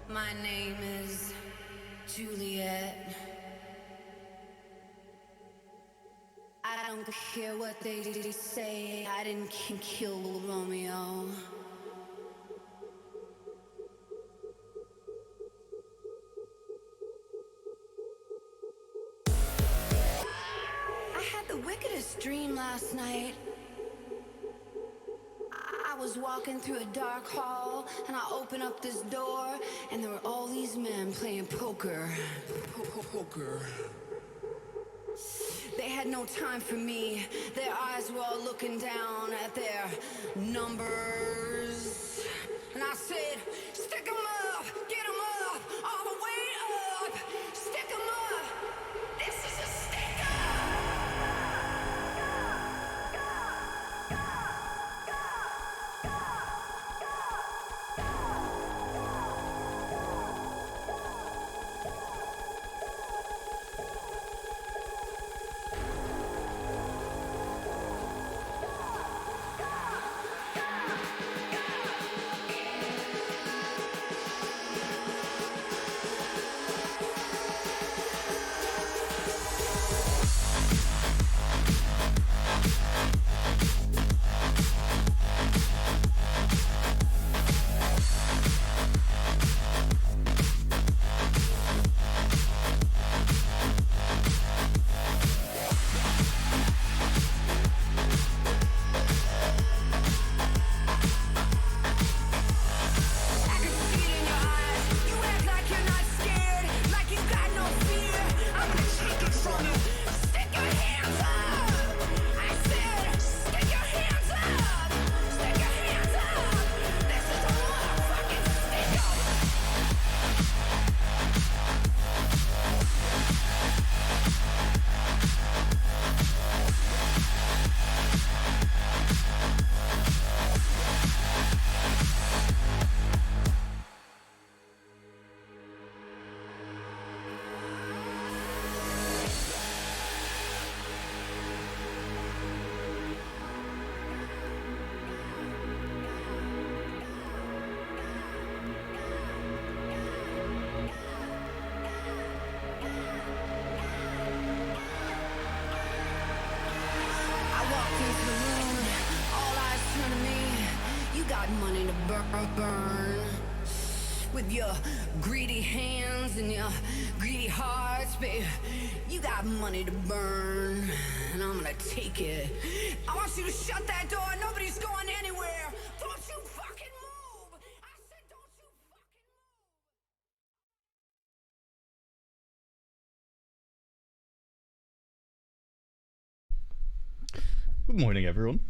My name is Juliet. I don't care what they say, I didn't kill Romeo. I had the wickedest dream last night. I was walking through a dark hall and I opened up this door and there were all these men playing poker. Poker. They had no time for me. Their eyes were all looking down at their numbers. And I said, stick 'em up, get 'em up, all the way up. Stick 'em up. This is a stick-up. into the room, all eyes turn to me. You got money to burn. With your greedy hands and your greedy hearts, babe. You got money to burn, and I'm gonna take it. I want you to shut that door. Nobody's going anywhere. Don't you fucking move. I said don't you fucking move. Good morning, everyone.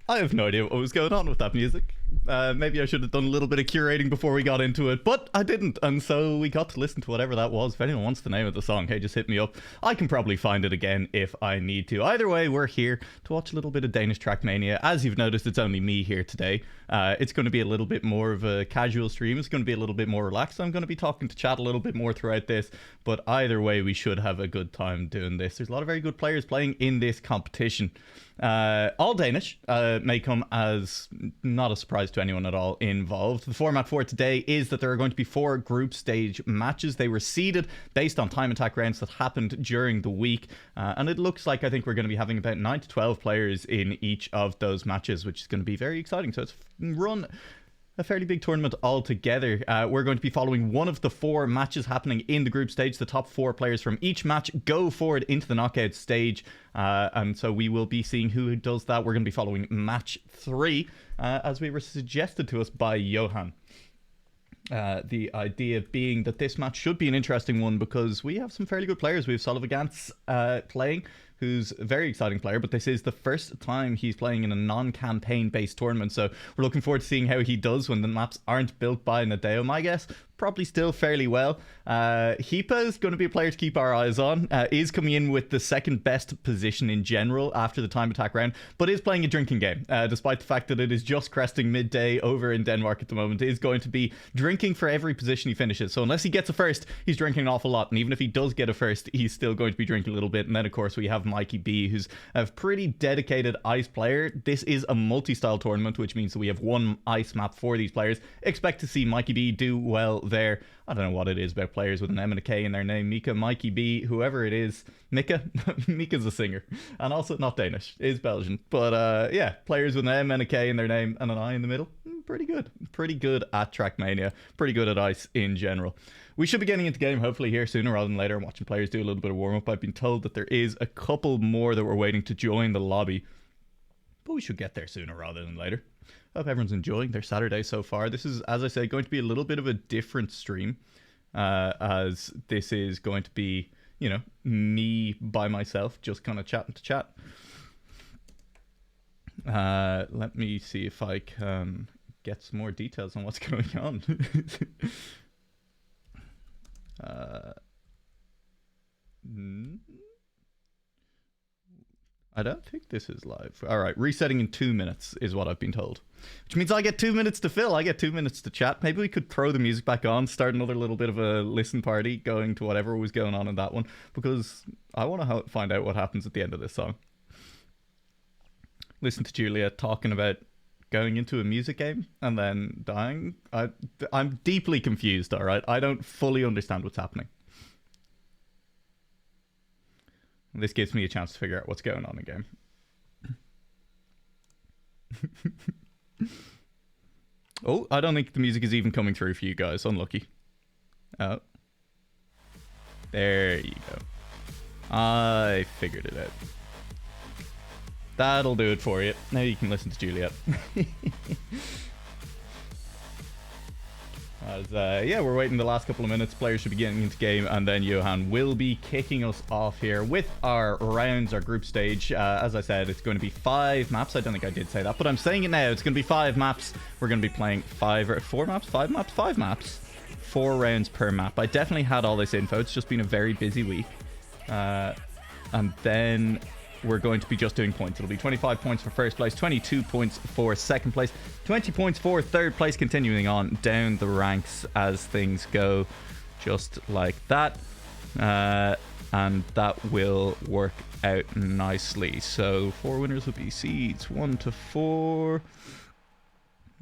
I have no idea what was going on with that music. Maybe I should have done a little bit of curating before we got into it, but I didn't, and so we got to listen to whatever that was. If anyone wants the name of the song, hey, just hit me up. I can probably find it again if I need to. Either way, we're here to watch a little bit of Danish TrackMania. As you've noticed, it's only me here today. It's going to be a little bit more of a casual stream. It's going to be a little bit more relaxed. I'm going to be talking to chat a little bit more throughout this, but either way, we should have a good time doing this. There's a lot of very good players playing in this competition. All Danish may come as not a surprise to anyone at all involved. The format for today is that there are going to be 4 group stage matches. They were seeded based on time attack rounds that happened during the week, and it looks like I think we're going to be having about 9 to 12 players in each of those matches, which is going to be very exciting. So it's run a fairly big tournament altogether. We're going to be following one of the 4 matches happening in the group stage. The top 4 players from each match go forward into the knockout stage, and so we will be seeing who does that. We're going to be following match 3, as we were suggested to us by Johan. The idea being that this match should be an interesting one because we have some fairly good players. We have Solvagants playing, who's a very exciting player, but this is the first time he's playing in a non-campaign based tournament, so we're looking forward to seeing how he does when the maps aren't built by Nadeo. My guess, probably still fairly well. Hipa is going to be a player to keep our eyes on. Is coming in with the second best position in general after the time attack round, but is playing a drinking game. Despite the fact that it is just cresting midday over in Denmark at the moment, is going to be drinking for every position he finishes. So unless he gets a first, he's drinking an awful lot. And even if he does get a first, he's still going to be drinking a little bit. And then, of course, we have Mikey B, who's a pretty dedicated ice player. This is a multi-style tournament, which means that we have one ice map for these players. Expect to see Mikey B do well there. I don't know what it is about players with an M and a K in their name. Mika, Mikey B, whoever it is. Mika? Mika's a singer. And also not Danish. Is Belgian. But yeah, players with an M and a K in their name and an I in the middle. Pretty good. Pretty good at TrackMania. Pretty good at ice in general. We should be getting into game hopefully here sooner rather than later. I'm watching players do a little bit of warm-up. I've been told that there is a couple more that we're waiting to join the lobby. But we should get there sooner rather than later. Hope everyone's enjoying their Saturday so far. This is, as I said, going to be a little bit of a different stream, as this is going to be, you know, me by myself, just kind of chatting to chat. Let me see if I can get some more details on what's going on. I don't think this is live. All right, resetting in 2 minutes is what I've been told. Which means I get 2 minutes to fill. I get 2 minutes to chat. Maybe we could throw the music back on, start another little bit of a listen party, going to whatever was going on in that one, because I want to find out what happens at the end of this song. Listen to Julia talking about going into a music game and then dying. I'm deeply confused, all right? I don't fully understand what's happening. This gives me a chance to figure out what's going on in game. Oh, I don't think the music is even coming through for you guys. Unlucky. Oh. There you go. I figured it out. That'll do it for you. Now you can listen to Juliet. Yeah, we're waiting the last couple of minutes. Players should be getting into game, and then Johan will be kicking us off here with our rounds, our group stage. As I said, it's going to be 5 maps. I don't think I did say that, but I'm saying it now. It's going to be 5 maps. We're going to be playing 5 maps. 4 rounds per map. I definitely had all this info. It's just been a very busy week. And then we're going to be just doing points. It'll be 25 points for first place, 22 points for second place, 20 points for third place, continuing on down the ranks as things go, just like that. And that will work out nicely. So 4 winners will be seeds 1 to 4.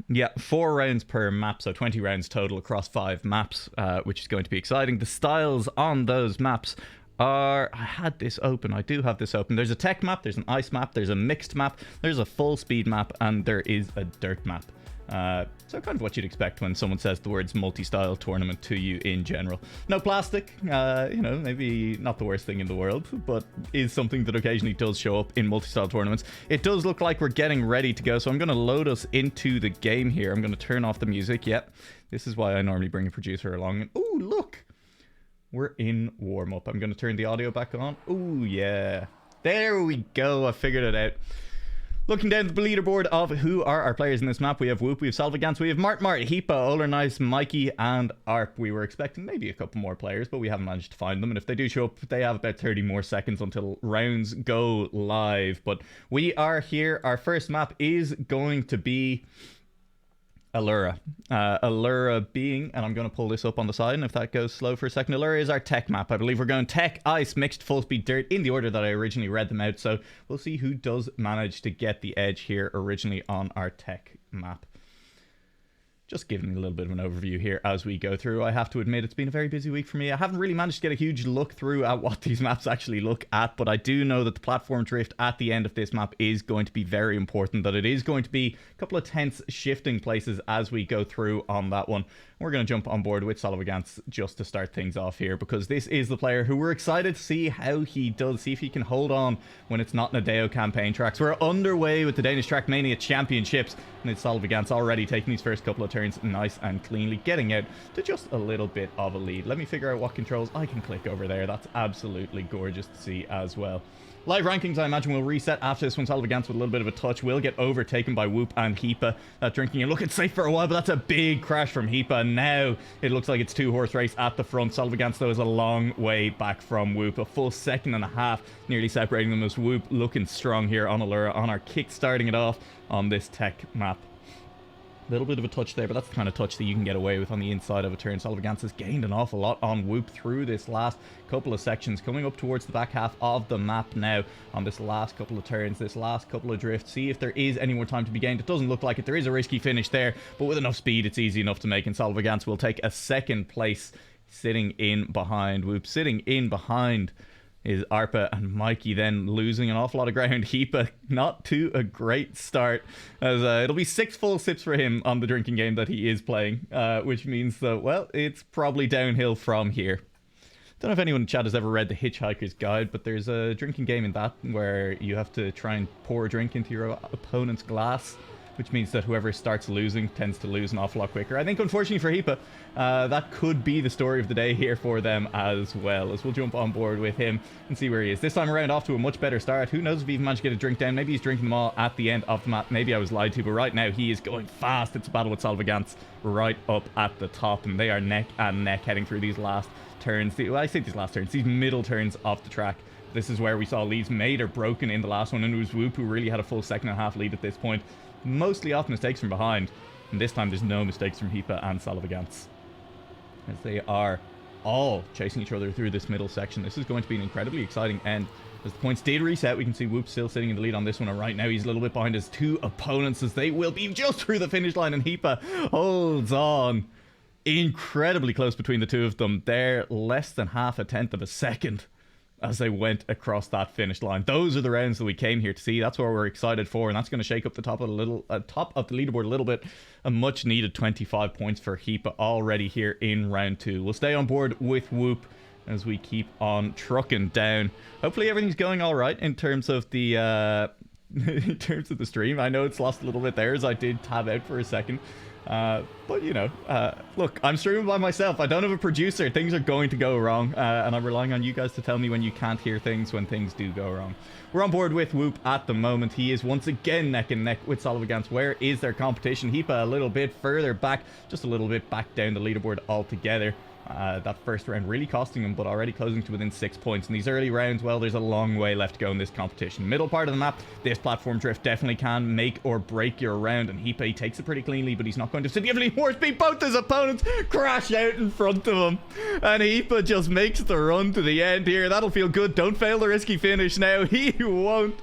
Yeah, 4 rounds per map, so 20 rounds total across 5 maps, which is going to be exciting. The styles on those maps are... I had this open. I do have this open. There's a tech map, there's an ice map, there's a mixed map, there's a full speed map, and there is a dirt map. So kind of what you'd expect when someone says the words multi-style tournament to you in general. No plastic, you know, maybe not the worst thing in the world, but is something that occasionally does show up in multi-style tournaments. It does look like we're getting ready to go, so I'm going to load us into the game here. I'm going to turn off the music. Yep, this is why I normally bring a producer along. And oh, look, we're in warm-up. I'm going to turn the audio back on. Oh, yeah. There we go. I figured it out. Looking down the leaderboard of who are our players in this map, we have Whoop, we have Salvagans, we have Mart, Hipa, Oler Nice, Mikey, and Arp. We were expecting maybe a couple more players, but we haven't managed to find them. And if they do show up, they have about 30 more seconds until rounds go live. But we are here. Our first map is going to be Allura. Allura being, and I'm going to pull this up on the side, and if that goes slow for a second, Allura is our tech map. I believe we're going tech, ice, mixed, full speed, dirt in the order that I originally read them out. So we'll see who does manage to get the edge here originally on our tech map. Just giving a little bit of an overview here as we go through. I have to admit, it's been a very busy week for me. I haven't really managed to get a huge look through at what these maps actually look at, but I do know that the platform drift at the end of this map is going to be very important, that it is going to be a couple of tense shifting places as we go through on that one. We're going to jump on board with Salavagans just to start things off here, because this is the player who we're excited to see how he does, see if he can hold on when it's not Nadeo campaign tracks. We're underway with the Danish TrackMania Championships, and it's Salavagans already taking these first couple of turns nice and cleanly, getting out to just a little bit of a lead. Let me figure out what controls I can click over there. That's absolutely gorgeous to see as well. Live rankings, I imagine, will reset after this one. Salavagans with a little bit of a touch will get overtaken by Whoop and Hipa. That drinking and looking safe for a while, but that's a big crash from Hipa. Now it looks like it's two-horse race at the front. Salavagans, though, is a long way back from Whoop. A full second and a half nearly separating them, as Whoop looking strong here on Allura, on our kick, starting it off on this tech map. A little bit of a touch there, but that's the kind of touch that you can get away with on the inside of a turn. Salavagans has gained an awful lot on Whoop through this last couple of sections, coming up towards the back half of the map now on this last couple of turns, this last couple of drifts. See if there is any more time to be gained. It doesn't look like it. There is a risky finish there, but with enough speed, it's easy enough to make, and Salavagans will take a second place, sitting in behind Whoop, sitting in behind is Arpa and Mikey, then losing an awful lot of ground. Hipa not to a great start, as it'll be 6 full sips for him on the drinking game that he is playing, which means that, well, it's probably downhill from here. Don't know if anyone in chat has ever read The Hitchhiker's Guide, but there's a drinking game in that where you have to try and pour a drink into your opponent's glass, which means that whoever starts losing tends to lose an awful lot quicker. I think, unfortunately for Hipa, that could be the story of the day here for them as well, as we'll jump on board with him and see where he is. This time around, off to a much better start. Who knows if he even managed to get a drink down. Maybe he's drinking them all at the end of the map. Maybe I was lied to, but right now he is going fast. It's a battle with Salavagans right up at the top, and they are neck and neck heading through these last turns. Well, I say these last turns, these middle turns off the track. This is where we saw leads made or broken in the last one, and it was Whoop who really had a full second and a half lead at this point. Mostly off mistakes from behind, and this time there's no mistakes from Hipa and Salavagans, as they are all chasing each other through this middle section. This is going to be an incredibly exciting end, as the points did reset. We can see Whoop still sitting in the lead on this one, and right now he's a little bit behind his two opponents, as they will be just through the finish line, and Hipa holds on. Incredibly close between the two of them. They're less than half a tenth of a second as they went across that finish line. Those are the rounds that we came here to see. That's what we're excited for, and that's going to shake up the top of the leaderboard a little bit. A much needed 25 points for Hipa already here in round 2. We'll stay on board with Whoop as we keep on trucking down. Hopefully everything's going all right in terms of the in terms of the stream. I know it's lost a little bit there, as I did tab out for a second. But you know, look, I'm streaming by myself. I don't have a producer. Things are going to go wrong, and I'm relying on you guys to tell me when you can't hear things, when things do go wrong. We're on board with Whoop at the moment. He is once again neck and neck with Salavagans. Where is their competition? Hipa a little bit further back, just a little bit back down the leaderboard altogether. That first round really costing him, but already closing to within 6 points. In these early rounds, well, there's a long way left to go in this competition. Middle part of the map, this platform drift definitely can make or break your round, and Hipa, he takes it pretty cleanly, but he's not going to significantly more speed. Both his opponents crash out in front of him, and Hipa just makes the run to the end here. That'll feel good. Don't fail the risky finish now. He won't.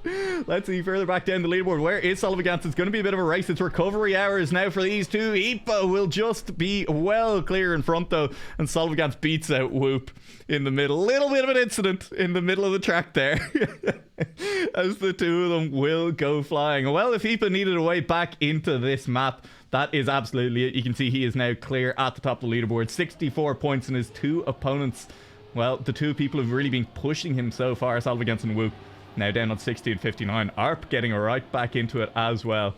Let's see further back down the leaderboard. Where is Salavagans? It's going to be a bit of a race. It's recovery hours now for these two. Hipa will just be well clear in front, though, and Solvagans beats out Whoop in the middle. Little bit of an incident in the middle of the track there. As the two of them will go flying. Well, if Ipa needed a way back into this map, that is absolutely it. You can see he is now clear at the top of the leaderboard. 64 points in his two opponents. Well, the two people who've really been pushing him so far, Solvagans and Whoop, now down on 60 and 59. ARP getting right back into it as well.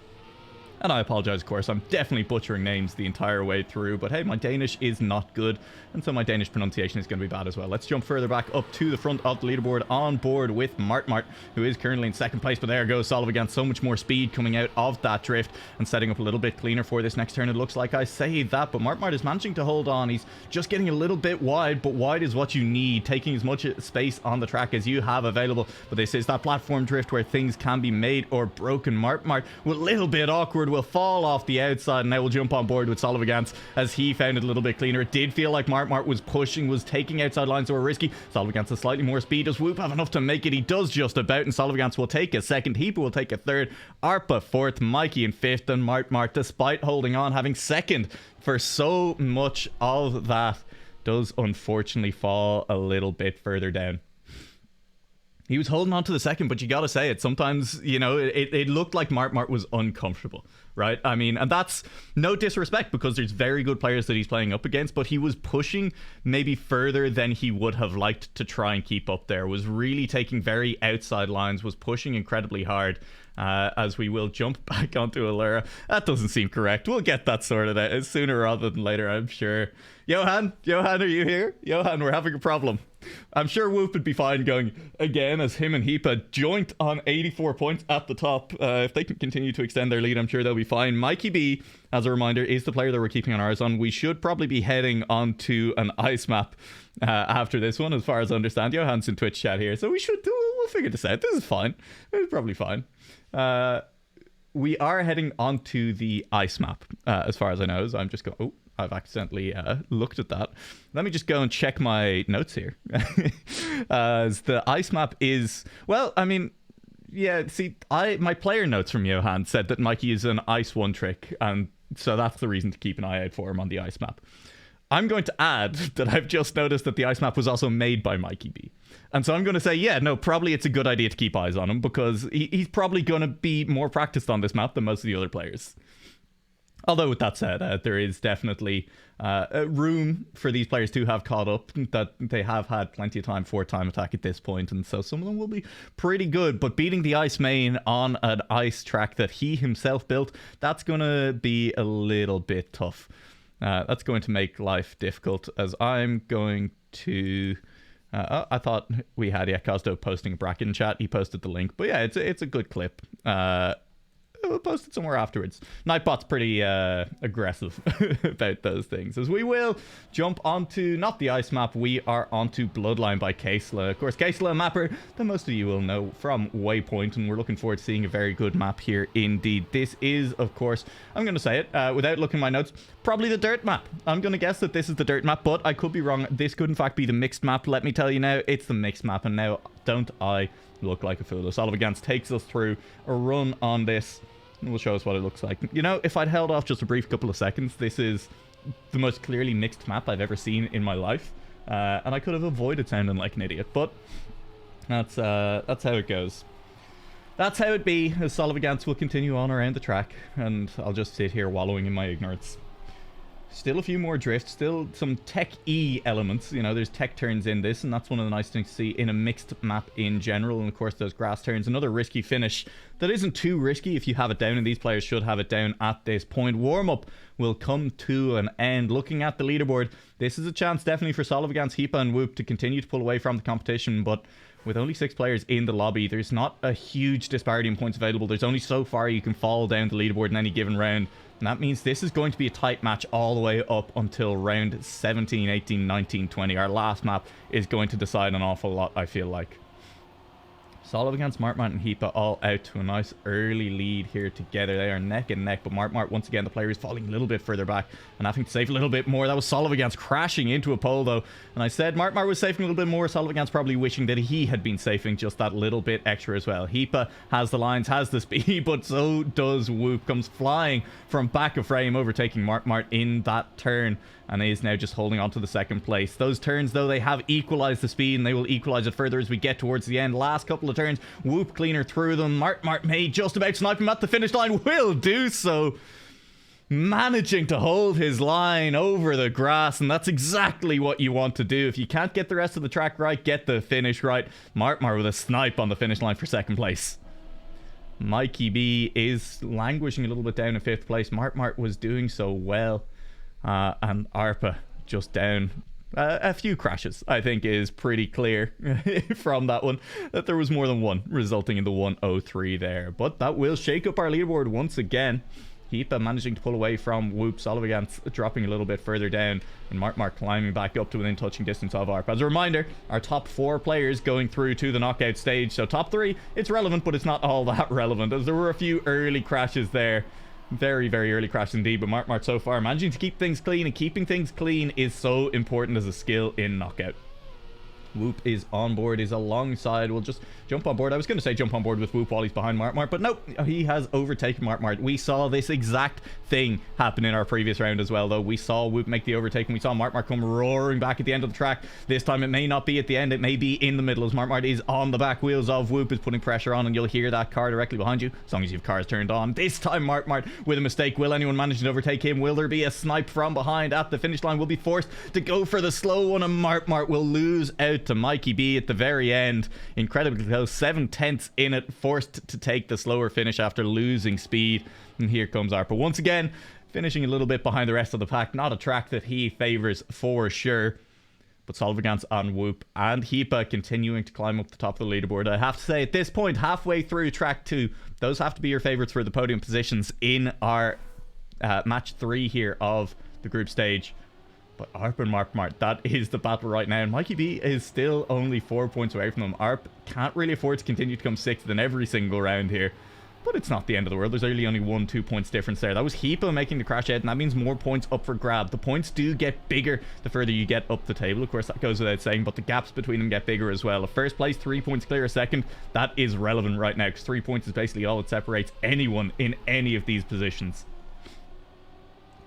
And I apologize, of course, I'm definitely butchering names the entire way through, but hey, my Danish is not good, and so my Danish pronunciation is going to be bad as well. Let's jump further back up to the front of the leaderboard, on board with Mart, who is currently in second place, but there goes Solvagans. So much more speed coming out of that drift and setting up a little bit cleaner for this next turn. It looks like I say that, but Mart is managing to hold on. He's just getting a little bit wide, but wide is what you need, taking as much space on the track as you have available. But this is that platform drift where things can be made or broken. Mart, with a little bit awkward, will fall off the outside, and now we'll jump on board with Solvagans as he found it a little bit cleaner. It did feel like Mart was pushing, was taking outside lines that were risky. Solvagans has slightly more speed. Does Whoop have enough to make it? He does just about, and Solvagans will take a second. Heap will take a third. Arpa fourth. Mikey in fifth, and Mart, despite holding on, having second for so much of that, does unfortunately fall a little bit further down. He was holding on to the second, but you gotta say it. Sometimes, you know, it looked like Mart was uncomfortable, right? I mean, and that's no disrespect because there's very good players that he's playing up against, but he was pushing maybe further than he would have liked to try and keep up there. Was really taking very outside lines, was pushing incredibly hard. As we will jump back onto Allura. That doesn't seem correct. We'll get that sorted out sooner rather than later, I'm sure. Johan, are you here? Johan, we're having a problem. I'm sure Whoop would be fine going again as him and Heepa joint on 84 points at the top. If they can continue to extend their lead, I'm sure they'll be fine. Mikey B, as a reminder, is the player that we're keeping our eyes on. We should probably be heading onto an ice map after this one, as far as I understand. Johan's in Twitch chat here, so we'll figure this out. This is fine. It's probably fine. We are heading onto the ice map, as far as I know. So I'm just going... Oh, I've accidentally looked at that. Let me just go and check my notes here. As the ice map is... Well, I mean... Yeah, see, my player notes from Johan said that Mikey is an ice one trick, and so that's the reason to keep an eye out for him on the ice map. I'm going to add that I've just noticed that the ice map was also made by Mikey B. And so I'm going to say, yeah, no, probably it's a good idea to keep eyes on him because he's probably going to be more practiced on this map than most of the other players. Although with that said, there is definitely room for these players to have caught up, that they have had plenty of time for time attack at this point, and so some of them will be pretty good. But beating the ice main on an ice track that he himself built, that's going to be a little bit tough. That's going to make life difficult, as I'm going to... I thought we had Cosdo posting a bracket in chat. He posted the link. But yeah, it's a good clip. We'll post it somewhere afterwards. Nightbot's pretty aggressive about those things. As we will jump onto, not the ice map, we are onto Bloodline by Kaesla. Of course, Kaesla, a mapper that most of you will know from Waypoint, and we're looking forward to seeing a very good map here indeed. This is, of course, I'm going to say it without looking at my notes, probably the dirt map. I'm going to guess that this is the dirt map, but I could be wrong. This could in fact be the mixed map. Let me tell you now, it's the mixed map, and now don't I look like a fool. Solvagans takes us through a run on this. Will show us what it looks like. You know, if I'd held off just a brief couple of seconds, this is the most clearly mixed map I've ever seen in my life, and I could have avoided sounding like an idiot, but that's how it goes. That's how it be, as Solvagans will continue on around the track, and I'll just sit here wallowing in my ignorance. Still a few more drifts, still some tech-y elements. You know, there's tech turns in this, and that's one of the nice things to see in a mixed map in general. And of course, those grass turns, another risky finish that isn't too risky if you have it down, and these players should have it down at this point. Warm-up will come to an end. Looking at the leaderboard, this is a chance definitely for Solvagans, Heepa, and Whoop to continue to pull away from the competition, but with only 6 players in the lobby, there's not a huge disparity in points available. There's only so far you can fall down the leaderboard in any given round. And that means this is going to be a tight match all the way up until round 17, 18, 19, 20. Our last map is going to decide an awful lot, I feel like. Solid against Martmart and Heepa all out to a nice early lead here together. They are neck and neck, but Martmart, once again, the player is falling a little bit further back and having to save a little bit more. That was Solid against crashing into a pole, though. And I said Martmart was safing a little bit more. Solid against probably wishing that he had been safing just that little bit extra as well. Heepa has the lines, has the speed, but so does Whoop. Comes flying from back of frame, overtaking Martmart in that turn, and is now just holding on to the second place. Those turns, though, they have equalized the speed, and they will equalize it further as we get towards the end. Last couple of turns, Whoop cleaner through them. Martmart may just about snipe him at the finish line, will do so, managing to hold his line over the grass, and that's exactly what you want to do. If you can't get the rest of the track right, get the finish right. Martmart with a snipe on the finish line for second place. Mikey B is languishing a little bit down in fifth place. Martmart was doing so well. And ARPA just down a few crashes, I think is pretty clear from that one, that there was more than one, resulting in the 103 there. But that will shake up our leaderboard once again. Heepa managing to pull away from Whoop. Solivagant's dropping a little bit further down, and Martmart climbing back up to within touching distance of ARP. As a reminder, our top 4 players going through to the knockout stage. So top 3, it's relevant, but it's not all that relevant, as there were a few early crashes there. Very, very early crash indeed, but Martmart so far managing to keep things clean, and keeping things clean is so important as a skill in knockout. Whoop is on board, is alongside. We'll just jump on board. I was going to say jump on board with Whoop while he's behind Martmart, but nope, he has overtaken Martmart. We saw this exact thing happen in our previous round as well, though. We saw Whoop make the overtake, and we saw Martmart come roaring back at the end of the track. This time it may not be at the end, it may be in the middle, as Martmart is on the back wheels of Whoop, is putting pressure on, and you'll hear that car directly behind you, as long as you have cars turned on. This time Martmart with a mistake. Will anyone manage to overtake him? Will there be a snipe from behind at the finish line? Will be forced to go for the slow one, and Martmart will lose out to Mikey B at the very end. Incredibly close, 7/10 in it, forced to take the slower finish after losing speed. And here comes ARPA once again, finishing a little bit behind the rest of the pack. Not a track that he favors for sure. But Solvagant's on Whoop, and Heepa continuing to climb up the top of the leaderboard. I have to say, at this point, halfway through track 2, those have to be your favorites for the podium positions in our match 3 here of the group stage. But ARP and Martmart, that is the battle right now. And Mikey B is still only 4 points away from him. ARP can't really afford to continue to come 6th in every single round here. But it's not the end of the world. There's really only 1-2 points difference there. That was Heepa making the crash out, and that means more points up for grab. The points do get bigger the further you get up the table. Of course, that goes without saying, but the gaps between them get bigger as well. A first place, 3 points clear a second. That is relevant right now, because 3 points is basically all that separates anyone in any of these positions.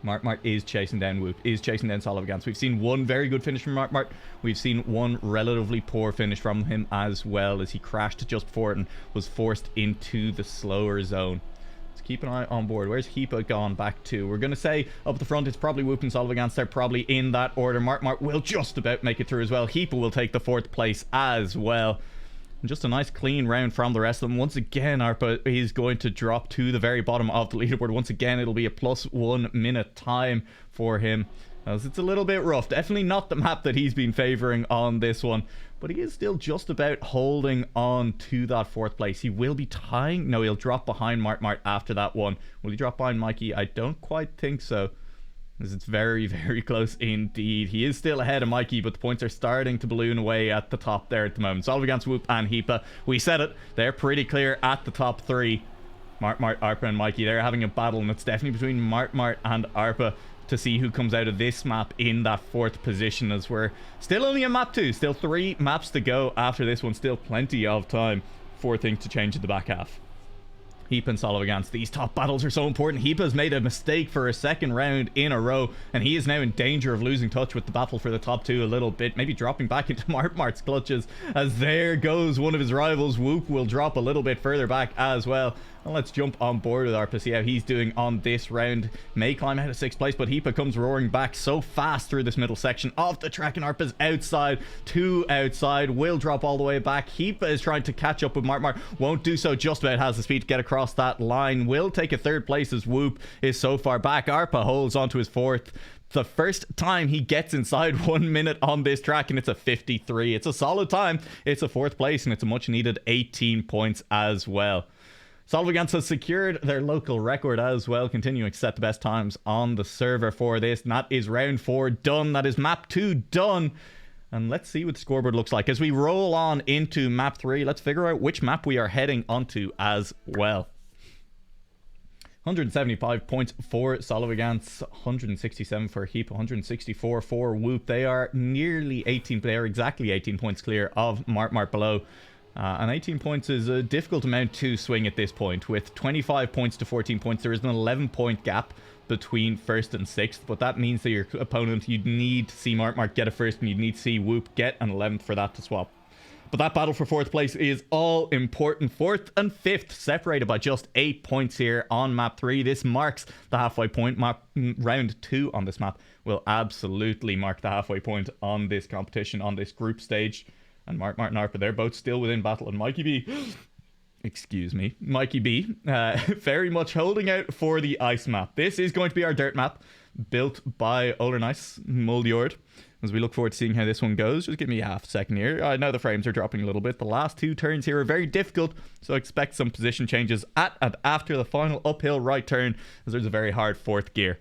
Martmart is chasing down Whoop, is chasing down Solivagants. We've seen one very good finish from Martmart. We've seen one relatively poor finish from him as well, as he crashed just before it and was forced into the slower zone. Let's keep an eye on board. Where's Heepa gone back to? We're going to say up the front, it's probably Whoop and Solivagants. They're probably in that order. Martmart will just about make it through as well. Heepa will take the 4th place as well. And just a nice clean round from the rest of them. Once again, ARPA is going to drop to the very bottom of the leaderboard. Once again, it'll be a +1 minute time for him, as it's a little bit rough. Definitely not the map that he's been favoring on this one, but he is still just about holding on to that 4th place. He will be tying. No, he'll drop behind Martmart after that one. Will he drop behind Mikey? I don't quite think so, as it's very, very close indeed. He is still ahead of Mikey, but the points are starting to balloon away at the top there at the moment. Solvagants, Whoop, and Heepa. We said it. They're pretty clear at the top 3. Martmart, ARPA, and Mikey. They're having a battle, and it's definitely between Martmart and ARPA to see who comes out of this map in that 4th position, as we're still only on map 2. Still 3 maps to go after this one. Still plenty of time for things to change in the back half. Heepa and Solivagants, these top battles are so important. Heepa's made a mistake for a 2nd round in a row, and he is now in danger of losing touch with the battle for the top 2 a little bit, maybe dropping back into Martmart's clutches, as there goes one of his rivals. Whoop will drop a little bit further back as well. And let's jump on board with ARPA, see how he's doing on this round. May climb out of 6th place, but Heepa comes roaring back so fast through this middle section of the track, and ARPA's outside to outside. Will drop all the way back. Heepa is trying to catch up with Martmart. Won't do so, just about has the speed to get across that line. Will take a 3rd place as Whoop is so far back. ARPA holds on to his 4th. The first time he gets inside 1 minute on this track, and it's a 53. It's a solid time. It's a 4th place, and it's a much needed 18 points as well. Solvagants has secured their local record as well, continuing to set the best times on the server for this. And that is round 4 done. That is map 2 done. And let's see what the scoreboard looks like. As we roll on into map 3, let's figure out which map we are heading onto as well. 175 points for Solivigance, 167 for Heap, 164 for Whoop. They are nearly 18, they are exactly 18 points clear of Mart below. And 18 points is a difficult amount to swing at this point. With 25 points to 14 points, there is an 11-point gap between first and sixth, but that means that your opponent, you'd need to see Mart get a first, and you'd need to see Whoop get an 11th for that to swap. But that battle for fourth place is all important. Fourth and fifth separated by just 8 points here on map 3. This marks the halfway point. Round 2 on this map will absolutely mark the halfway point on this competition, on this group stage. And Mart and Arpa, they're both still within battle. And Mikey B, very much holding out for the ice map. This is going to be our dirt map, built by Oldernice Muldjord. As we look forward to seeing how this one goes, just give me a half second here. I know the frames are dropping a little bit. The last 2 turns here are very difficult, so expect some position changes at and after the final uphill right turn, as there's a very hard fourth gear.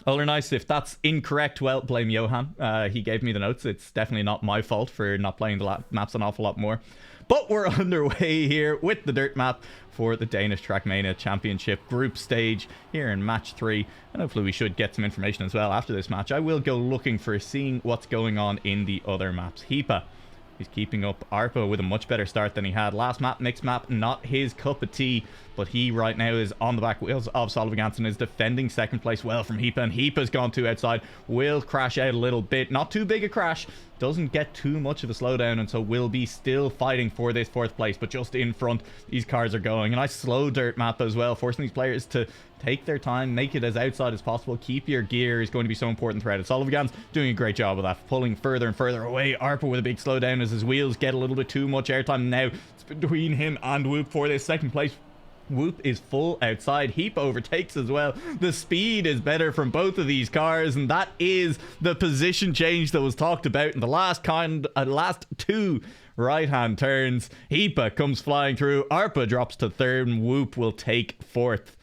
Oldernice, if that's incorrect, well, blame Johan. He gave me the notes. It's definitely not my fault for not playing the maps an awful lot more. But we're underway here with the dirt map for the Danish TrackMania Championship group stage here in match 3. And hopefully we should get some information as well after this match. I will go looking for seeing what's going on in the other maps. Heepa, he's keeping up Arpa with a much better start than he had last map. Mixed map, not his cup of tea, but he right now is on the back wheels of Solivigance and is defending second place well from Heepa. And Heepa's gone too outside, will crash out a little bit. Not too big a crash, doesn't get too much of a slowdown, and so will be still fighting for this fourth place, but just in front these cars are going. And I slow dirt map as well, forcing these players to take their time, make it as outside as possible. Keep your gear is going to be so important throughout it. Solivigance doing a great job of that, pulling further and further away. Arpa with a big slowdown as his wheels get a little bit too much airtime now. It's between him and Whoop for this second place. Whoop is full outside. Heap overtakes as well. The speed is better from both of these cars, and that is the position change that was talked about in the last 2 right-hand turns. Heepa comes flying through. Arpa drops to third, and Whoop will take fourth.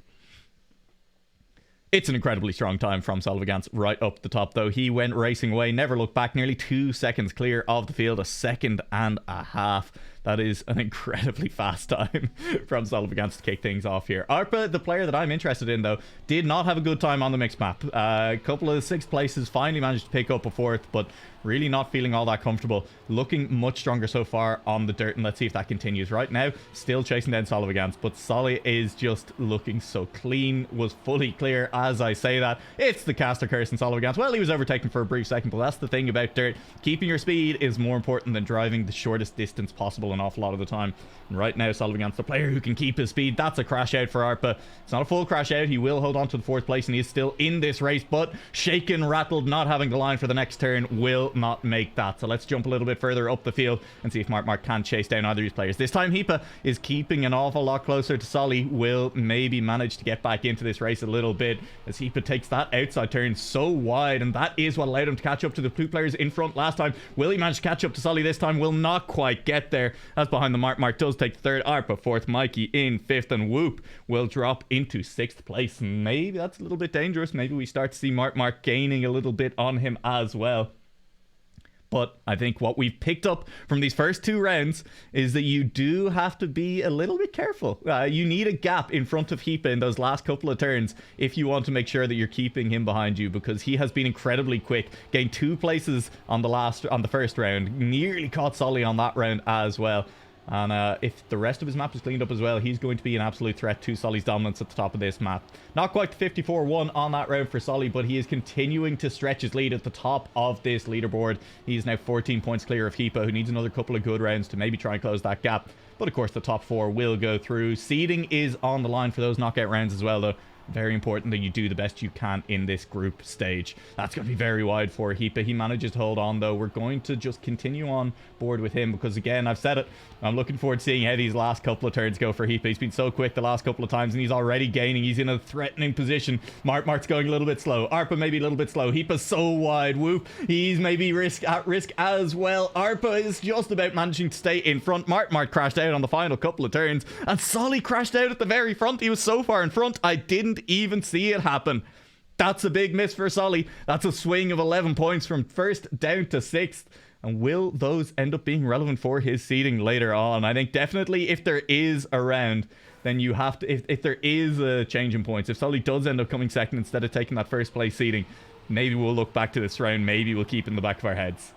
It's an incredibly strong time from Solivigance right up the top, though. He went racing away, never looked back, nearly 2 seconds clear of the field, a second and a half. That is an incredibly fast time from Solivigance to kick things off here. Arpa, the player that I'm interested in, though, did not have a good time on the mixed map. A couple of 6th places, finally managed to pick up a 4th, but really not feeling all that comfortable. Looking much stronger so far on the dirt, and let's see if that continues. Right now, still chasing down Solivigance, but Solly is just looking so clean, was fully clear as I say that. It's the caster curse in Solivigance. Well, he was overtaken for a brief second, but that's the thing about dirt. Keeping your speed is more important than driving the shortest distance possible an awful lot of the time. And right now, Solivigance, the player who can keep his speed. That's a crash out for Arpa. It's not a full crash out. He will hold on to the 4th place, and he is still in this race, but shaken, rattled, not having the line for the next turn, will not make that. So let's jump a little bit further up the field and see if Mart can chase down either of these players. This time, Heepa is keeping an awful lot closer to Solly. Will maybe manage to get back into this race a little bit as Heepa takes that outside turn so wide, and that is what allowed him to catch up to the 2 players in front last time. Will he manage to catch up to Solly this time? Will not quite get there, as behind the Mart does take 3rd, Arpa 4th, Mikey in 5th, and Whoop will drop into 6th place. Maybe that's a little bit dangerous. Maybe we start to see Mart gaining a little bit on him as well. But I think what we've picked up from these first 2 rounds is that you do have to be a little bit careful. You need a gap in front of Heepa in those last couple of turns if you want to make sure that you're keeping him behind you, because he has been incredibly quick. Gained 2 places on the first round. Nearly caught Solly on that round as well. And if the rest of his map is cleaned up as well, he's going to be an absolute threat to Solly's dominance at the top of this map. Not quite 54-1 on that round for Solly, but he is continuing to stretch his lead at the top of this leaderboard. He is now 14 points clear of Heepa, who needs another couple of good rounds to maybe try and close that gap. But of course, the top 4 will go through. Seeding is on the line for those knockout rounds as well, though. Very important that you do the best you can in this group stage. That's going to be very wide for Heepa. He manages to hold on, though. We're going to just continue on board with him because, again, I've said it. I'm looking forward to seeing how these last couple of turns go for Heepa. He's been so quick the last couple of times, and he's already gaining. He's in a threatening position. Mart's going a little bit slow. Arpa maybe a little bit slow. Heepa's so wide. Whoop. He's maybe at risk as well. Arpa is just about managing to stay in front. Mart crashed out on the final couple of turns, and Solly crashed out at the very front. He was so far in front, I didn't even see it happen. That's a big miss for Solly. That's a swing of 11 points from first down to sixth. And will those end up being relevant for his seeding later on? I think definitely if there is a round, then you have to, if there is a change in points, if Solly does end up coming second instead of taking that first place seeding, maybe we'll look back to this round. Maybe we'll keep in the back of our heads.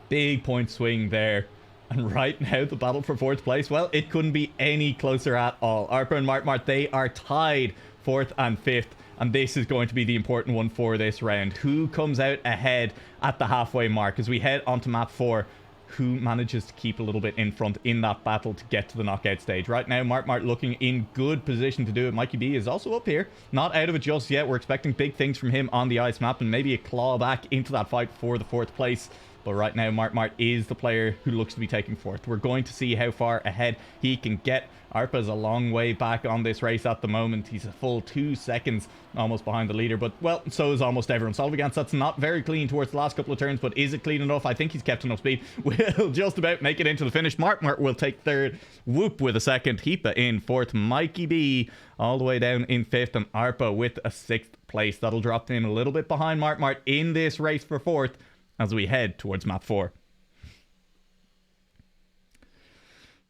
Big point swing there. And right now, the battle for fourth place, well, it couldn't be any closer at all. Arpa and Mart, they are tied fourth and fifth. And this is going to be the important one for this round. Who comes out ahead at the halfway mark as we head onto map 4? Who manages to keep a little bit in front in that battle to get to the knockout stage? Right now, Mart looking in good position to do it. Mikey B is also up here. Not out of it just yet. We're expecting big things from him on the ice map and maybe a claw back into that fight for the fourth place. But right now, Mart is the player who looks to be taking fourth. We're going to see how far ahead he can get. Arpa's a long way back on this race at the moment. He's a full 2 seconds almost behind the leader. But, well, so is almost everyone. Solvigance, that's not very clean towards the last couple of turns. But is it clean enough? I think he's kept enough speed. Will just about make it into the finish. Mart will take third. Whoop with a second. Heepa in fourth. Mikey B all the way down in fifth. And Arpa with a sixth place. That'll drop him a little bit behind Mart in this race for fourth as we head towards map 4.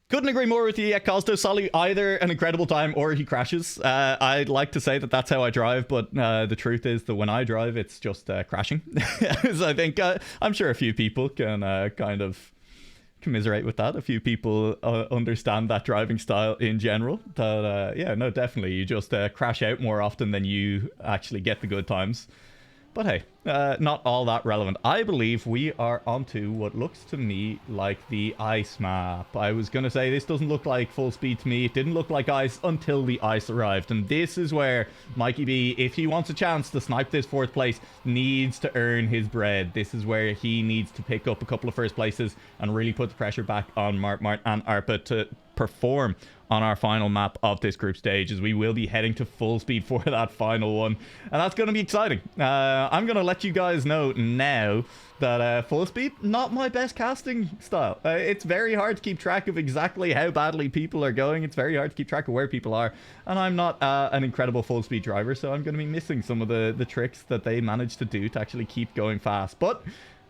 Couldn't agree more with you yet, Costo. Solly, either an incredible time or he crashes. I'd like to say that that's how I drive, but the truth is that when I drive, it's just crashing. So I think, I'm sure a few people can kind of commiserate with that. A few people understand that driving style in general. But yeah, no, definitely. You just crash out more often than you actually get the good times. But hey, not all that relevant. I believe we are onto what looks to me like the ice map. I was going to say this doesn't look like full speed to me. It didn't look like ice until the ice arrived. And this is where Mikey B, if he wants a chance to snipe this fourth place, needs to earn his bread. This is where he needs to pick up a couple of first places and really put the pressure back on Mart and Arpa to perform on our final map of this group stage, as we will be heading to full speed for that final one, and that's going to be exciting. I'm going to let you guys know now that full speed, not my best casting style. It's very hard to keep track of exactly how badly people are going. It's very hard to keep track of where people are, and I'm not an incredible full speed driver, so I'm going to be missing some of the tricks that they managed to do to actually keep going fast. But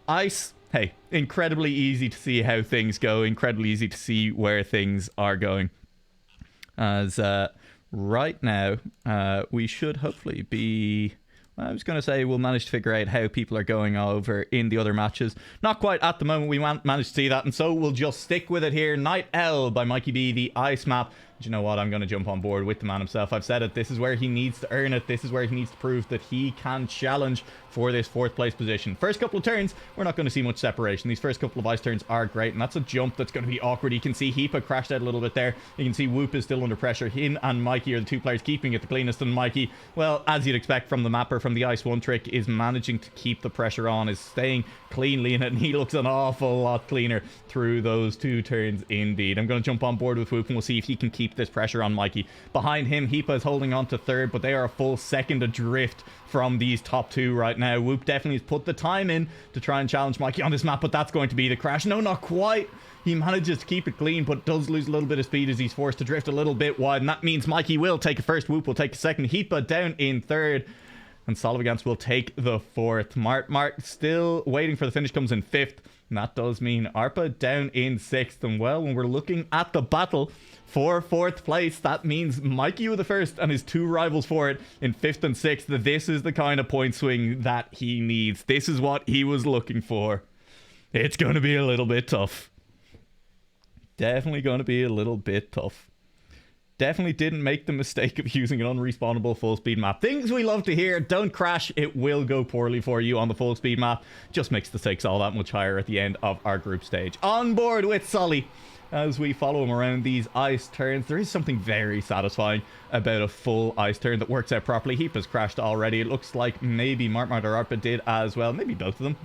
ice, hey, incredibly easy to see how things go, incredibly easy to see where things are going. As right now, we should hopefully be... I was going to say we'll manage to figure out how people are going over in the other matches. Not quite at the moment we managed to see that, and so we'll just stick with it here. Night L by Mikey B, the ice map. But you know what? I'm going to jump on board with the man himself. I've said it. This is where he needs to earn it. This is where he needs to prove that he can challenge for this fourth place position. First couple of turns, we're not going to see much separation. These first couple of ice turns are great, and that's a jump that's going to be awkward. You can see Heepa crashed out a little bit there. You can see Whoop is still under pressure. Him and Mikey are the two players keeping it the cleanest, and Mikey, well, as you'd expect from the mapper, from the Ice 1 trick, is managing to keep the pressure on, is staying cleanly in it, and he looks an awful lot cleaner through those two turns indeed. I'm going to jump on board with Whoop, and we'll see if he can keep this pressure on Mikey. Behind him, Heepa is holding on to third, but they are a full second adrift from these top two right now. Whoop definitely has put the time in to try and challenge Mikey on this map, but that's going to be the crash. No, not quite. He manages to keep it clean, but does lose a little bit of speed as he's forced to drift a little bit wide, and that means Mikey will take a first. Whoop will take a second. Heepa down in third, and Solvigance will take the fourth. Mart still waiting for the finish, comes in fifth, and that does mean Arpa down in sixth. And well, when we're looking at the battle for fourth place, that means Mikey with the first and his two rivals for it in fifth and sixth. This is the kind of point swing that he needs. This is what he was looking for. It's going to be a little bit tough. Definitely going to be a little bit tough. Definitely didn't make the mistake of using an unrespawnable full speed map. Things we love to hear. Don't crash. It will go poorly for you on the full speed map. Just makes the stakes all that much higher at the end of our group stage. On board with Solly as we follow him around these ice turns. There is something very satisfying about a full ice turn that works out properly. Heepa's crashed already. It looks like maybe Mart or Arpa did as well. Maybe both of them.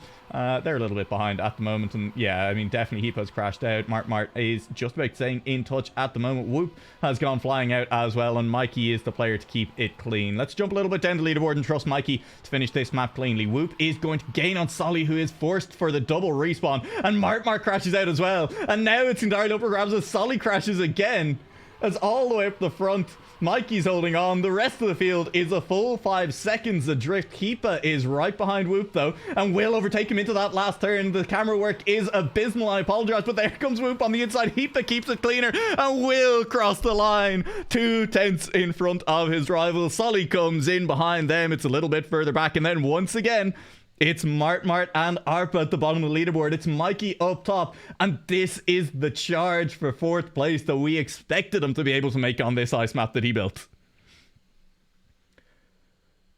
They're a little bit behind at the moment, and yeah, I mean, definitely Heepa's crashed out. Mart is just about staying in touch at the moment. Whoop has gone flying out as well, and Mikey is the player to keep it clean. Let's jump a little bit down the leaderboard and trust Mikey to finish this map cleanly. Whoop is going to gain on Solly, who is forced for the double respawn, and Mart crashes out as well, and now it's entirely up for grabs as Solly crashes again. As all the way up the front, Mikey's holding on. The rest of the field is a full 5 seconds adrift. Keepa is right behind Whoop, though, and will overtake him into that last turn. The camera work is abysmal, I apologize, but there comes Whoop on the inside. Keepa keeps it cleaner and will cross the line. 2 tenths in front of his rival. Solly comes in behind them. It's a little bit further back, and then once again, it's Mart and Arpa at the bottom of the leaderboard. It's Mikey up top. And this is the charge for 4th place that we expected him to be able to make on this ice map that he built.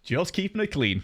Just keeping it clean.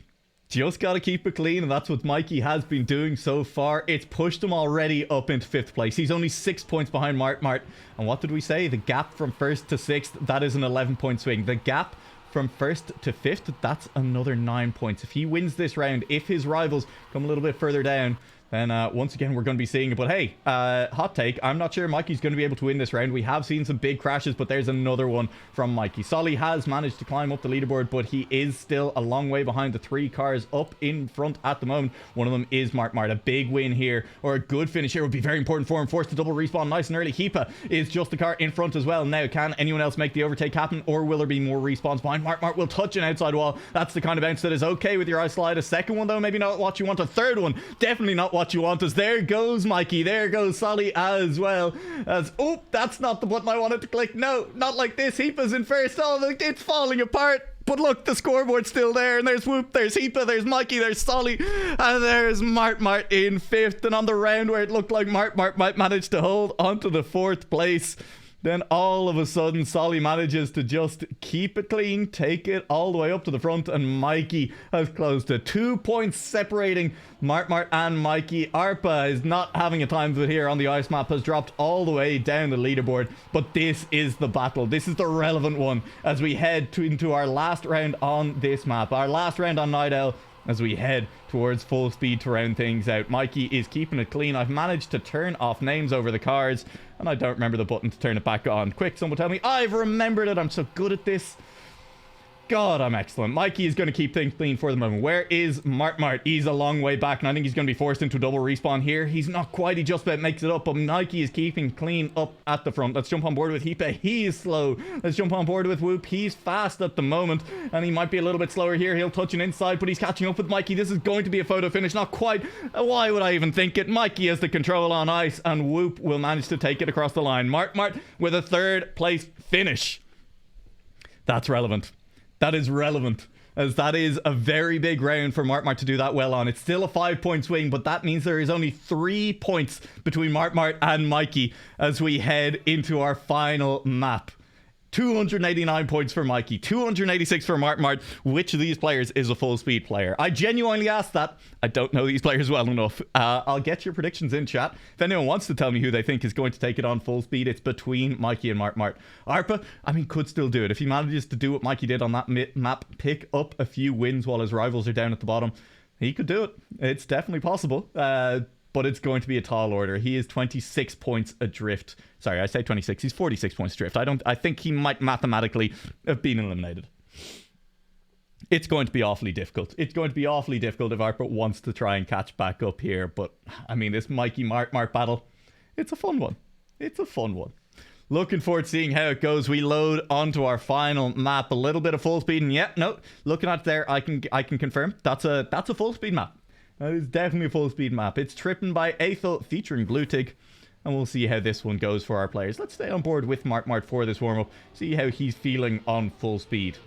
Just got to keep it clean, and that's what Mikey has been doing so far. It's pushed him already up into 5th place. He's only 6 points behind Mart. And what did we say? The gap from 1st to 6th, that is an 11-point swing. The gap from 1st to 5th, that's another 9 points. If he wins this round, if his rivals come a little bit further down, then once again we're going to be seeing it. But hey, hot take, I'm not sure Mikey's going to be able to win this round. We have seen some big crashes, but there's another one from Mikey. Solly has managed to climb up the leaderboard, but he is still a long way behind the 3 cars up in front at the moment. One of them is Mart. A big win here, or a good finish here, would be very important for him. Forced to double respawn nice and early. Keepa is just the car in front as well. Now, can anyone else make the overtake happen, or will there be more respawns behind? Mart will touch an outside wall. That's the kind of bounce that is okay with your ice slide. A second one, though, maybe not what you want. A third one, definitely not what you want. As there goes Mikey, there goes Solly as well. As, oh, that's not the button I wanted to click. No, not like this. Heepa's in first. Oh, look, it's falling apart. But look, the scoreboard's still there, and there's Whoop, there's Heepa, there's Mikey, there's Solly, and there's Mart in 5th. And on the round where it looked like Mart might manage to hold onto the 4th place, then all of a sudden Solly manages to just keep it clean, take it all the way up to the front, and Mikey has closed to 2 points separating Mart and Mikey. Arpa is not having a time of it here on the ice map, has dropped all the way down the leaderboard, but this is the battle. This is the relevant one as we head into our last round on this map, our last round on Night Owl, as we head towards full speed to round things out. Mikey is keeping it clean. I've managed to turn off names over the cards, and I don't remember the button to turn it back on. Quick, someone tell me. I've remembered it. I'm so good at this. God, I'm excellent. Mikey is going to keep things clean for the moment. Where is Mart? He's a long way back, and I think he's going to be forced into a double respawn here. He's not quite. He just about makes it up, but Mikey is keeping clean up at the front. Let's jump on board with Heepa. He is slow. Let's jump on board with Whoop. He's fast at the moment, and he might be a little bit slower here. He'll touch an inside, but he's catching up with Mikey. This is going to be a photo finish. Not quite. Why would I even think it? Mikey has the control on ice, and Whoop will manage to take it across the line. Mart with a 3rd place finish. That's relevant. That is relevant, as that is a very big round for Mart to do that well on. It's still a 5-point swing, but that means there is only 3 points between Mart and Mikey as we head into our final map. 289 points for Mikey, 286 for Mart. Which of these players is a full speed player? I genuinely asked that. I don't know these players well enough. I'll get your predictions in chat. If anyone wants to tell me who they think is going to take it on full speed, it's between Mikey and Mart. Arpa, I mean, could still do it. If he manages to do what Mikey did on that map, pick up a few wins while his rivals are down at the bottom, he could do it. It's definitely possible. But it's going to be a tall order. He is 26 points adrift. Sorry, I say 26. He's 46 points adrift. I think he might mathematically have been eliminated. It's going to be awfully difficult. It's going to be awfully difficult if Arpa wants to try and catch back up here. But, I mean, this Mikey Mart battle, it's a fun one. It's a fun one. Looking forward to seeing how it goes. We load onto our final map. A little bit of full speed. And yeah, no, looking at it there, I can confirm that's a full speed map. That is definitely a full speed map. It's Trippin' by Aethel featuring Bluetig. And we'll see how this one goes for our players. Let's stay on board with Mart for this warm-up. See how he's feeling on full speed.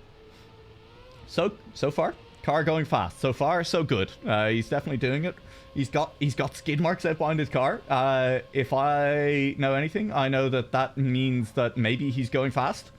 So far, car going fast. So far, so good. He's definitely doing it. He's got skid marks out behind his car. If I know anything, I know that means that maybe he's going fast.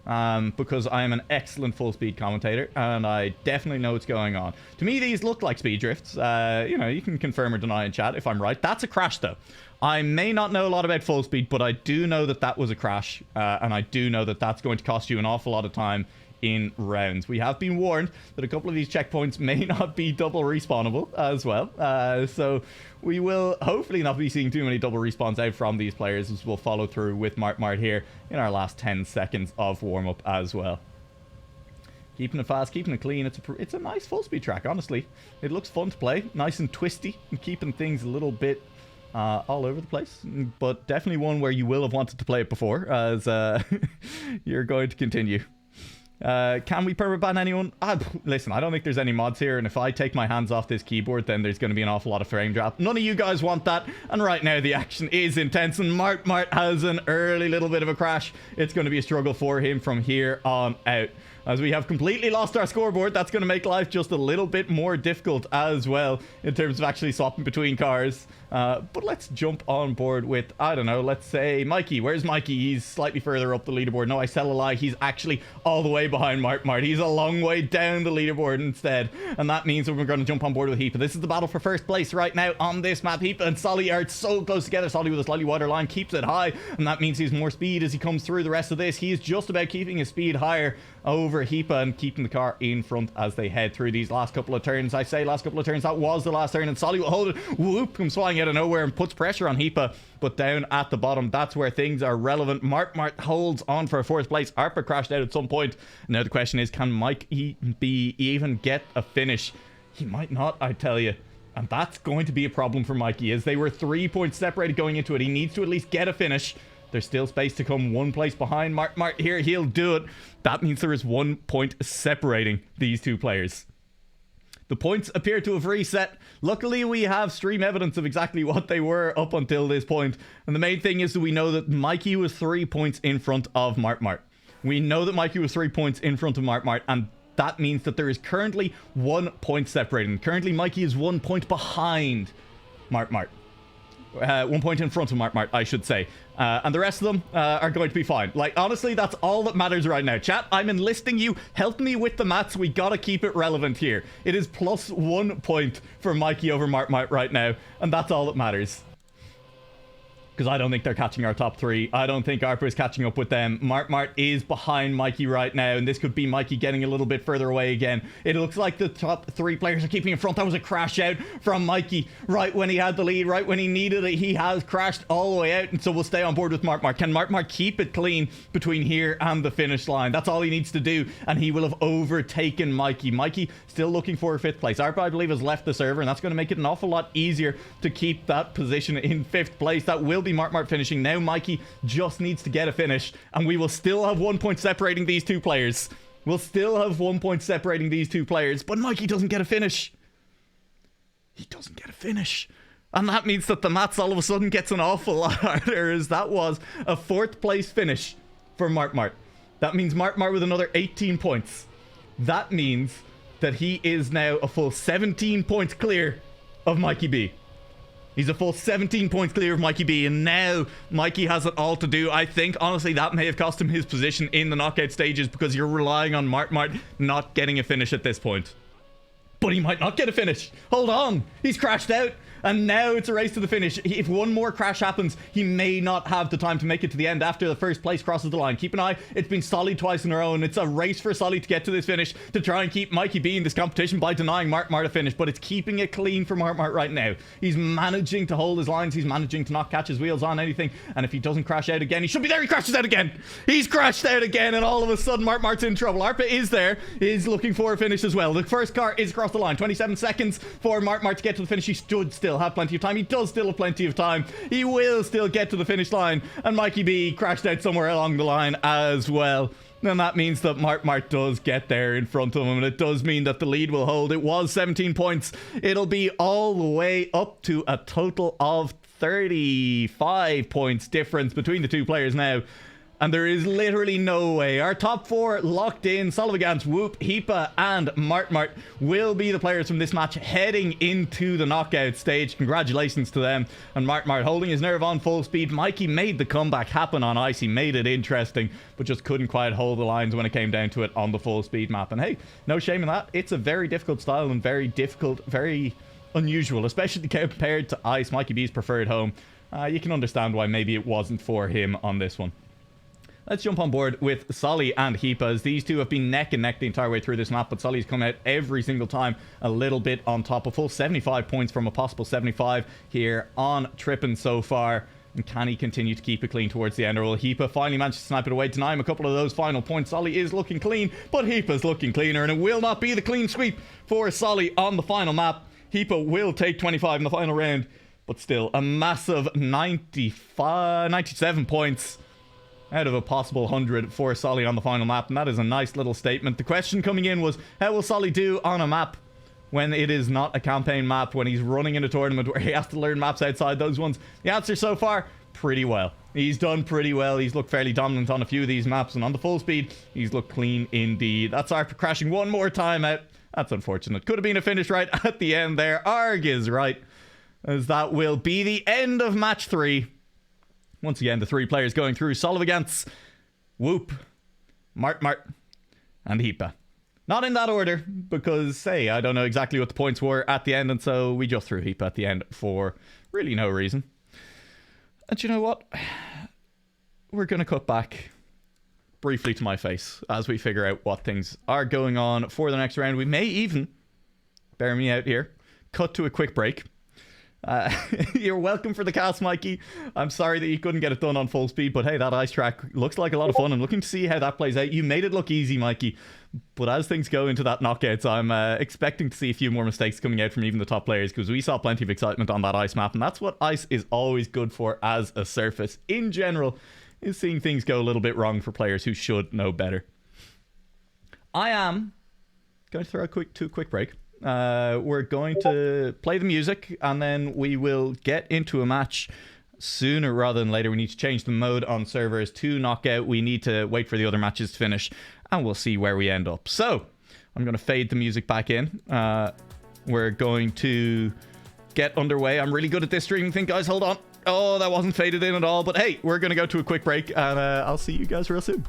Because I am an excellent full speed commentator and I definitely know what's going on. To me, these look like speed drifts. You know, you can confirm or deny in chat if I'm right. That's a crash though. I may not know a lot about full speed, but I do know that was a crash, and I do know that that's going to cost you an awful lot of time in rounds. We have been warned that a couple of these checkpoints may not be double respawnable as well, so we will hopefully not be seeing too many double respawns out from these players, as we'll follow through with Mart here in our last 10 seconds of warm-up as well. Keeping it fast, keeping it clean. It's a nice full speed track, honestly. It looks fun to play, nice and twisty, and keeping things a little bit all over the place, but definitely one where you will have wanted to play it before, as you're going to continue. Can we permaban anyone? Listen, I don't think there's any mods here, and if I take my hands off this keyboard, then there's going to be an awful lot of frame drop. None of you guys want that, and right now the action is intense, and Mart has an early little bit of a crash. It's going to be a struggle for him from here on out. As we have completely lost our scoreboard, that's going to make life just a little bit more difficult as well in terms of actually swapping between cars. But let's jump on board with, I don't know, let's say Mikey. Where's Mikey? He's slightly further up the leaderboard. No, I tell a lie. He's actually all the way behind Mart. He's a long way down the leaderboard instead. And that means that we're going to jump on board with Heepa. This is the battle for first place right now on this map. Heepa and Solly are so close together. Solly with a slightly wider line keeps it high. And that means he's more speed as he comes through the rest of this. He is just about keeping his speed higher over Heepa and keeping the car in front as they head through these last couple of turns. I say last couple of turns, that was the last turn, and Solly will hold it. Whoop, comes flying out of nowhere and puts pressure on Heepa, but down at the bottom, that's where things are relevant. Mart holds on for fourth place. Arpa crashed out at some point. Now the question is, can Mike even get a finish? He might not, I tell you. And that's going to be a problem for Mikey, as they were 3 points separated going into it. He needs to at least get a finish. There's still space to come one place behind Mart here. He'll do it. That means there is 1 point separating these two players. The points appear to have reset. Luckily, we have stream evidence of exactly what they were up until this point. And the main thing is that we know that Mikey was 3 points in front of Mart. We know that Mikey was 3 points in front of Mart, and that means that there is currently 1 point separating. Currently, Mikey is 1 point behind Mart. 1 point in front of Mart, I should say. And the rest of them are going to be fine. Like, honestly, that's all that matters right now. Chat, I'm enlisting you. Help me with the maths. We gotta keep it relevant here. It is plus 1 point for Mikey over Mart right now. And that's all that matters. Because I don't think they're catching our top three. I don't think Arpa is catching up with them. Mart is behind Mikey right now, and this could be Mikey getting a little bit further away again. It looks like the top three players are keeping in front. That was a crash out from Mikey right when he had the lead, right when he needed it. He has crashed all the way out, and so we'll stay on board with Mart. Can Mart keep it clean between here and the finish line? That's all he needs to do, and he will have overtaken Mikey. Mikey still looking for 5th place. Arpa, I believe, has left the server, and that's going to make it an awful lot easier to keep that position in 5th place. That will be Mart finishing. Now Mikey just needs to get a finish, and we will still have 1 point separating these two players. We'll still have 1 point separating these two players, but Mikey doesn't get a finish. He doesn't get a finish. And that means that the maths all of a sudden gets an awful lot harder, as that was a 4th place finish for Mart. That means Mart with another 18 points. That means that he is now a full 17 points clear of Mikey B. He's a full 17 points clear of Mikey B, and now Mikey has it all to do. I think, honestly, that may have cost him his position in the knockout stages, because you're relying on Mart not getting a finish at this point. But he might not get a finish. Hold on. He's crashed out. And now it's a race to the finish. If one more crash happens, he may not have the time to make it to the end after the first place crosses the line. Keep an eye. It's been Solly twice in a row, and it's a race for Solly to get to this finish, to try and keep Mikey B in this competition by denying Mart a finish. But it's keeping it clean for Mart right now. He's managing to hold his lines. He's managing to not catch his wheels on anything. And if he doesn't crash out again, he should be there. He crashes out again. He's crashed out again, and all of a sudden Mart's in trouble. Arpa is there. He's looking for a finish as well. The first car is across the line. 27 seconds for Mart to get to the finish. He should still have plenty of time. He does still have plenty of time. He will still get to the finish line, and Mikey B crashed out somewhere along the line as well. And that means that Mart does get there in front of him, and it does mean that the lead will hold. It was 17 points. It'll be all the way up to a total of 35 points difference between the two players now. And there is literally no way. Our top four locked in. Solvigans, Whoop, Heepa, and Mart will be the players from this match heading into the knockout stage. Congratulations to them. And Mart holding his nerve on full speed. Mikey made the comeback happen on ice. He made it interesting, but just couldn't quite hold the lines when it came down to it on the full speed map. And hey, no shame in that. It's a very difficult style and very difficult, very unusual, especially compared to ice, Mikey B's preferred home. You can understand why maybe it wasn't for him on this one. Let's jump on board with Solly and Heepa, as these two have been neck and neck the entire way through this map, but Solly's come out every single time a little bit on top. A full 75 points from a possible 75 here on Trippin so far. And can he continue to keep it clean towards the end? Or will Heepa finally manage to snipe it away, deny him a couple of those final points? Solly is looking clean, but Heepa's looking cleaner, and it will not be the clean sweep for Solly on the final map. Heepa will take 25 in the final round. But still, a massive 97 points out of a possible 100 for Solly on the final map, and that is a nice little statement. The question coming in was, how will Solly do on a map when it is not a campaign map, when he's running in a tournament where he has to learn maps outside those ones? The answer so far, pretty well. He's done pretty well. He's looked fairly dominant on a few of these maps, and on the full speed, he's looked clean indeed. That's Arp crashing one more time out. That's unfortunate. Could have been a finish right at the end there. Arg is right, as that will be the end of match 3. Once again, the 3 players going through: Solvigants, Whoop, Mart, and Heepa. Not in that order, because, hey, I don't know exactly what the points were at the end, and so we just threw Heepa at the end for really no reason. And you know what? We're going to cut back briefly to my face as we figure out what things are going on for the next round. We may even, bear me out here, cut to a quick break. You're welcome for the cast, Mikey. I'm sorry that you couldn't get it done on full speed, but hey, that ice track looks like a lot of fun. I'm looking to see how that plays out. You made it look easy, Mikey, but as things go into that knockouts, I'm expecting to see a few more mistakes coming out from even the top players, because we saw plenty of excitement on that ice map, and that's what ice is always good for as a surface in general, is seeing things go a little bit wrong for players who should know better. I am going to throw a quick break. We're going to play the music, and then we will get into a match sooner rather than later. We need to change the mode on servers to knockout. We need to wait for the other matches to finish, and we'll see where we end up. So I'm going to fade the music back in. We're going to get underway. I'm really good at this streaming thing, guys. Hold on. Oh, that wasn't faded in at all. But hey, we're going to go to a quick break, and I'll see you guys real soon.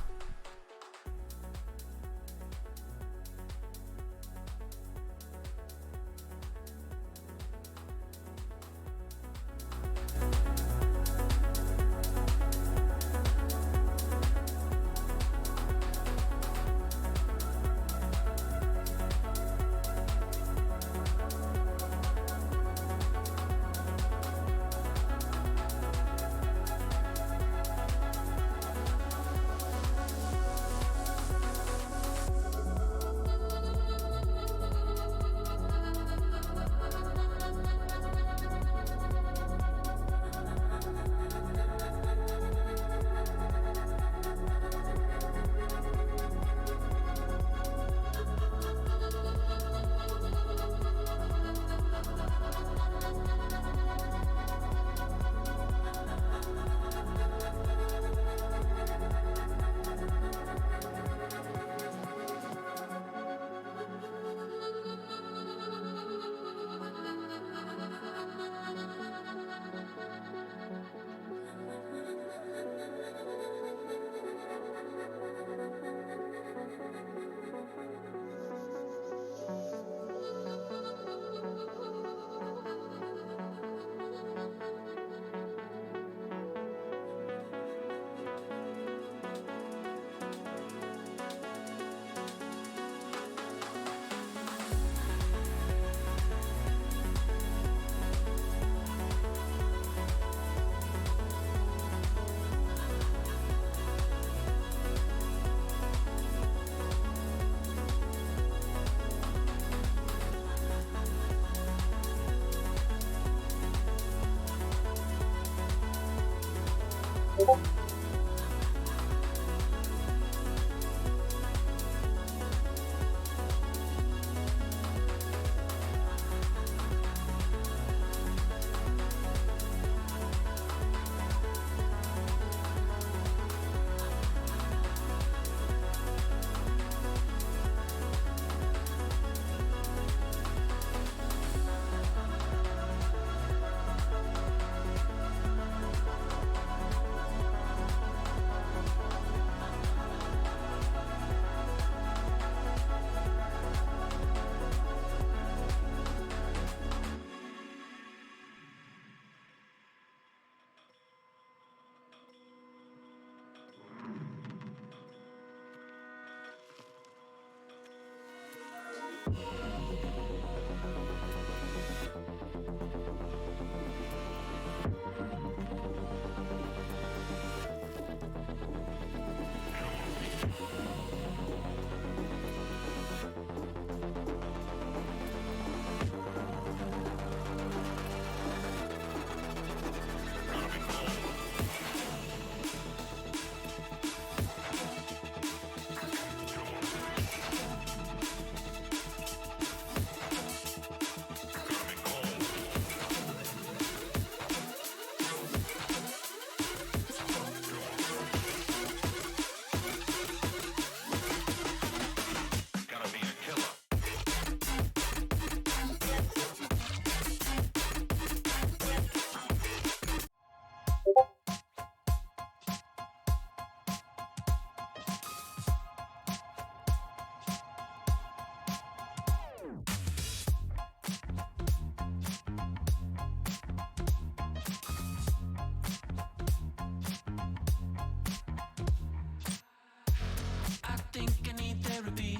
think I need therapy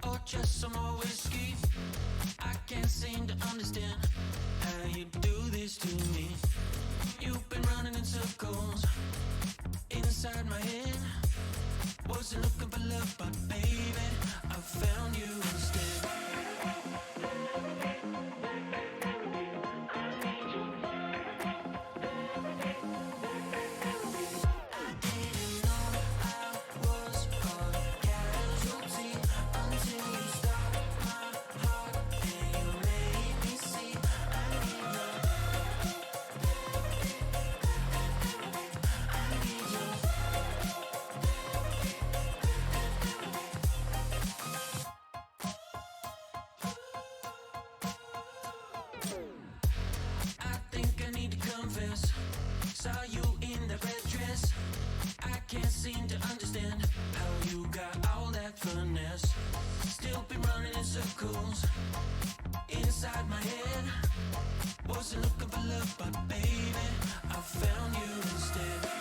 or just some more whiskey. I can't seem to understand how you do this to me. You've been running in circles inside my head. Wasn't looking for love, but baby, I found you instead. Saw you in the red dress. I can't seem to understand how you got all that finesse. Still been running in circles inside my head. Wasn't looking for love, but baby, I found you instead.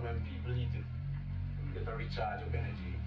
when people eat it, you get a recharge of energy.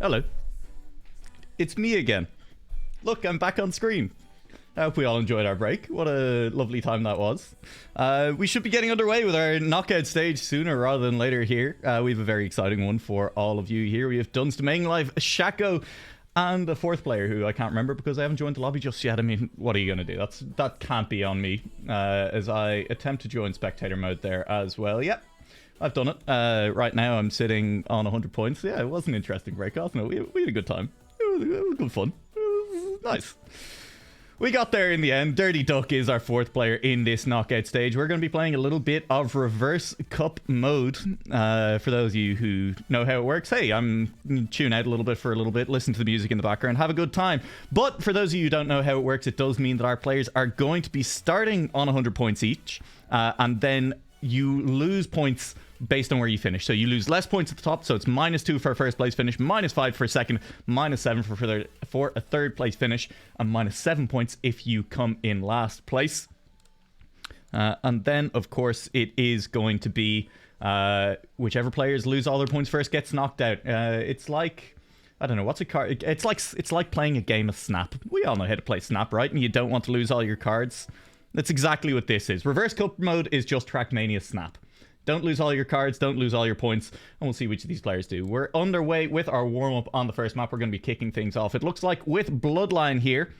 Hello. It's me again. Look, I'm back on screen. I hope we all enjoyed our break. What a lovely time that was. We should be getting underway with our knockout stage sooner rather than later here. We have a very exciting one for all of you here. We have Dunst, Main Life, Shaco, and a fourth player who I can't remember because I haven't joined the lobby just yet. I mean, what are you going to do? That can't be on me as I attempt to join spectator mode there as well. Yep, I've done it. Right now I'm sitting on 100 points. Yeah, it was an interesting break, wasn't it? We had a good time. It was good fun. It was nice. We got there in the end. Dirty Duck is our fourth player in this knockout stage. We're going to be playing a little bit of reverse cup mode. For those of you who know how it works, hey, I'm tune out a little bit for a little bit, listen to the music in the background, have a good time. But for those of you who don't know how it works, it does mean that our players are going to be starting on 100 points each, and then you lose points based on where you finish. So you lose less points at the top, so it's -2 for a first place finish, -5 for a second, -7 for a third place finish, and -7 points if you come in last place. And then, of course, it is going to be whichever players lose all their points first gets knocked out. It's like, I don't know, what's a card? It's like playing a game of Snap. We all know how to play Snap, right? And you don't want to lose all your cards. That's exactly what this is. Reverse Cup mode is just TrackMania Snap. Don't lose all your cards, don't lose all your points, and we'll see which of these players do. We're underway with our warm-up on the first map. We're going to be kicking things off. It looks like with Bloodline here.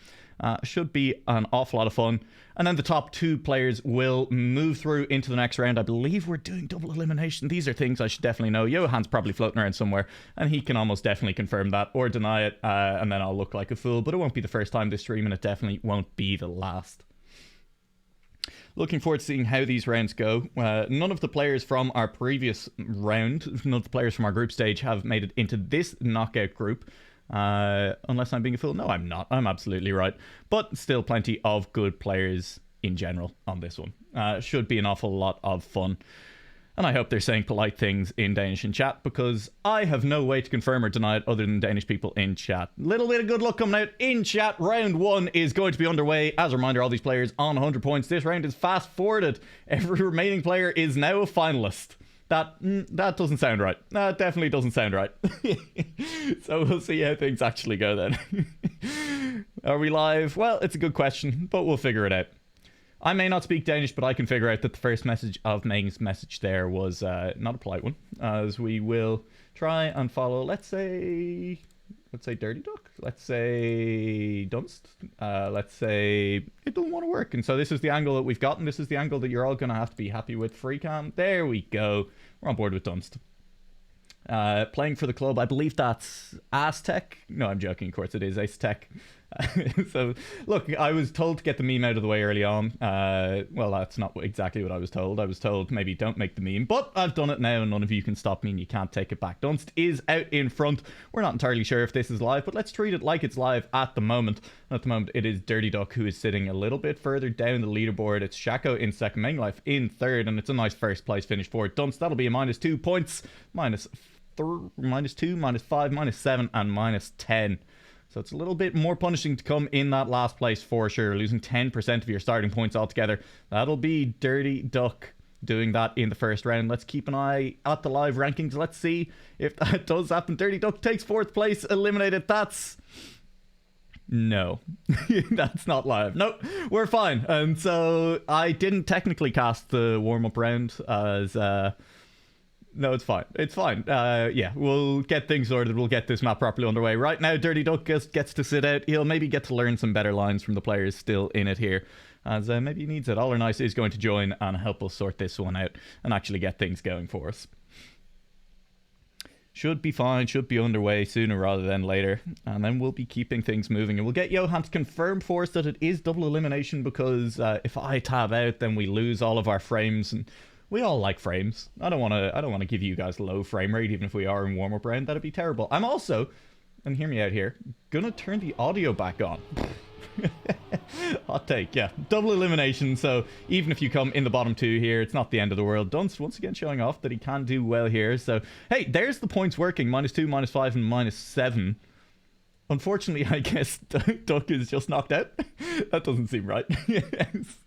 Should be an awful lot of fun. And then the top two players will move through into the next round. I believe we're doing double elimination. These are things I should definitely know. Johan's probably floating around somewhere, and he can almost definitely confirm that or deny it, and then I'll look like a fool. But it won't be the first time this stream, and it definitely won't be the last. Looking forward to seeing how these rounds go. None of the players from our previous round, none of the players from our group stage have made it into this knockout group. Unless I'm being a fool. No, I'm not. I'm absolutely right. But still plenty of good players in general on this one. Should be an awful lot of fun. And I hope they're saying polite things in Danish in chat, because I have no way to confirm or deny it other than Danish people in chat. Little bit of good luck coming out in chat. Round one is going to be underway. As a reminder, all these players on 100 points. This round is fast forwarded. Every remaining player is now a finalist. That doesn't sound right. That definitely doesn't sound right. So we'll see how things actually go then. Are we live? Well, it's a good question, but we'll figure it out. I may not speak Danish, but I can figure out that the first message of Megan's message there was not a polite one, as we will try and follow, let's say Dirty Duck, let's say Dunst, let's say it doesn't want to work. And so this is the angle that we've gotten. This is the angle that you're all going to have to be happy with. Free cam. There we go. We're on board with Dunst. Playing for the club, I believe that's Aztec. No, I'm joking. Of course it is Aztec. So, look, I was told to get the meme out of the way early on. Well, that's not exactly what I was told. I was told maybe don't make the meme, but I've done it now and none of you can stop me and you can't take it back. Dunst is out in front. We're not entirely sure if this is live, but let's treat it like it's live at the moment. And at the moment, it is Dirty Duck who is sitting a little bit further down the leaderboard. It's Shaco in second, Main Life in third, and it's a nice first place finish for Dunst. That'll be a -2 points, -2, -5, -7, and -10. So it's a little bit more punishing to come in that last place for sure. Losing 10% of your starting points altogether. That'll be Dirty Duck doing that in the first round. Let's keep an eye at the live rankings. Let's see if that does happen. Dirty Duck takes fourth place, eliminated. That's... No, that's not live. Nope, we're fine. And so I didn't technically cast the warm-up round as... No, it's fine. It's fine. Yeah, we'll get things sorted. We'll get this map properly underway. Right now, Dirty Duck just gets to sit out. He'll maybe get to learn some better lines from the players still in it here, as maybe he needs it. All or Nice is going to join and help us sort this one out and actually get things going for us. Should be fine. Should be underway sooner rather than later. And then we'll be keeping things moving. And we'll get Johan to confirm for us that it is double elimination, because if I tab out, then we lose all of our frames. And we all like frames. I don't want to give you guys low frame rate, even if we are in warm-up round. That'd be terrible. I'm also, and hear me out here, gonna turn the audio back on. Hot take, yeah. Double elimination, so even if you come in the bottom two here, it's not the end of the world. Dunst once again showing off that he can do well here. So, hey, there's the points working. -2, -5, and -7. Unfortunately, I guess Duck is just knocked out. That doesn't seem right. Yes.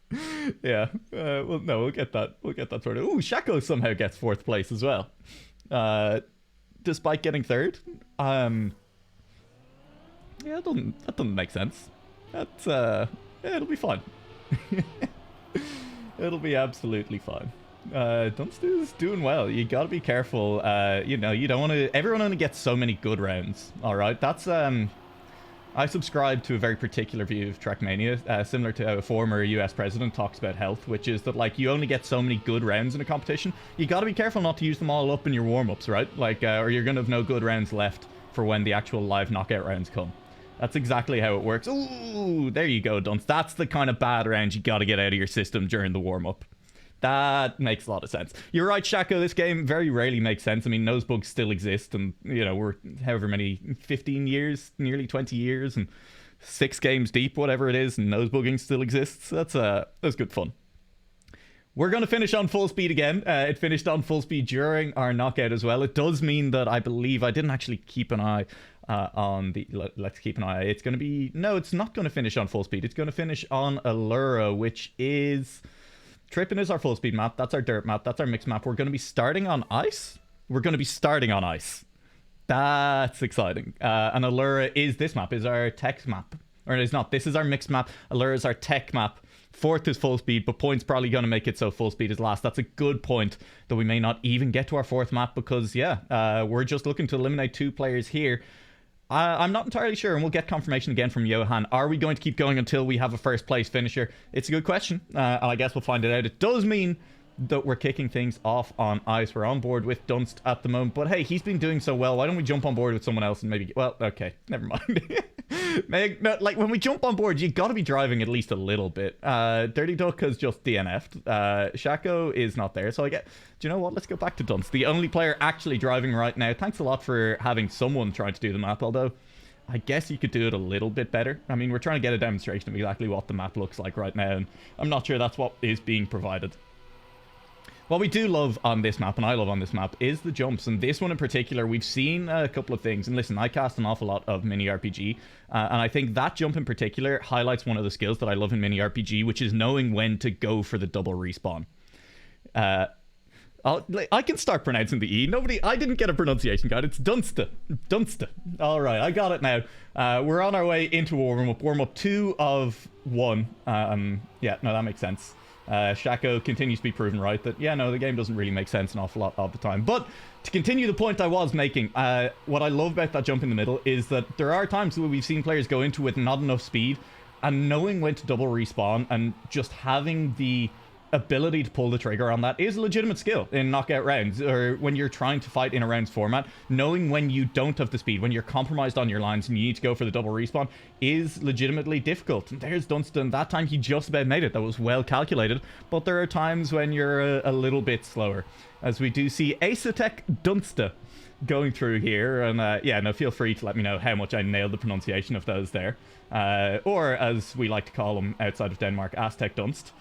Yeah. Well, no, we'll get that. We'll get that sorted. Ooh, Shaco somehow gets fourth place as well, despite getting third. Yeah, that doesn't make sense. That's, yeah, it'll be fine. It'll be absolutely fine. Dunster's doing well. You gotta be careful. You know, you don't want to... Everyone only gets so many good rounds, alright? That's, I subscribe to a very particular view of TrackMania, similar to how a former US president talks about health, which is that, like, you only get so many good rounds in a competition. You gotta be careful not to use them all up in your warm-ups, right? Like, or you're gonna have no good rounds left for when the actual live knockout rounds come. That's exactly how it works. Ooh, there you go, Dunce. That's the kind of bad round you gotta get out of your system during the warm-up. That makes a lot of sense. You're right, Shaco, this game very rarely makes sense. I mean, nosebugs still exist, and, you know, we're however many, 15 years, nearly 20 years, and 6 games deep, whatever it is, and nosebugging still exists. That's good fun. We're going to finish on full speed again. It finished on full speed during our knockout as well. It does mean that I believe I didn't actually keep an eye on the... Let's keep an eye. It's going to be... No, it's not going to finish on full speed. It's going to finish on Allura, which is... Trippin is our full speed map. That's our dirt map. That's our mixed map. We're going to be starting on ice. We're going to be starting on ice. That's exciting. And Allura is this map, is our tech map. Or it is not. This is our mixed map. Allura is our tech map. 4th is full speed, but point's probably going to make it so full speed is last. That's a good point, that we may not even get to our 4th map because, yeah, we're just looking to eliminate 2 players here. I'm not entirely sure, and we'll get confirmation again from Johan. Are we going to keep going until we have a first place finisher? It's a good question, and I guess we'll find it out. It does mean that we're kicking things off on ice. We're on board with Dunst at the moment, but hey, he's been doing so well. Why don't we jump on board with someone else and maybe... Well, okay, never mind. No, like, when we jump on board, you got to be driving at least a little bit. Dirty Duck has just DNF'd. Shaco is not there, so I get... Do you know what? Let's go back to Dunst. The only player actually driving right now. Thanks a lot for having someone trying to do the map, although I guess you could do it a little bit better. I mean, we're trying to get a demonstration of exactly what the map looks like right now, and I'm not sure that's what is being provided. What we do love on this map, and I love on this map, is the jumps. And this one in particular, we've seen a couple of things. And listen, I cast an awful lot of mini RPG. And I think that jump in particular highlights one of the skills that I love in mini RPG, which is knowing when to go for the double respawn. I can start pronouncing the E. I didn't get a pronunciation guide. It's Dunsta. Dunsta. All right, I got it now. We're on our way into warm-up. Warm-up 2 of 1. Yeah, no, that makes sense. Shaco continues to be proven right that, yeah, no, the game doesn't really make sense an awful lot of the time. But to continue the point I was making, what I love about that jump in the middle is that there are times where we've seen players go into with not enough speed, and knowing when to double respawn and just having the ability to pull the trigger on that is a legitimate skill in knockout rounds, or when you're trying to fight in a rounds format. Knowing when you don't have the speed, when you're compromised on your lines and you need to go for the double respawn, is legitimately difficult. And there's Dunstan. That time he just about made it. That was well calculated, but there are times when you're a little bit slower, as we do see Asatek Dunsta going through here. And yeah, no, feel free to let me know how much I nailed the pronunciation of those there, or as we like to call them outside of Denmark, Aztec Dunst.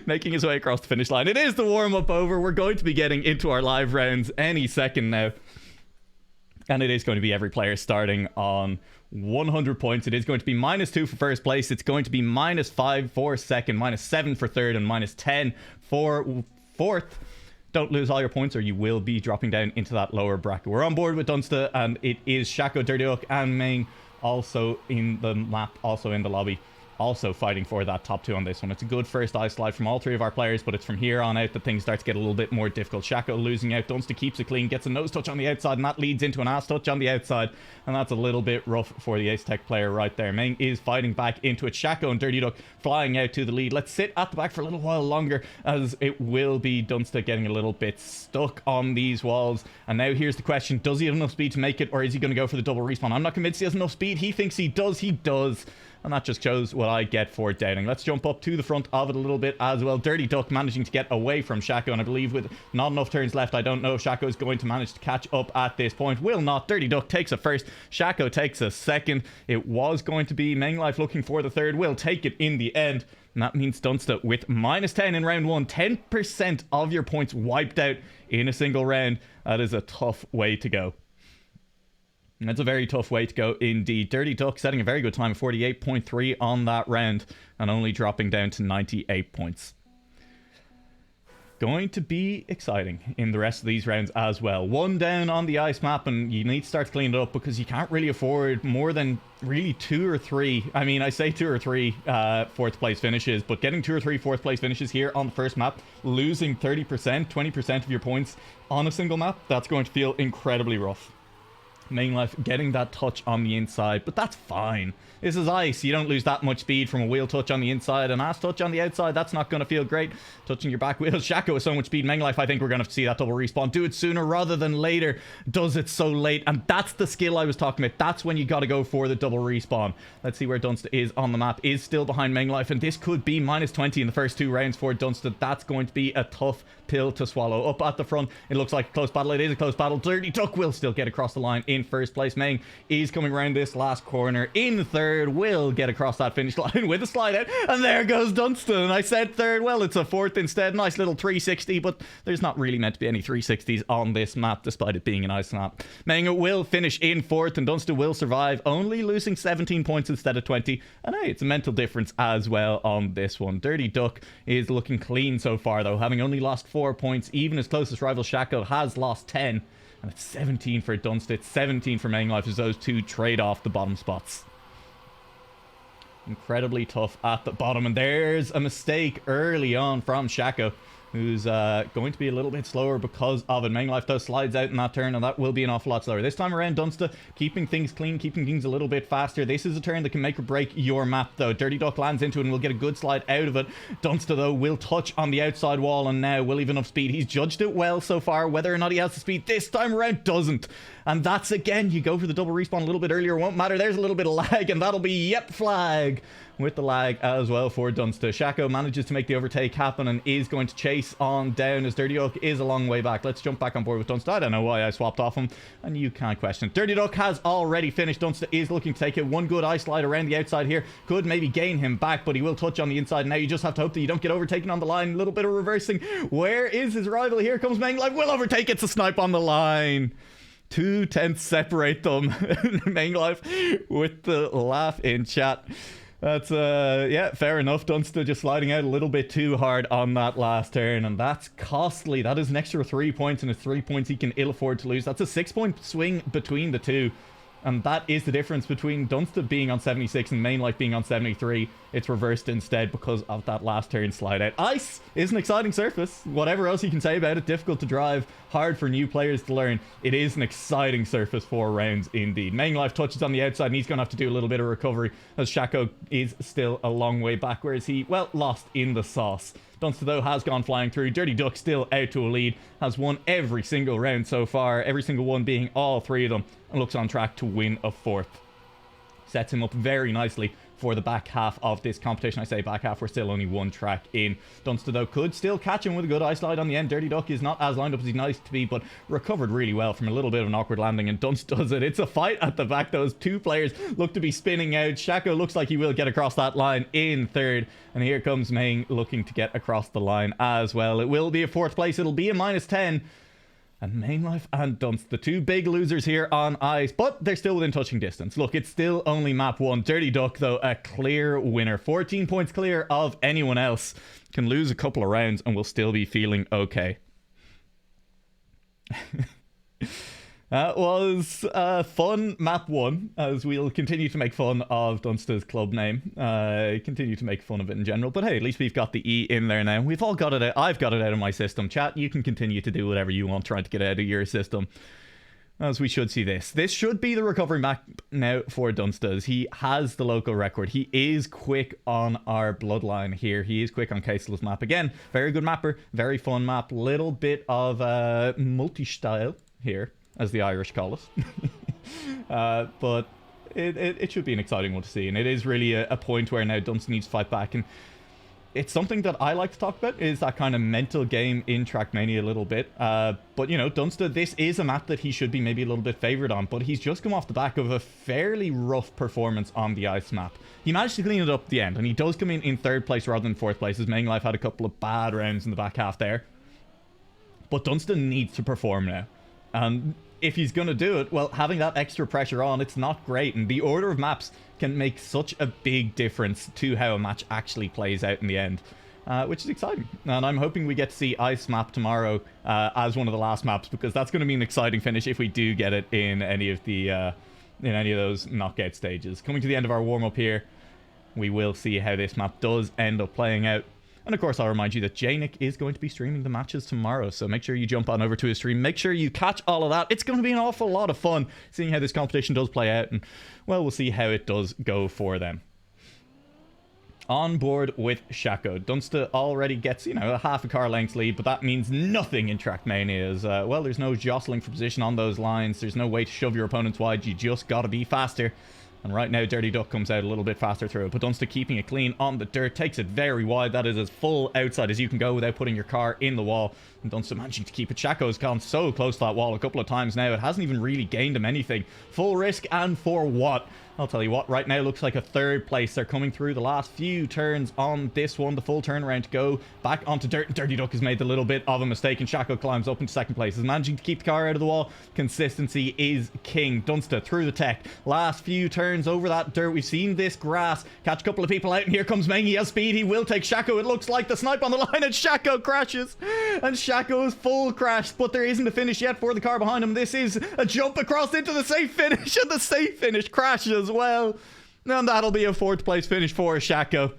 Making his way across the finish line. It is the warm-up over. We're going to be getting into our live rounds any second now, and it is going to be every player starting on 100 points. It is going to be -2 for first place. It's going to be -5 for second, -7 for third, and -10 for fourth. Don't lose all your points or you will be dropping down into that lower bracket. We're on board with Dunsta, and it is Shaco, Dirty Duck, and Ming also in the map, also in the lobby, also fighting for that top 2 on this one. It's a good first ice slide from all 3 of our players, but it's from here on out that things start to get a little bit more difficult. Shaco losing out. Dunsta keeps it clean, gets a nose touch on the outside, and that leads into an ass touch on the outside, and that's a little bit rough for the Ace Tech player right there. Ming is fighting back into it. Shaco and Dirty Duck flying out to the lead. Let's sit at the back for a little while longer, as it will be Dunsta getting a little bit stuck on these walls. And now here's the question: does he have enough speed to make it, or is he going to go for the double respawn? I'm not convinced he has enough speed. He thinks he does. He does. And that just shows what I get for doubting. Let's jump up to the front of it a little bit as well. Dirty Duck managing to get away from Shaco, and I believe with not enough turns left, I don't know if Shaco is going to manage to catch up at this point. Will not. Dirty Duck takes a first. Shaco takes a second. It was going to be Menglife looking for the third. Will take it in the end. And that means Dunsta with -10 in round 1. 10% of your points wiped out in a single round. That is a tough way to go. And that's a very tough way to go indeed. Dirty Duck setting a very good time of 48.3 on that round, and only dropping down to 98 points. going to be exciting in the rest of these rounds as well. One down on the ice map, and you need to start to clean it up because you can't really afford more than really 2 or 3. I mean, I say 2 or 3 fourth place finishes, but getting 2 or 3 fourth place finishes here on the first map, losing 30%, 20% of your points on a single map, that's going to feel incredibly rough. Main Life getting that touch on the inside, but that's fine. This is ice. You don't lose that much speed from a wheel touch on the inside. An ass touch on the outside, that's not going to feel great. Touching your back wheel. Shaco with so much speed. Main Life, I think we're going to see that double respawn. Do it sooner rather than later. Does it so late. And that's the skill I was talking about. That's when you got to go for the double respawn. Let's see where Dunster is on the map. Is still behind Main Life, and this could be -20 in the first 2 rounds for Dunster. That's going to be a tough pill to swallow. Up at the front, it looks like a close battle. It is a close battle. Dirty Duck will still get across the line in first place. Meng is coming around this last corner in third. Will get across that finish line with a slide out, and there goes Dunstan. I said third, well, it's a fourth instead. Nice little 360, but there's not really meant to be any 360s on this map despite it being an ice map. Meng will finish in fourth, and Dunstan will survive, only losing 17 points instead of 20, and hey, it's a mental difference as well on this one. Dirty Duck is looking clean so far though, having only lost 4 points. Even his closest rival Shaco has lost 10, and it's 17 for Dunstan. It's 17 for Main Life as those two trade off the bottom spots. Incredibly tough at the bottom, and there's a mistake early on from Shaco, who's going to be a little bit slower because of it. Main Life though slides out in that turn, and that will be an awful lot slower. This time around, Dunster keeping things clean, keeping things a little bit faster. This is a turn that can make or break your map though. Dirty Duck lands into it and will get a good slide out of it. Dunster though will touch on the outside wall, and now will he have enough speed? He's judged it well so far. Whether or not he has the speed this time around doesn't. And that's again, you go for the double respawn a little bit earlier, won't matter. There's a little bit of lag, and that'll be yep flag with the lag as well for Dunster. Shaco manages to make the overtake happen and is going to chase on down as Dirty Duck is a long way back. Let's jump back on board with Dunster. I don't know why I swapped off him, and you can't question it. Dirty Duck has already finished. Dunster is looking to take it. One good ice slide around the outside here could maybe gain him back, but he will touch on the inside. Now you just have to hope that you don't get overtaken on the line. A little bit of reversing. Where is his rival? Here comes Meng Life. Will overtake. It's a snipe on the line. 2 tenths separate them. Main Life with the laugh in chat. That's yeah, fair enough. Dunster just sliding out a little bit too hard on that last turn, and that's costly. That is an extra 3 points, and it's 3 points he can ill afford to lose. That's a 6-point swing between the two, and that is the difference between Dunster being on 76 and Main Life being on 73. It's reversed instead because of that last turn slide out. Ice is an exciting surface. Whatever else you can say about it, difficult to drive, hard for new players to learn. It is an exciting surface for rounds indeed. Main Life touches on the outside, and he's going to have to do a little bit of recovery as Shaco is still a long way back, whereas he, well, lost in the sauce. Dunster though has gone flying through. Dirty Duck still out to a lead, has won every single round so far, every single one being all 3 of them, and looks on track to win a 4th. Sets him up very nicely for the back half of this competition. I say back half, we're still only 1 track in. Dunster though could still catch him with a good ice slide on the end. Dirty Duck is not as lined up as he'd nice to be, but recovered really well from a little bit of an awkward landing, and Dunster does it. It's a fight at the back. Those 2 players look to be spinning out. Shaco looks like he will get across that line in third, and here comes Meng looking to get across the line as well. It will be a 4th place. It'll be a -10. And Main Life and Dunster, the 2 big losers here on ice, but they're still within touching distance. Look, it's still only map 1. Dirty Duck, though, a clear winner. 14 points clear of anyone else. Can lose a couple of rounds and will still be feeling okay. That was fun map 1, as we'll continue to make fun of Dunster's club name. Continue to make fun of it in general. But hey, at least we've got the E in there now. We've all got it out. I've got it out of my system. Chat, you can continue to do whatever you want trying to get out of your system. As we should see this. This should be the recovery map now for Dunster. He has the local record. He is quick on our bloodline here. He is quick on Casel's map. Again, very good mapper. Very fun map. Little bit of multi-style here, as the Irish call it. But it should be an exciting one to see, and it is really a point where now Dunster needs to fight back, and it's something that I like to talk about, is that kind of mental game in TrackMania a little bit. But, you know, Dunster, this is a map that he should be maybe a little bit favoured on, but he's just come off the back of a fairly rough performance on the ice map. He managed to clean it up at the end, and he does come in 3rd place rather than 4th place, as Main Life had a couple of bad rounds in the back half there. But Dunster needs to perform now. And if he's going to do it, well, having that extra pressure on, it's not great. And the order of maps can make such a big difference to how a match actually plays out in the end. which is exciting. And I'm hoping we get to see Ice Map tomorrow as one of the last maps, because that's going to be an exciting finish if we do get it in any of those knockout stages. Coming to the end of our warm-up here, we will see how this map does end up playing out. And of course, I'll remind you that Janick is going to be streaming the matches tomorrow, so make sure you jump on over to his stream. Make sure you catch all of that. It's going to be an awful lot of fun seeing how this competition does play out, and, well, we'll see how it does go for them. On board with Shaco. Dunsta already gets, a half a car length lead, but that means nothing in TrackMania as, well, there's no jostling for position on those lines. There's no way to shove your opponents wide. You just got to be faster. And right now, Dirty Duck comes out a little bit faster through it, but Dunsta keeping it clean on the dirt, takes it very wide. That is as full outside as you can go without putting your car in the wall. And Dunsta managing to keep it. Shaco's gone so close to that wall a couple of times now. It hasn't even really gained him anything. Full risk, and for what? I'll tell you what, right now looks like a third place. They're coming through the last few turns on this one. The full turnaround to go back onto dirt. Dirty Duck has made a little bit of a mistake, and Shaco climbs up into second place. Is managing to keep the car out of the wall. Consistency is king. Dunsta through the tech. Last few turns over that dirt. We've seen this grass catch a couple of people out, and here comes Meng. He has speed. He will take Shaco. It looks like the snipe on the line, and Shaco crashes. And Shaco's full crash, but there isn't a finish yet for the car behind him. This is a jump across into the safe finish, and the safe finish crashes as well. And that'll be a fourth place finish for Shaco.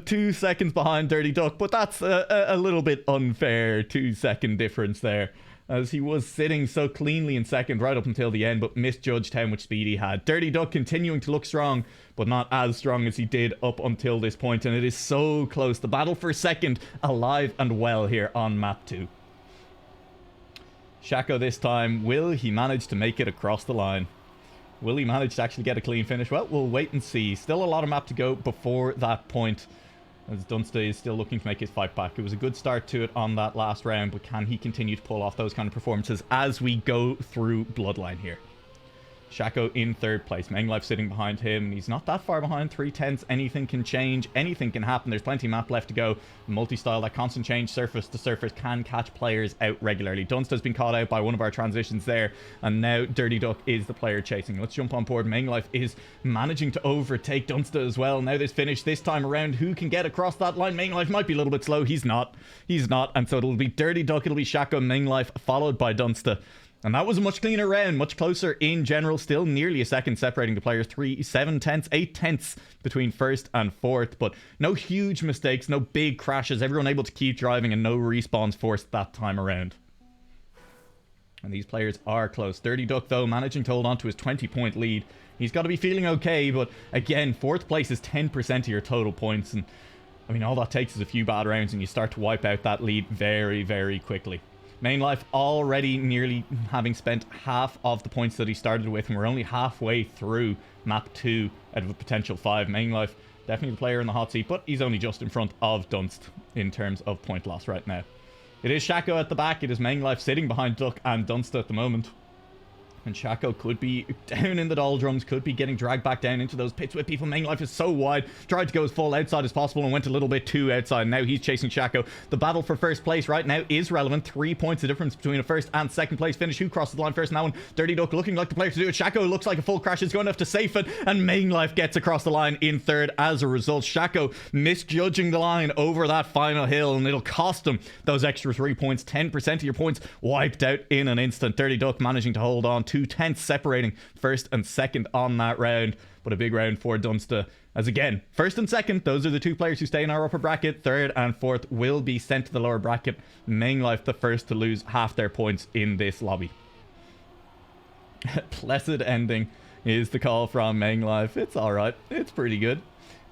2 seconds behind Dirty Duck, but that's a little bit unfair 2-second difference there, as he was sitting so cleanly in second right up until the end, but misjudged how much speed he had. Dirty Duck continuing to look strong, but not as strong as he did up until this point, and it is so close. The battle for second alive and well here on map 2. Shaco this time, will he manage to make it across the line? Will he manage to actually get a clean finish? Well, we'll wait and see. Still a lot of map to go before that point, as Dunsta is still looking to make his fight back. It was a good start to it on that last round, but can he continue to pull off those kind of performances as we go through Bloodline here? Shaco in third place. Menglife sitting behind him. He's not that far behind. 3/10. Anything can change. Anything can happen. There's plenty of map left to go. Multi-style, that constant change surface to surface, can catch players out regularly. Dunsta's been caught out by one of our transitions there, and now Dirty Duck is the player chasing. Let's jump on board. Menglife is managing to overtake Dunsta as well. Now this finish this time around. Who can get across that line? Menglife might be a little bit slow. He's not. And so it'll be Dirty Duck, it'll be Shaco, Menglife, followed by Dunsta. And that was a much cleaner round, much closer in general. Still nearly a second separating the players. 7/10, 8/10 between first and fourth. But no huge mistakes, no big crashes. Everyone able to keep driving, and no respawns forced that time around. And these players are close. Dirty Duck, though, managing to hold on to his 20-point lead. He's got to be feeling okay, but again, fourth place is 10% of your total points. And I mean, all that takes is a few bad rounds, and you start to wipe out that lead very, very quickly. Menglife already nearly having spent half of the points that he started with, and we're only halfway through map 2 out of a potential 5. Menglife, definitely the player in the hot seat, but he's only just in front of Dunst in terms of point loss right now. It is Shaco at the back. It is Menglife sitting behind Duck and Dunst at the moment. And Shaco could be down in the doldrums, could be getting dragged back down into those pits with people. Menglife is so wide, tried to go as full outside as possible and went a little bit too outside. Now he's chasing Shaco. The battle for first place right now is relevant. 3 points of difference between a first and second place finish. Who crosses the line first in that one? Dirty Duck looking like the player to do it. Shaco looks like a full crash is going to have to safe it, and Menglife gets across the line in third as a result. Shaco misjudging the line over that final hill, and it'll cost him those extra 3 points. 10% of your points wiped out in an instant. Dirty Duck managing to hold on. 2/10 separating first and second on that round, but a big round for Dunsta, as again, first and second, those are the two players who stay in our upper bracket. Third and fourth will be sent to the lower bracket. Menglife the first to lose half their points in this lobby. Blessed ending is the call from Menglife. It's alright, it's pretty good.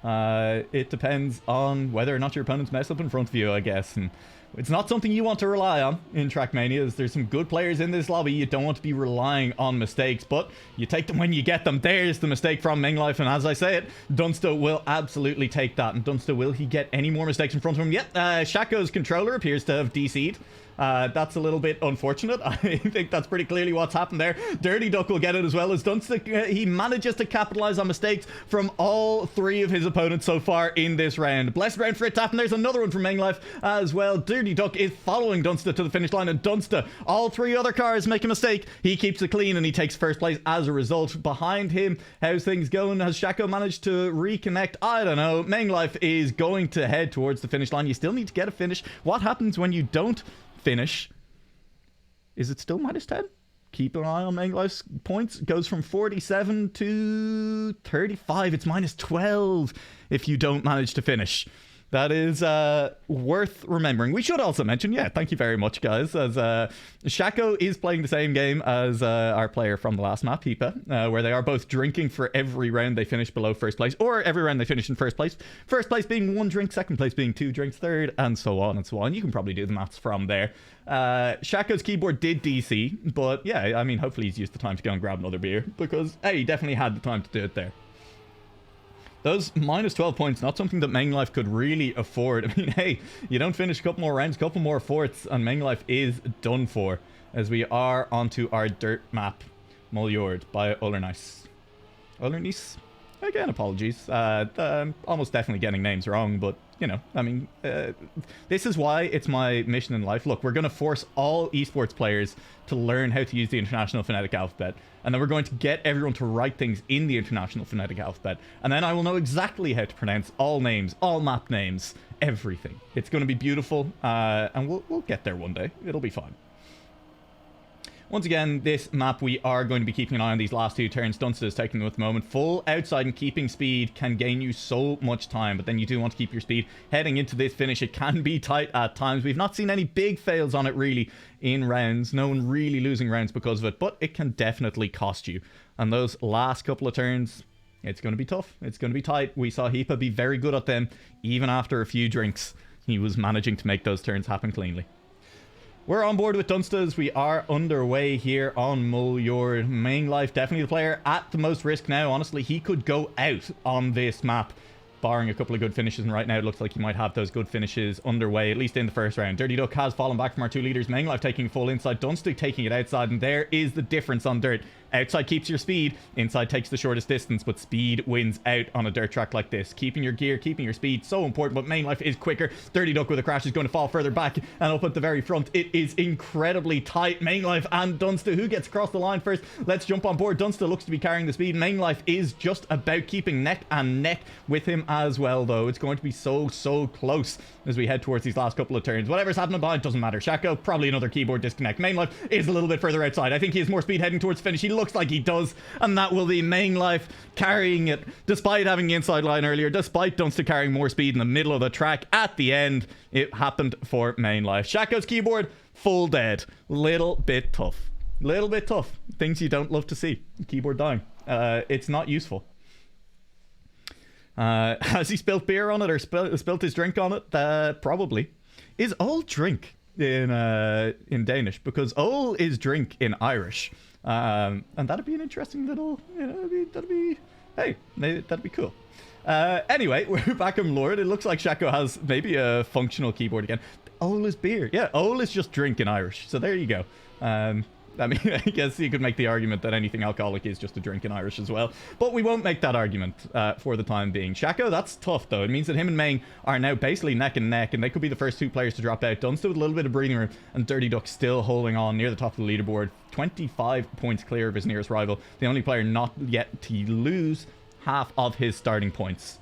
It depends on whether or not your opponents mess up in front of you, I guess, and it's not something you want to rely on in TrackMania. There's some good players in this lobby. You don't want to be relying on mistakes, but you take them when you get them. There's the mistake from Menglife, and as I say it, Dunsta will absolutely take that. And Dunsta, will he get any more mistakes in front of him? Yep, Shaco's controller appears to have DC'd. That's a little bit unfortunate. I think that's pretty clearly what's happened there. Dirty Duck will get it as well as Dunsta. He manages to capitalize on mistakes from all three of his opponents so far in this round. Blessed round for it to happen. There's another one from Manglife as well. Dirty Duck is following Dunsta to the finish line, and Dunsta, all three other cars make a mistake. He keeps it clean and he takes first place as a result. Behind him, how's things going? Has Shaco managed to reconnect? I don't know. Manglife is going to head towards the finish line. You still need to get a finish. What happens when you don't finish? Is it still minus 10? Keep an eye on Manglife's points. Goes from 47 to 35. It's minus 12 if you don't manage to finish. That is worth remembering. We should also mention, yeah, thank you very much, guys, as Shaco is playing the same game as our player from the last map, Hipa, where they are both drinking for every round they finish below first place, or every round they finish in first place. First place being 1 drink, second place being 2 drinks, third, and so on and so on. You can probably do the maths from there. Shaco's keyboard did DC, but yeah, I mean, hopefully he's used the time to go and grab another beer, because, hey, he definitely had the time to do it there. Those minus 12 points, not something that Manglife could really afford. I mean, hey, you don't finish a couple more rounds, a couple more fourths, and Manglife is done for. As we are onto our dirt map, Muljord by Ollernice. Ollernice? Again, apologies. I'm almost definitely getting names wrong, but, you know, I mean, this is why it's my mission in life. Look, we're going to force all esports players to learn how to use the International Phonetic Alphabet, and then we're going to get everyone to write things in the International Phonetic Alphabet, and then I will know exactly how to pronounce all names, all map names, everything. It's going to be beautiful, and we'll get there one day. It'll be fine. Once again, this map, we are going to be keeping an eye on these last 2 turns. Dunsta is taking them at the moment. Full outside and keeping speed can gain you so much time, but then you do want to keep your speed. Heading into this finish, it can be tight at times. We've not seen any big fails on it, really, in rounds. No one really losing rounds because of it, but it can definitely cost you. And those last couple of turns, it's going to be tough. It's going to be tight. We saw Hipa be very good at them. Even after a few drinks, he was managing to make those turns happen cleanly. We're on board with Dunsta's. We are underway here on Muljord. Manglife, definitely the player at the most risk now. Honestly, he could go out on this map, barring a couple of good finishes, and right now it looks like he might have those good finishes underway, at least in the first round. Dirty Duck has fallen back from our 2 leaders. Manglife taking full inside, Dunsta taking it outside, and there is the difference on dirt. Outside keeps your speed, inside takes the shortest distance, but speed wins out on a dirt track like this. Keeping your gear, keeping your speed, so important, but Manglife is quicker. Dirty Duck with a crash is going to fall further back, and up at the very front, it is incredibly tight. Manglife and Dunsta, who gets across the line first? Let's jump on board. Dunsta looks to be carrying the speed. Manglife is just about keeping neck and neck with him as well, though. It's going to be so close as we head towards these last couple of turns. Whatever's happening behind doesn't matter. Shaco, probably another keyboard disconnect. Manglife is a little bit further outside. I think he has more speed heading towards finish. He looks like he does, and that will be Manglife carrying it, despite having the inside line earlier, despite Dunsta carrying more speed in the middle of the track. At the end, it happened for Manglife. Shaco's keyboard, full dead. Little bit tough. Little bit tough. Things you don't love to see. Keyboard dying. It's not useful. Has he spilt beer on it or spilt his drink on it? Probably. Is old drink in Danish? Because ol is drink in Irish. And that'd be an interesting little, you know, that'd be cool. Anyway, we're back on Lord. It looks like Shaco has maybe a functional keyboard again. Ol is beer. Yeah, ol is just drink in Irish. So there you go. I mean, I guess you could make the argument that anything alcoholic is just a drink in Irish as well. But we won't make that argument for the time being. Shaco, that's tough, though. It means that him and Main are now basically neck and neck, and they could be the first 2 players to drop out. Dunsta with a little bit of breathing room, and Dirty Duck still holding on near the top of the leaderboard. 25 points clear of his nearest rival. The only player not yet to lose half of his starting points.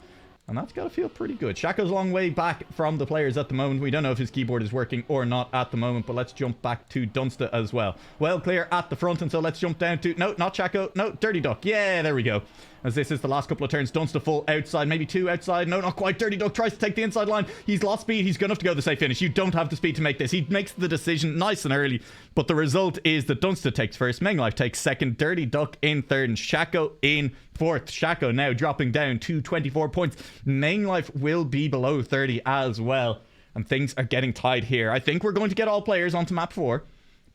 And that's got to feel pretty good. Shaco's a long way back from the players at the moment. We don't know if his keyboard is working or not at the moment, but let's jump back to Dunsta as well. Well clear at the front, and so let's jump down to... No, not Shaco. No, Dirty Duck. Yeah, there we go. As this is the last couple of turns. Dunsta full outside, maybe 2 outside. No, not quite. Dirty Duck tries to take the inside line. He's lost speed. He's going to have to go the safe finish. You don't have the speed to make this. He makes the decision nice and early, but the result is that Dunsta takes first, Manglife takes second, Dirty Duck in third, and Shaco in fourth. Shaco now dropping down to 24 points. Manglife will be below 30 as well, and things are getting tight here. I think we're going to get all players onto map 4.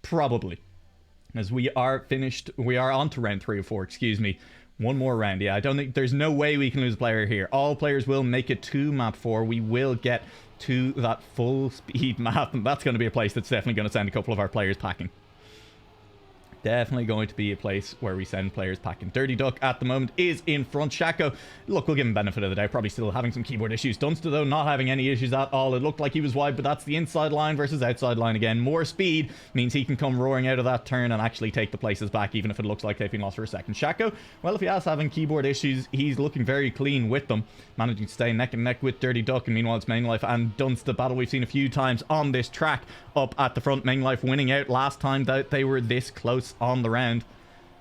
Probably. As we are finished, we are on to round 3 or 4, excuse me. One more round. Yeah, I don't think there's no way we can lose a player here. All players will make it to map 4. We will get to that full speed map, and that's going to be a place that's definitely going to send a couple of our players packing. Definitely going to be a place where we send players packing. Dirty Duck at the moment is in front. Shako, look, we'll give him benefit of the doubt. Probably still having some keyboard issues. Dunster, though, not having any issues at all. It looked like he was wide, but that's the inside line versus outside line again. More speed means he can come roaring out of that turn and actually take the places back, even if it looks like they've been lost for a second. Shako, well, if he has having keyboard issues, he's looking very clean with them. Managing to stay neck and neck with Dirty Duck, and meanwhile it's Mainlife and Dunster, battle we've seen a few times on this track up at the front. Mainlife winning out last time that they were this close on the round.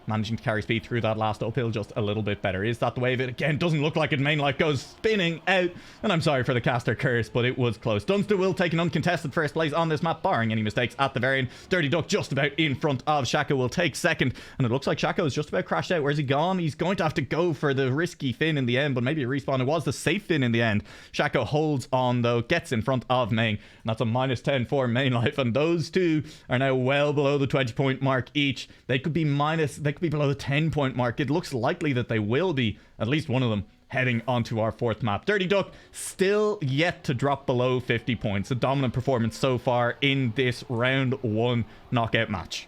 Managing to carry speed through that last uphill just a little bit better. Is that the way of it? Again, doesn't look like it. Mainlife goes spinning out. And I'm sorry for the caster curse, but it was close. Dunster will take an uncontested first place on this map, barring any mistakes at the very end. Dirty Duck just about in front of Shako will take second. And it looks like Shako is just about crashed out. Where's he gone? He's going to have to go for the risky fin in the end, but maybe a respawn. It was the safe fin in the end. Shako holds on, though, gets in front of Main. And that's a -10 for Mainlife. And those two are now well below the 20-point mark each. They could be below the 10-point mark. It looks likely that they will be, at least one of them, heading onto our fourth map. Dirty Duck still yet to drop below 50 points. A dominant performance so far in this round 1 knockout match.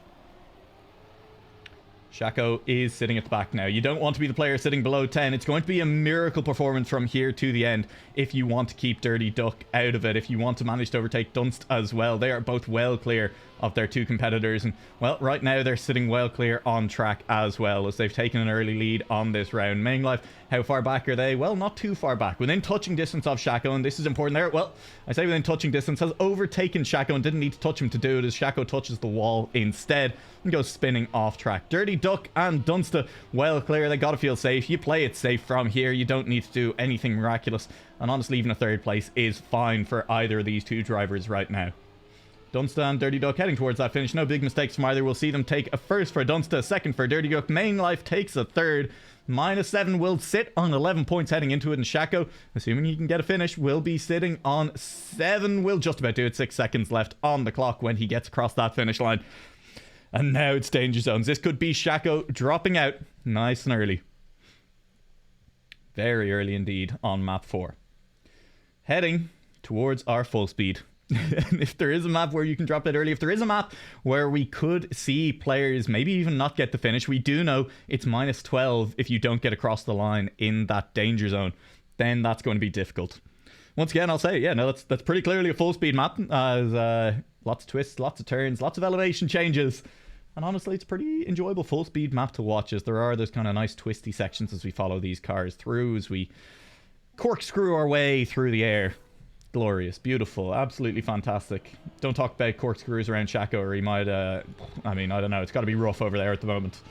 Shako is sitting at the back now. You don't want to be the player sitting below 10. It's going to be a miracle performance from here to the end if you want to keep Dirty Duck out of it, if you want to manage to overtake Dunst as well. They are both well clear of their two competitors, and well, right now they're sitting well clear on track as well, as they've taken an early lead on this round. Mainlife, how far back are they? Well, not too far back, within touching distance of Shako, and this is important there. Well, I say within touching distance, has overtaken Shako and didn't need to touch him to do it, as Shako touches the wall instead and goes spinning off track. Dirty Duck and Dunster well clear. They gotta feel safe. You play it safe from here. You don't need to do anything miraculous, and honestly, even a third place is fine for either of these two drivers right now. Dunster and Dirty Duck heading towards that finish. No big mistakes from either. We'll see them take a first for Dunster, a second for Dirty Duck. Mainlife takes a third. -7 will sit on 11 points heading into it, and Shako, assuming he can get a finish, will be sitting on 7. Will just about do it. 6 seconds left on the clock when he gets across that finish line. And now it's danger zones. This could be Shako dropping out nice and early. Very early indeed on map 4. Heading towards our full speed. And if there is a map where you can drop that early, if there is a map where we could see players maybe even not get the finish, we do know it's -12 if you don't get across the line in that danger zone. Then that's going to be difficult. Once again, I'll say, yeah, no, that's pretty clearly a full speed map. There's lots of twists, lots of turns, lots of elevation changes. And honestly, it's a pretty enjoyable full speed map to watch, as there are those kind of nice twisty sections as we follow these cars through, as we corkscrew our way through the air. Glorious, beautiful, absolutely fantastic. Don't talk about corkscrews around Shako, or he might, I don't know, it's got to be rough over there at the moment.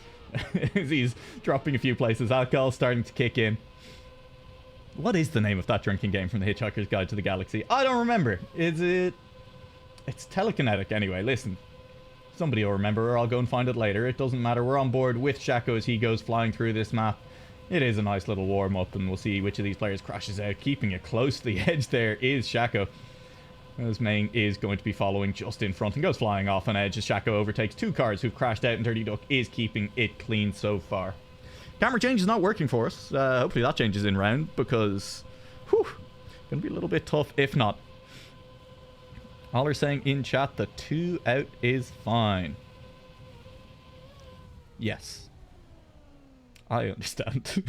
As he's dropping a few places. Alcohol's starting to kick in. What is the name of that drinking game from the Hitchhiker's Guide to the Galaxy? I don't remember. Is it... It's telekinetic anyway. Listen, somebody will remember, or I'll go and find it later. It doesn't matter. We're on board with Shako as he goes flying through this map. It is a nice little warm-up, and we'll see which of these players crashes out. Keeping it close to the edge there is Shako, as Main is going to be following just in front and goes flying off an edge as Shako overtakes 2 cars who've crashed out, and Dirty Duck is keeping it clean so far. Camera change is not working for us. Hopefully that changes in round, because whew, going to be a little bit tough if not. All are saying in chat that 2 out is fine. Yes. I understand.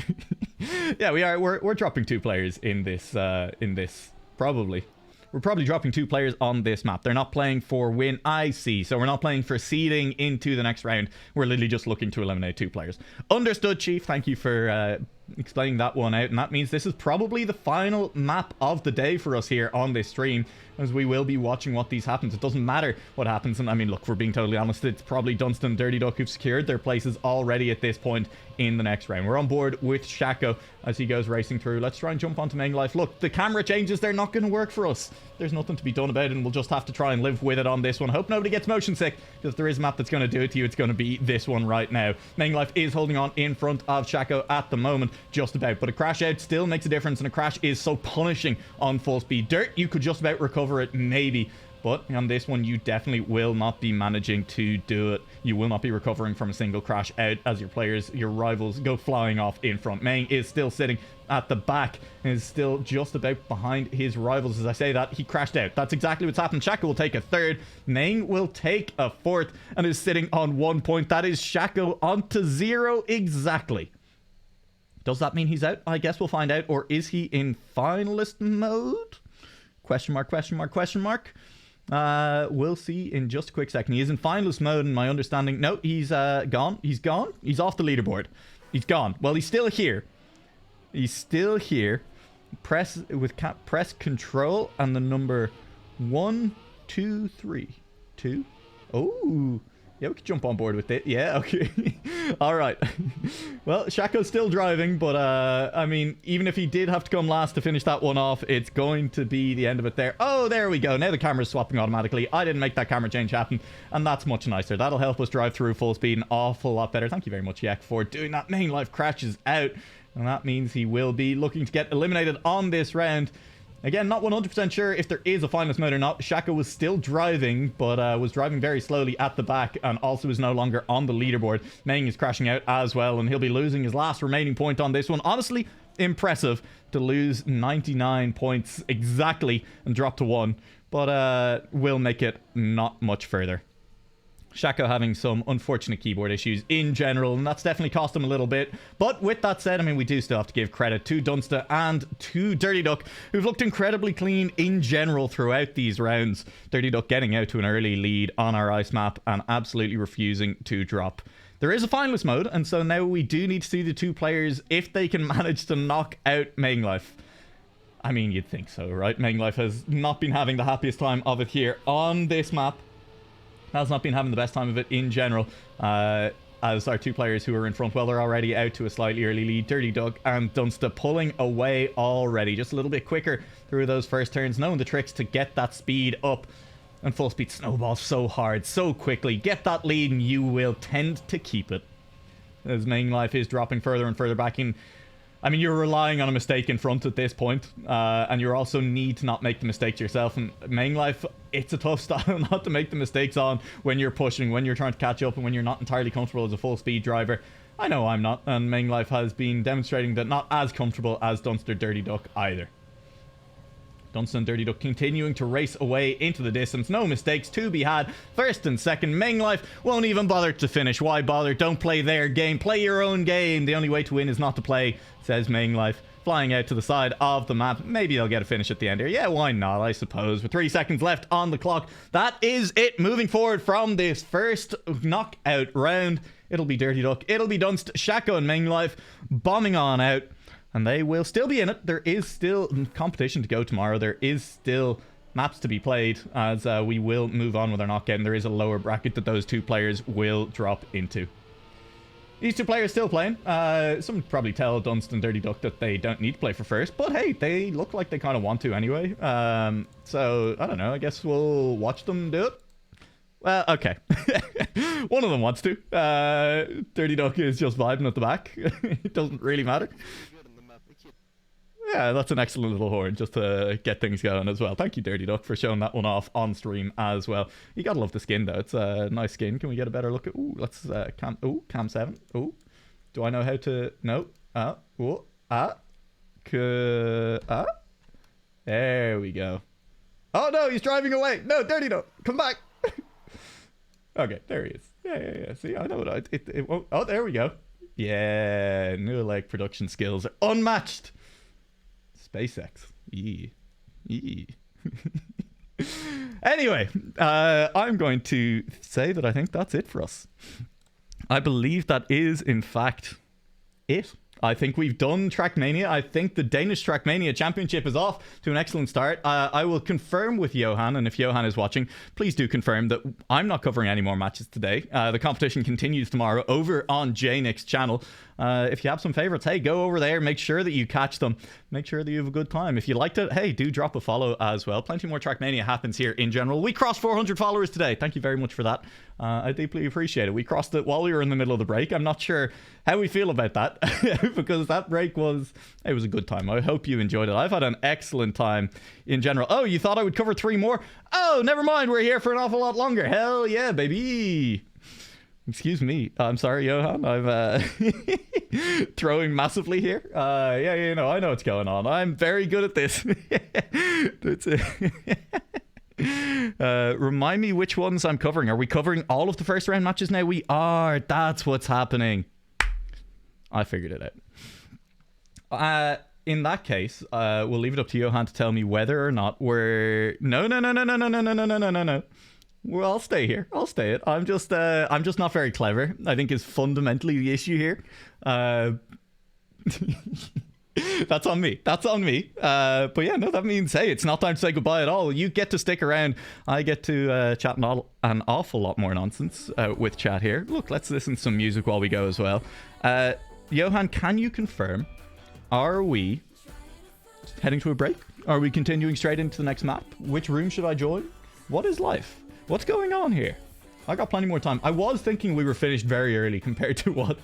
Yeah, we're dropping 2 players in this probably. We're probably dropping 2 players on this map. They're not playing for win, I see. So we're not playing for seeding into the next round. We're literally just looking to eliminate 2 players. Understood, Chief. Thank you for explaining that one out. And that means this is probably the final map of the day for us here on this stream, as we will be watching what these happens. It doesn't matter what happens. And I mean, look, if we're being totally honest, it's probably Dunstan and Dirty Duck who've secured their places already at this point in the next round. We're on board with Shako as he goes racing through. Let's try and jump onto Mainlife. Look, the camera changes, they're not going to work for us. There's nothing to be done about it, and we'll just have to try and live with it on this one. Hope nobody gets motion sick, because if there is a map that's going to do it to you, it's going to be this one right now. Mainlife is holding on in front of Shako at the moment, just about, but a crash out still makes a difference, and a crash is so punishing on full speed. Dirt, you could just about recover it, maybe. But on this one, you definitely will not be managing to do it. You will not be recovering from a single crash out as your rivals go flying off in front. Meng is still sitting at the back and is still just about behind his rivals. As I say that, he crashed out. That's exactly what's happened. Shako will take a third. Meng will take a fourth and is sitting on 1 point. That is Shako onto 0 exactly. Does that mean he's out? I guess we'll find out. Or is he in finalist mode? Question mark, question mark, question mark. We'll see in just a quick second. He is in finalist mode in my understanding. No, he's gone. He's gone. He's off the leaderboard. He's gone. Well, he's still here. He's still here. Press control and the number 1, 2, 3. 2. Oh. Yeah, we could jump on board with it. Yeah, okay. All right. Well, Shaco's still driving, but I mean, even if he did have to come last to finish that one off, it's going to be the end of it there. Oh, there we go. Now the camera's swapping automatically. I didn't make that camera change happen, and that's much nicer. That'll help us drive through full speed an awful lot better. Thank you very much, Yak, for doing that. Main life crashes out, and that means he will be looking to get eliminated on this round. Again, not 100% sure if there is a finalist mode or not. Shako was still driving, but was driving very slowly at the back and also is no longer on the leaderboard. Meng is crashing out as well, and he'll be losing his last remaining point on this one. Honestly, impressive to lose 99 points exactly and drop to 1, but will make it not much further. Shako having some unfortunate keyboard issues in general, and that's definitely cost him a little bit. But with that said, I mean, we do still have to give credit to Dunsta and to Dirty Duck, who've looked incredibly clean in general throughout these rounds. Dirty Duck getting out to an early lead on our ice map and absolutely refusing to drop. There is a finalist mode, and so now we do need to see the two players if they can manage to knock out Meng Life. I mean, you'd think so, right? Meng Life has not been having the happiest time of it here on this map. Has not been having the best time of it in general, as our two players who are in front, well, they're already out to a slightly early lead. Dirty Duck and Dunsta pulling away already, just a little bit quicker through those first turns, knowing the tricks to get that speed up. And full speed snowballs so hard, so quickly. Get that lead and you will tend to keep it. As Meng Life is dropping further and further back in. I mean, you're relying on a mistake in front at this point, and you also need to not make the mistakes yourself. And Meng Life, it's a tough style not to make the mistakes on when you're pushing, when you're trying to catch up, and when you're not entirely comfortable as a full speed driver. I know I'm not, and Meng Life has been demonstrating that not as comfortable as Dunster Dirty Duck either. Dunster and Dirty Duck continuing to race away into the distance. No mistakes to be had. First and second. Meng Life won't even bother to finish. Why bother? Don't play their game. Play your own game. The only way to win is not to play, says Meng Life. Flying out to the side of the map. Maybe they'll get a finish at the end here. Yeah, why not, I suppose. With 3 seconds left on the clock. That is it. Moving forward from this first knockout round. It'll be Dirty Duck. It'll be Dunst, Shako and Meng Life bombing on out. And they will still be in it. There is still competition to go tomorrow. There is still maps to be played as we will move on with our knockout. And there is a lower bracket that those two players will drop into. These two players still playing. Some would probably tell Dunst and Dirty Duck that they don't need to play for first. But hey, they look like they kind of want to anyway. So, I don't know. I guess we'll watch them do it. Well, okay. One of them wants to. Dirty Duck is just vibing at the back. It doesn't really matter. Yeah, that's an excellent little horn just to get things going as well. Thank you, Dirty Duck, for showing that one off on stream as well. You gotta love the skin, though. It's a nice skin. Can we get a better look at... Ooh, let's... cam 7. Ooh. Do I know how to... No. There we go. Oh, no, he's driving away. No, Dirty Duck, come back. Okay, there he is. Yeah. See, I know what it won't... Oh, there we go. Yeah, New Leg production skills are unmatched. SpaceX. Anyway, I'm going to say that I think that's it for us. I believe that is, in fact, it. I think we've done TrackMania. I think the Danish TrackMania Championship is off to an excellent start. I will confirm with Johan, and if Johan is watching, please do confirm that I'm not covering any more matches today. The competition continues tomorrow over on JNick's channel. If you have some favorites, hey, go over there. Make sure that you catch them. Make sure that you have a good time. If you liked it, hey, do drop a follow as well. Plenty more TrackMania happens here in general. We crossed 400 followers today. Thank you very much for that. I deeply appreciate it. We crossed it while we were in the middle of the break. I'm not sure how we feel about that because that break was a good time. I hope you enjoyed it. I've had an excellent time in general. Oh, you thought I would cover 3 more? Oh, never mind. We're here for an awful lot longer. Hell yeah, baby. Excuse me. I'm sorry, Johan. I'm throwing massively here. Yeah, you know, I know what's going on. I'm very good at this. Remind me which ones I'm covering. Are we covering all of the first round matches now? We are. That's what's happening. I figured it out. In that case, we'll leave it up to Johan to tell me whether or not we're... No. Well, I'll stay here. I'll stay it. I'm just not very clever, I think is fundamentally the issue here. That's on me. But yeah, no, that means, hey, it's not time to say goodbye at all. You get to stick around. I get to chat an awful lot more nonsense with chat here. Look, let's listen to some music while we go as well. Johan, can you confirm, are we heading to a break? Are we continuing straight into the next map? Which room should I join? What is life? What's going on here? I got plenty more time. I was thinking we were finished very early compared to what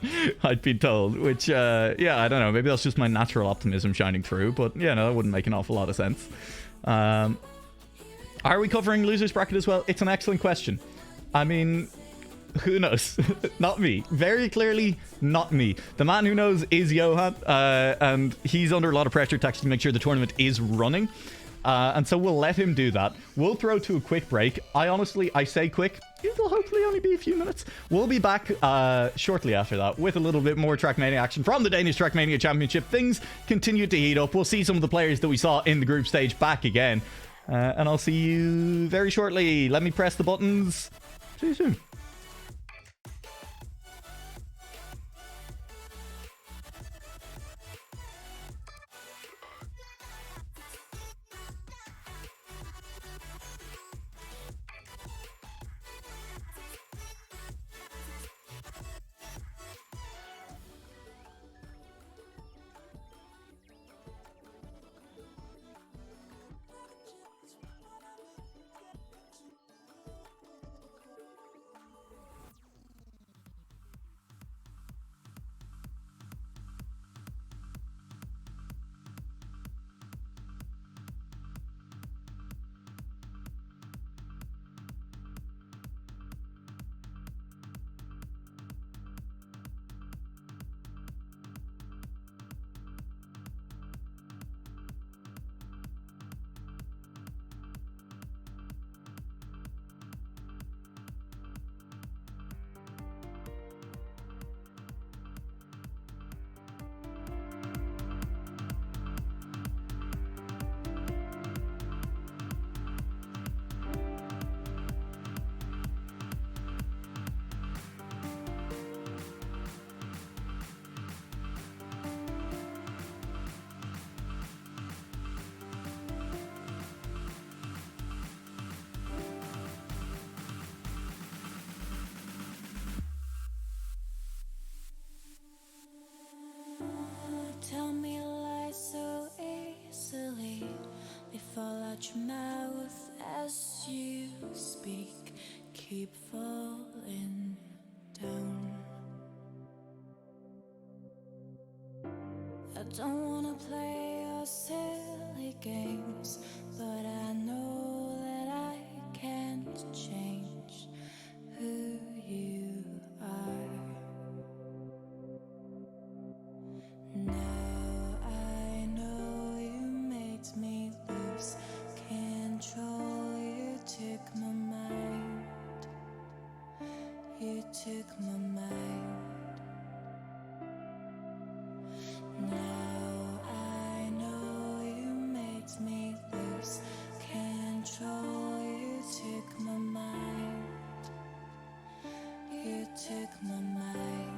I'd been told, which, yeah, I don't know. Maybe that's just my natural optimism shining through, but yeah, no, that wouldn't make an awful lot of sense. Are we covering Losers Bracket as well? It's an excellent question. I mean, who knows? Not me. Very clearly, not me. The man who knows is Johan, and he's under a lot of pressure to actually make sure the tournament is running. And so we'll let him do that. We'll throw to a quick break. I say quick. It'll hopefully only be a few minutes. We'll be back shortly after that with a little bit more TrackMania action from the Danish TrackMania Championship. Things continue to heat up. We'll see some of the players that we saw in the group stage back again. And I'll see you very shortly. Let me press the buttons. See you soon. Tell me lies so easily. They fall out your mouth as you speak. Keep falling down. I don't wanna play your silly games, but I know that I can't change who you are. Now I know you made me lose control. You took my mind. You took my mind. Now I know you made me lose control. You took my mind. You took my mind.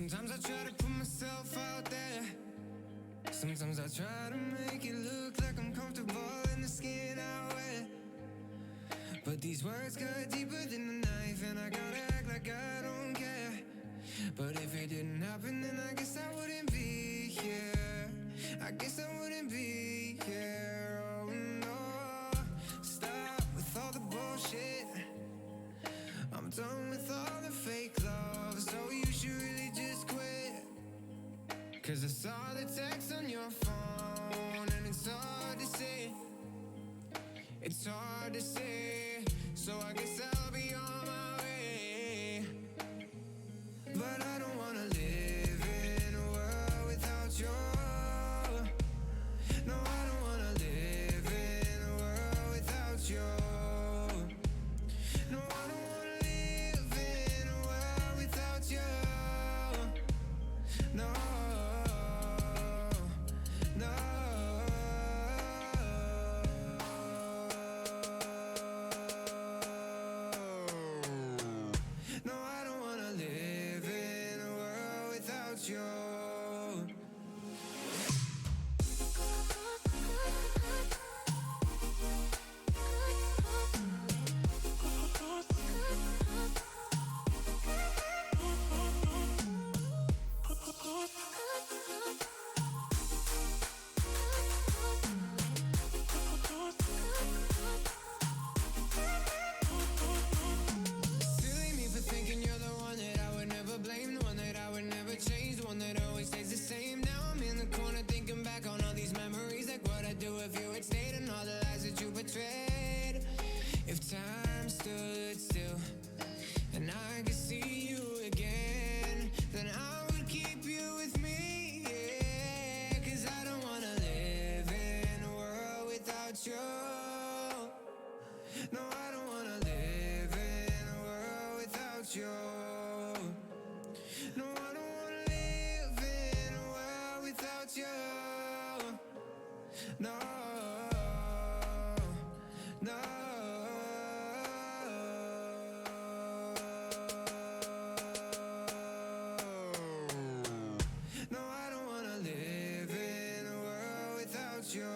Sometimes I try to put myself out there. Sometimes I try to make it look like I'm comfortable in the skin I wear. But these words cut deeper than a knife, and I gotta act like I don't care. But if it didn't happen, then I guess I wouldn't be here. I guess I wouldn't be here. Oh no, stop with all the bullshit. I'm done with all the fake love, so you should really just quit. Cause I saw the text on your phone, and it's hard to say. It's hard to say, so I guess I'll be on my way. But I don't wanna live in a world without you. No, I don't wanna live in a world without you. No, I don't wanna live in a world without you. No, no. No, I don't wanna live in a world without you. Silly me for thinking you're the one that I would never blame, the one that I would never change, the one that always stays the same. Now I'm in the corner thinking back on all these memories, like what I'd do if you had stayed, and all the lies that you betrayed. If time stood still and I could see you again, then I would keep you with me, yeah. Cause I don't wanna live in a world without you. No, I don't wanna live in a world without you. No, I don't wanna live in a world without you. No, no. No, I don't wanna live in a world without you.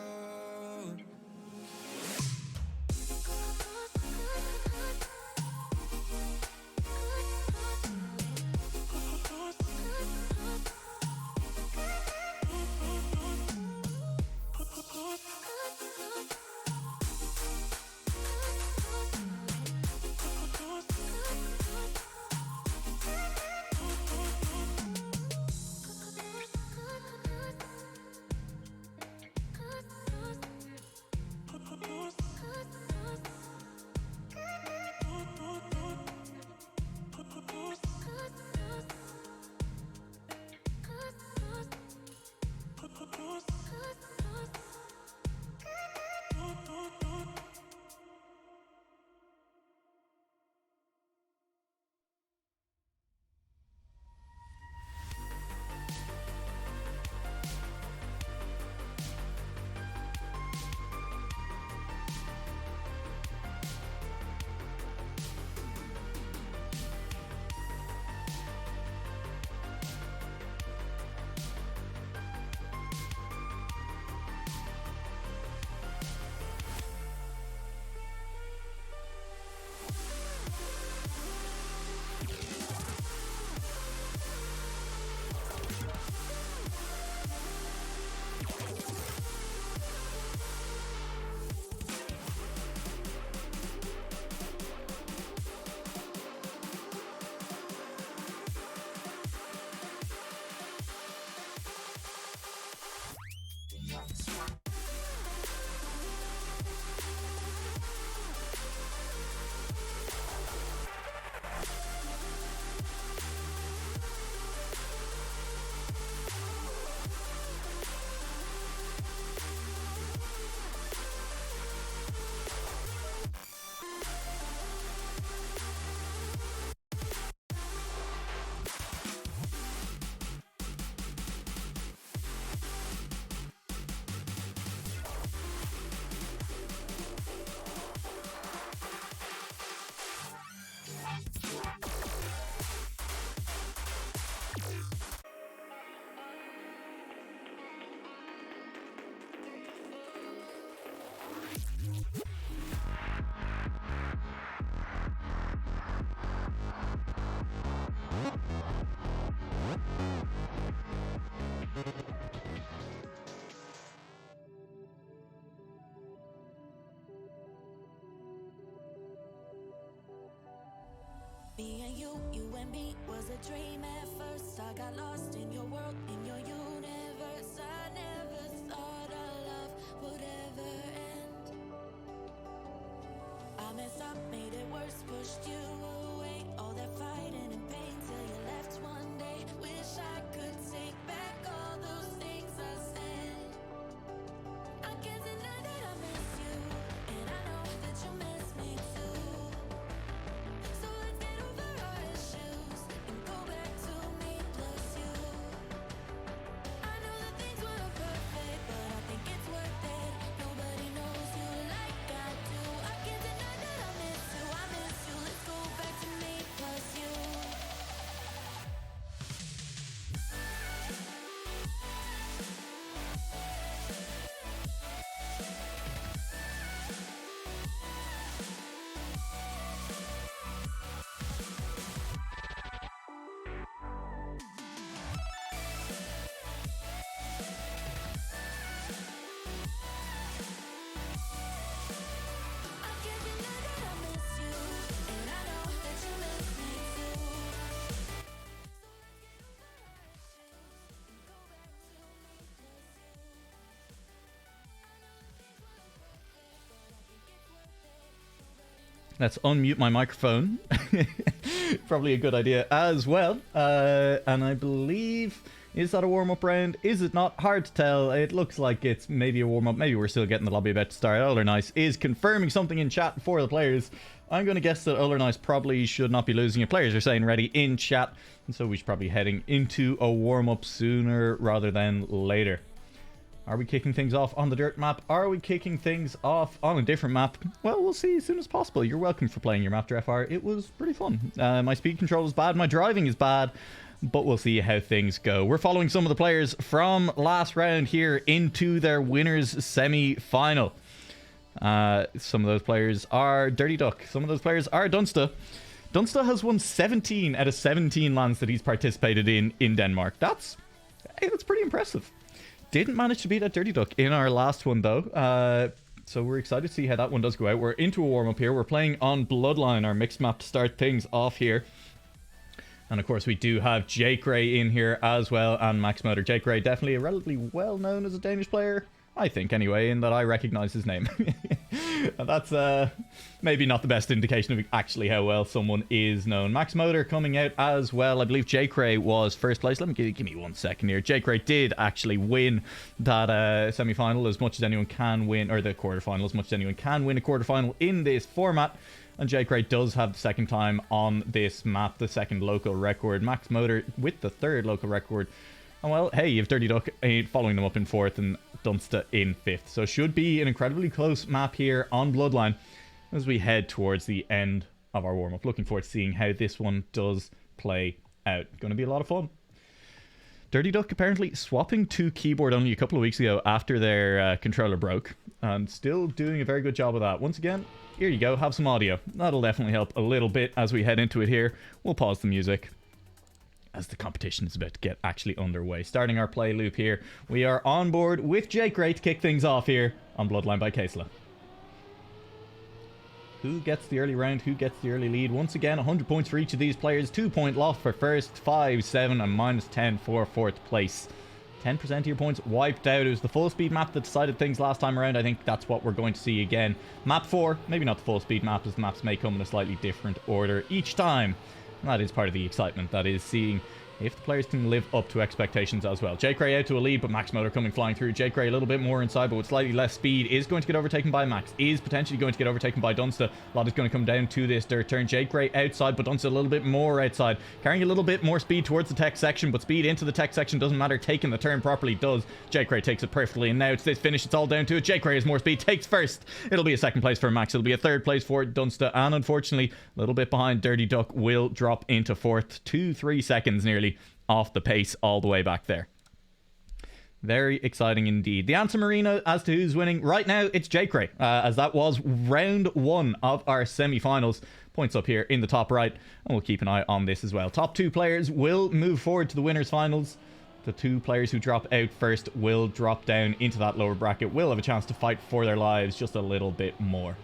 and you and me was a dream at first. I got lost in your world, in your universe. I never thought our love would ever end. I messed up, made it worse, pushed you away. All that fighting and pain till you left one day. Wish I could take back all those things I said. I can't deny that I miss you, and I know that you miss me too. So let's get over our issues and go back to me plus you. I know that things weren't perfect, but I think it's worth it. Nobody knows you like I do. I can't deny that I miss you, I miss you. Let's go back to me plus you. I can't deny that I miss you, and I know that you miss me too. Let's unmute my microphone. Probably a good idea as well. And I believe, is that a warm-up round? Is it not? Hard to tell. It looks like it's maybe a warm-up. Maybe we're still getting the lobby about to start. Nice is confirming something in chat for the players. I'm going to guess that Nice probably should not be losing it. Players are saying ready in chat. And so we should probably be heading into a warm-up sooner rather than later. Are we kicking things off on the dirt map? Are we kicking things off on a different map? Well, we'll see as soon as possible. You're welcome for playing your map, FR. It was pretty fun. My speed control is bad. My driving is bad. But we'll see how things go. We're following some of the players from last round here into their winners semi-final. Some of those players are Dirty Duck. Some of those players are Dunsta. Dunsta has won 17 out of 17 lands that he's participated in Denmark. That's pretty impressive. Didn't manage to beat that Dirty Duck in our last one, though. So we're excited to see how that one does go out. We're into a warm-up here. We're playing on Bloodline, our mixed map, to start things off here. And, of course, we do have Jake Ray in here as well, and Max Motor. Jake Ray, definitely relatively well-known as a Danish player. I think, anyway, in that I recognize his name. And that's maybe not the best indication of actually how well someone is known. Max Motor coming out as well. I believe Jake Ray was first place. Let me give me 1 second here. Jake Ray did actually win that semi-final as much as anyone can win, or the quarterfinal as much as anyone can win a quarterfinal in this format. And Jake Ray does have the second time on this map, the second local record. Max Motor with the third local record. And well, hey, you've Dirty Duck following them up in fourth and Dunsta in fifth. So should be an incredibly close map here on Bloodline as we head towards the end of our warm-up. Looking forward to seeing how this one does play out. Going to be a lot of fun. Dirty Duck apparently swapping to keyboard only a couple of weeks ago after their controller broke. And still doing a very good job of that. Once again, here you go. Have some audio. That'll definitely help a little bit as we head into it here. We'll pause the music as the competition is about to get actually underway. Starting our play loop here. We are on board with Jake Ray to kick things off here on Bloodline by Kaesla. Who gets the early round? Who gets the early lead? Once again, 100 points for each of these players. 2-point loss for first, 5, 7, and minus 10 for fourth place. 10% of your points wiped out. It was the full speed map that decided things last time around. I think that's what we're going to see again. Map 4, maybe not the full speed map, as the maps may come in a slightly different order each time. And that is part of the excitement. That is seeing if the players can live up to expectations as well. Jake Ray out to a lead, but Max Motor coming flying through. Jake Ray a little bit more inside, but with slightly less speed, is going to get overtaken by Max. Is potentially going to get overtaken by Dunsta. A lot is going to come down to this dirt turn. Jake Ray outside, but Dunsta a little bit more outside. Carrying a little bit more speed towards the tech section, but speed into the tech section doesn't matter. Taking the turn properly does. Jake Ray takes it perfectly, and now it's this finish. It's all down to it. Jake Ray has more speed, takes first. It'll be a second place for Max. It'll be a third place for Dunsta, and unfortunately, a little bit behind, Dirty Duck will drop into fourth. 2-3 seconds nearly off the pace all the way back there. Very exciting indeed. The answer, Marino, as to who's winning right now, it's Jake Ray, as that was round 1 of our semi-finals. Points up here in the top right, and we'll keep an eye on this as well. Top 2 players will move forward to the winners finals. The 2 players who drop out first will drop down into that lower bracket, will have a chance to fight for their lives just a little bit more.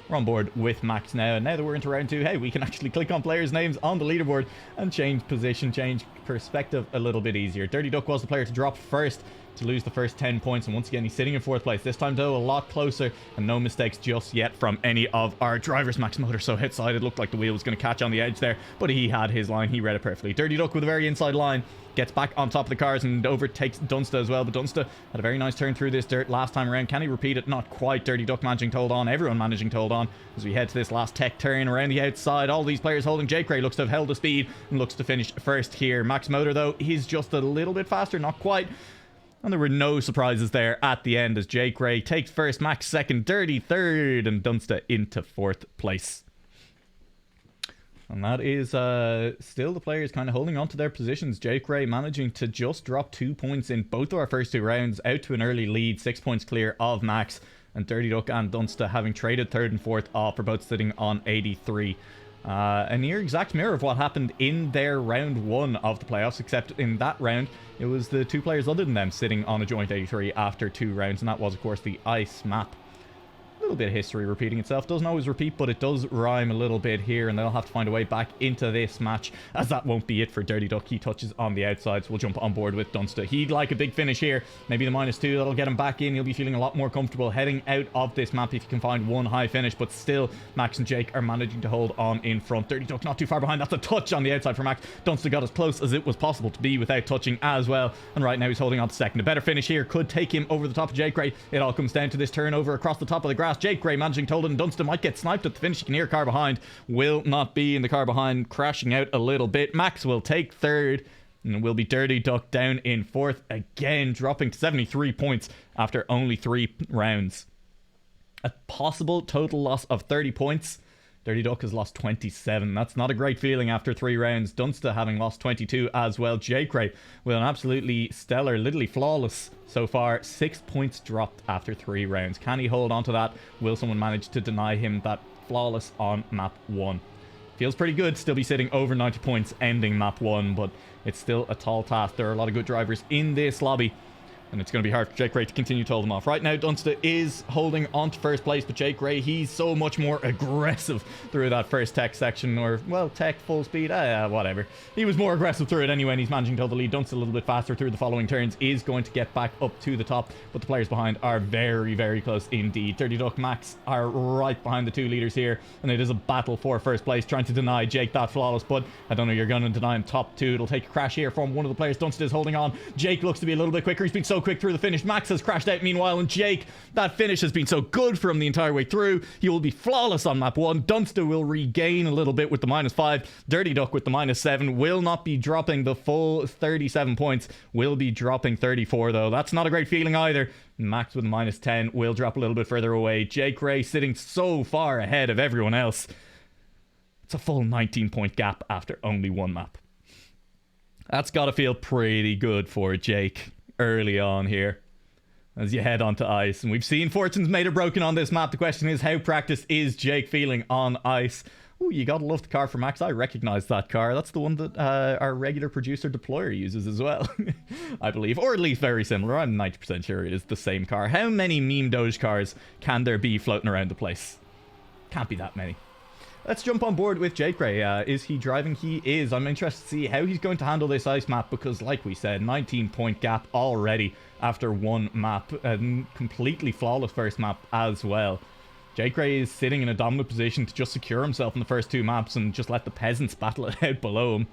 We're on board with Max now. And now that we're into round 2, hey, we can actually click on players' names on the leaderboard and change position, change perspective a little bit easier. Dirty Duck was the player to drop first, to lose the first 10 points, and once again he's sitting in 4th place. This time though a lot closer, and no mistakes just yet from any of our drivers. Max Motor so hit-sided, looked like the wheel was going to catch on the edge there, but he had his line, he read it perfectly. Dirty Duck with a very inside line gets back on top of the cars and overtakes Dunsta as well, but Dunsta had a very nice turn through this dirt last time around. Can he repeat it? Not quite. Dirty Duck managing to hold on, everyone managing to hold on as we head to this last tech turn around the outside. All these players holding. Jake Ray looks to have held the speed and looks to finish first here. Max Motor though, he's just a little bit faster, not quite. And there were no surprises there at the end as Jake Ray takes first, Max second, Dirty third, and Dunsta into 4th place. And that is still the players kind of holding on to their positions. Jake Ray managing to just drop 2 points in both of our first 2 rounds, out to an early lead, 6 points clear of Max. And Dirty Duck and Dunsta having traded 3rd and 4th off, are both sitting on 83. A near exact mirror of what happened in their round 1 of the playoffs, except in that round it was the 2 players other than them sitting on a joint 83 after 2 rounds, and that was of course the ice map. A little bit of history repeating itself. Doesn't always repeat, but it does rhyme a little bit here, and they'll have to find a way back into this match, as that won't be it for Dirty Duck. He touches on the outside, so we'll jump on board with Dunsta. He'd like a big finish here, maybe the -2 that'll get him back in. He'll be feeling a lot more comfortable heading out of this map if he can find one high finish, but still Max and Jake are managing to hold on in front. Dirty Duck not too far behind. That's a touch on the outside for Max. Dunsta got as close as it was possible to be without touching as well, and right now he's holding on to second. A better finish here could take him over the top of Jake Ray. It all comes down to this turnover across the top of the grass. Jake Ray managing to hold it, and Dunsta might get sniped at the finish. You can hear car behind, will not be in the car behind, crashing out a little bit. Max will take 3rd, and will be Dirty Duck down in 4th again, dropping to 73 points after only 3 rounds. A possible total loss of 30 points. Dirty Duck has lost 27. That's not a great feeling after 3 rounds. Dunsta having lost 22 as well. Jake Ray with an absolutely stellar, literally flawless so far. 6 points dropped after 3 rounds. Can he hold on to that? Will someone manage to deny him that flawless on map 1? Feels pretty good. Still be sitting over 90 points ending map 1, but it's still a tall task. There are a lot of good drivers in this lobby, and it's going to be hard for Jake Ray to continue to hold them off. Right now, Dunsta is holding on to 1st place, but Jake Ray, he's so much more aggressive through that first tech section, or, well, tech full speed, whatever. He was more aggressive through it anyway, and he's managing to hold the lead. Dunsta a little bit faster through the following turns, is going to get back up to the top, but the players behind are very, very close indeed. Dirty Duck, Max are right behind the 2 leaders here, and it is a battle for 1st place, trying to deny Jake that flawless, but I don't know, you're going to deny him top 2. It'll take a crash here from one of the players. Dunsta is holding on. Jake looks to be a little bit quicker. He's been so quick through the finish. Max has crashed out meanwhile, and Jake, that finish has been so good for him the entire way through. He will be flawless on map 1. Dunsta will regain a little bit with the -5. Dirty Duck with the -7 will not be dropping the full 37 points, will be dropping 34 though. That's not a great feeling either. Max with the -10 will drop a little bit further away. Jake Ray sitting so far ahead of everyone else. It's a full 19-point gap after only 1 map. That's got to feel pretty good for Jake early on here as you head onto ice. And we've seen fortunes made or broken on this map. The question is, how practiced is Jake feeling on ice? Oh, you gotta love the car for Max. I recognize that car. That's the one that our regular producer Deployer uses as well, I believe, or at least very similar. I'm 90% sure it is the same car. How many meme Doge cars can there be floating around the place? Can't be that many. Let's jump on board with Jake Ray. Is he driving? He is. I'm interested to see how he's going to handle this ice map, because like we said, 19-point gap already after 1 map. A completely flawless first map as well. Jake Ray is sitting in a dominant position to just secure himself in the first 2 maps and just let the peasants battle it out below him.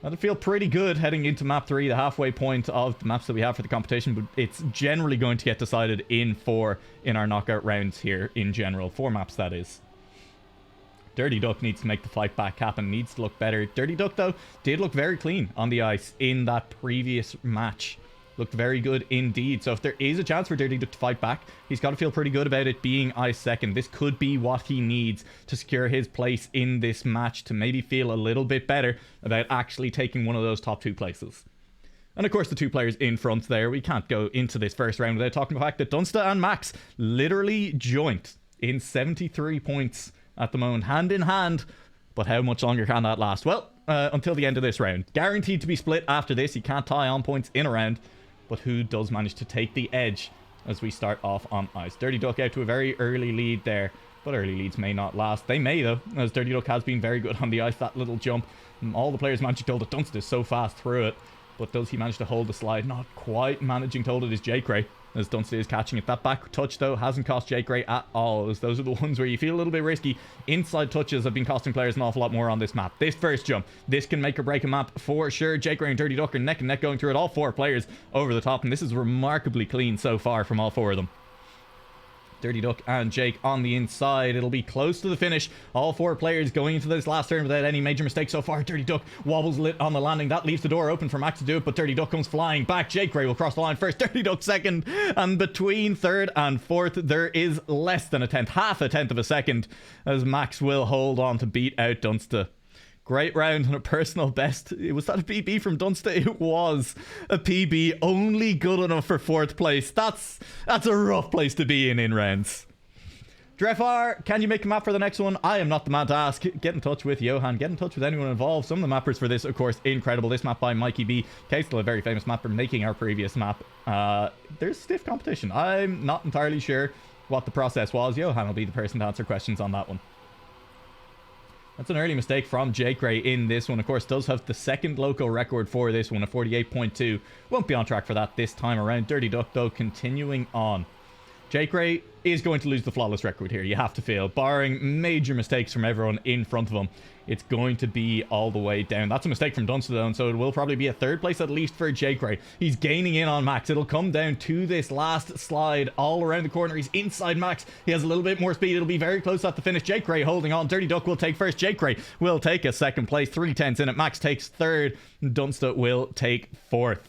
That'll feel pretty good heading into map 3, the halfway point of the maps that we have for the competition, but it's generally going to get decided in 4 in our knockout rounds here in general. 4 maps, that is. Dirty Duck needs to make the fight back happen, needs to look better. Dirty Duck, though, did look very clean on the ice in that previous match. Looked very good indeed. So if there is a chance for Dirty Duck to fight back, he's got to feel pretty good about it being ice second. This could be what he needs to secure his place in this match, to maybe feel a little bit better about actually taking one of those top 2 places. And of course, the 2 players in front there, we can't go into this first round without talking about the fact that Dunsta and Max literally joint in 73 points at the moment, hand in hand. But how much longer can that last? Well, until the end of this round. Guaranteed to be split after this. You can't tie on points in a round. But who does manage to take the edge as we start off on ice? Dirty Duck out to a very early lead there. But early leads may not last. They may, though, as Dirty Duck has been very good on the ice. That little jump. All the players managing to hold it. Dunst is so fast through it. But does he manage to hold the slide? Not quite managing to hold it is Jake Ray, as Dunst is catching it. That back touch, though, hasn't cost Jake Ray at all, as those are the ones where you feel a little bit risky. Inside touches have been costing players an awful lot more on this map. This first jump, this can make or break a map for sure. Jake Ray and Dirty Duck are neck and neck going through it. All 4 players over the top, and this is remarkably clean so far from all 4 of them. Dirty Duck and Jake on the inside. It'll be close to the finish. All 4 players going into this last turn without any major mistakes so far. Dirty Duck wobbles lit on the landing. That leaves the door open for Max to do it, but Dirty Duck comes flying back. Jake Ray will cross the line first. Dirty Duck second. And between third and fourth, there is less than a tenth, half a tenth of a second, as Max will hold on to beat out Dunsta. Great round and a personal best. Was that a PB from Dunsta? It was a PB, only good enough for 4th place. That's a rough place to be in rounds. Drefar, can you make a map for the next one? I am not the man to ask. Get in touch with Johan. Get in touch with anyone involved. Some of the mappers for this, of course, incredible. This map by Mikey B. Still a very famous mapper making our previous map. There's stiff competition. I'm not entirely sure what the process was. Johan will be the person to answer questions on that one. That's an early mistake from Jake Ray in this one. Of course, does have the second local record for this one, a 48.2. Won't be on track for that this time around. Dirty Duck, though, continuing on. Jake Ray is going to lose the flawless record here, you have to feel. Barring major mistakes from everyone in front of him, it's going to be all the way down. That's a mistake from Dunster, though, so it will probably be a 3rd place at least for Jake Ray. He's gaining in on Max. It'll come down to this last slide all around the corner. He's inside Max. He has a little bit more speed. It'll be very close at the finish. Jake Ray holding on. Dirty Duck will take first. Jake Ray will take a 2nd place. 3/10 in it. Max takes 3rd. Dunster will take 4th.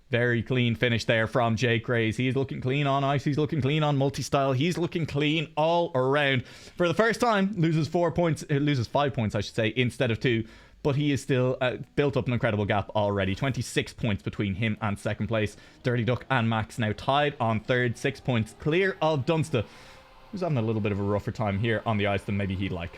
Very clean finish there from Jake Ray. He's looking clean on ice. He's looking clean on multi-style. He's looking clean all around. For the first time, loses 4 points. Loses 5 points, I should say, instead of 2. But he is still built up an incredible gap already. 26 points between him and 2nd place. Dirty Duck and Max now tied on 3rd. 6 points clear of Dunsta, who's having a little bit of a rougher time here on the ice than maybe he'd like.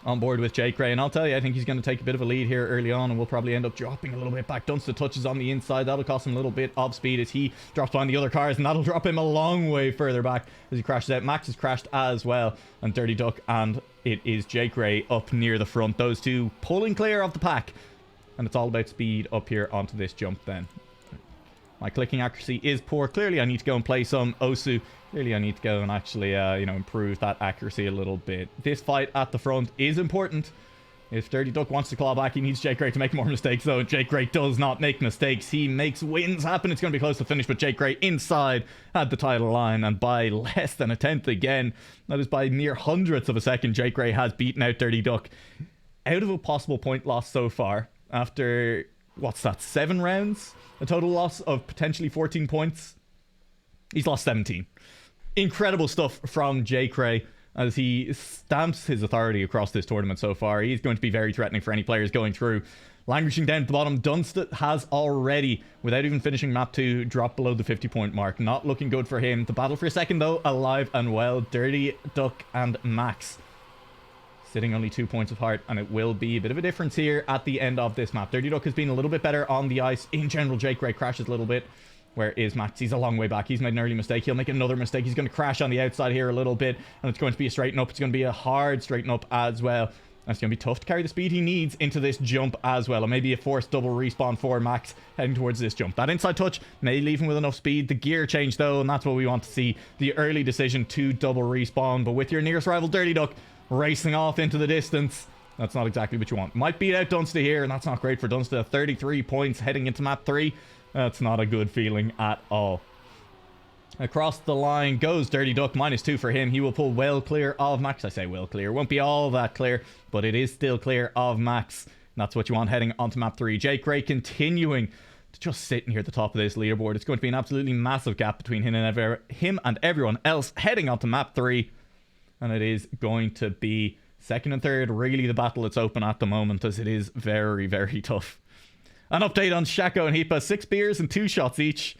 On board with Jake Ray, and I'll tell you, I think he's going to take a bit of a lead here early on, and we'll probably end up dropping a little bit back. Dunsta touches on the inside. That'll cost him a little bit of speed as he drops behind the other cars, and that'll drop him a long way further back as he crashes out. Max has crashed as well, and Dirty Duck and it is Jake Ray up near the front. Those two pulling clear of the pack, and it's all about speed up here onto this jump then. My clicking accuracy is poor. Clearly, I need to go and play some Osu. Clearly, I need to go and actually, improve that accuracy a little bit. This fight at the front is important. If Dirty Duck wants to claw back, he needs Jake Ray to make more mistakes, though. Jake Ray does not make mistakes. He makes wins happen. It's going to be close to finish, but Jake Ray inside had the title line, and by less than a tenth again. That is by mere hundredths of a second. Jake Ray has beaten out Dirty Duck. Out of a possible point loss so far, after, what's that, 7 rounds? A total loss of potentially 14 points. He's lost 17. Incredible stuff from Jake Ray as he stamps his authority across this tournament so far. He's going to be very threatening for any players going through. Languishing down at the bottom, Dunsta has already, without even finishing map 2, dropped below the 50-point mark. Not looking good for him. The battle for a second, though, alive and well. Dirty Duck and Max sitting only 2 points apart, and it will be a bit of a difference here at the end of this map. Dirty Duck has been a little bit better on the ice. In general, Jake Ray crashes a little bit. Where is Max? He's a long way back. He's made an early mistake. He'll make another mistake. He's going to crash on the outside here a little bit, and it's going to be a straighten up. It's going to be a hard straighten up as well. And it's going to be tough to carry the speed he needs into this jump as well. And maybe a forced double respawn for Max heading towards this jump. That inside touch may leave him with enough speed. The gear change, though, and that's what we want to see. The early decision to double respawn. But with your nearest rival, Dirty Duck, racing off into the distance, that's not exactly what you want. Might beat out Dunsta here, and that's not great for Dunsta. 33 points heading into map 3. That's not a good feeling at all. Across the line goes Dirty Duck, -2 for him. He will pull well clear of Max. I say well clear. Won't be all that clear, but it is still clear of Max. And that's what you want heading onto map 3. Jake Ray continuing to just sit near the top of this leaderboard. It's going to be an absolutely massive gap between him and everyone else heading onto map 3. And it is going to be second and third, really the battle that's open at the moment, as it is very, very tough. An update on Shako and Heepa. 6 beers and 2 shots each.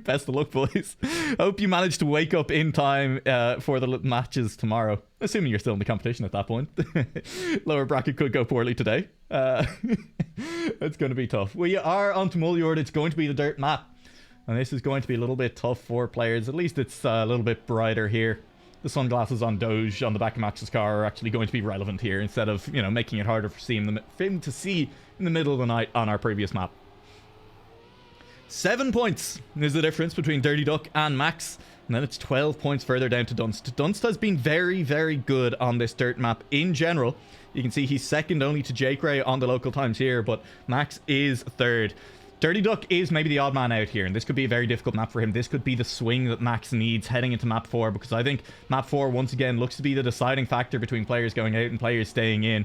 Best of luck, boys. Hope you manage to wake up in time for the matches tomorrow. Assuming you're still in the competition at that point. Lower bracket could go poorly today. It's going to be tough. We are on to Mullard. It's going to be the dirt map. And this is going to be a little bit tough for players. At least it's a little bit brighter here. The sunglasses on Doge on the back of Max's car are actually going to be relevant here instead of, you know, making it harder for him to see in the middle of the night on our previous map. 7 points is the difference between Dirty Duck and Max. And then it's 12 points further down to Dunst. Dunst has been very, very good on this dirt map in general. You can see he's second only to Jake Ray on the local times here, but Max is third. Dirty Duck is maybe the odd man out here, and this could be a very difficult map for him. This could be the swing that Max needs heading into map 4, because I think map 4 once again looks to be the deciding factor between players going out and players staying in.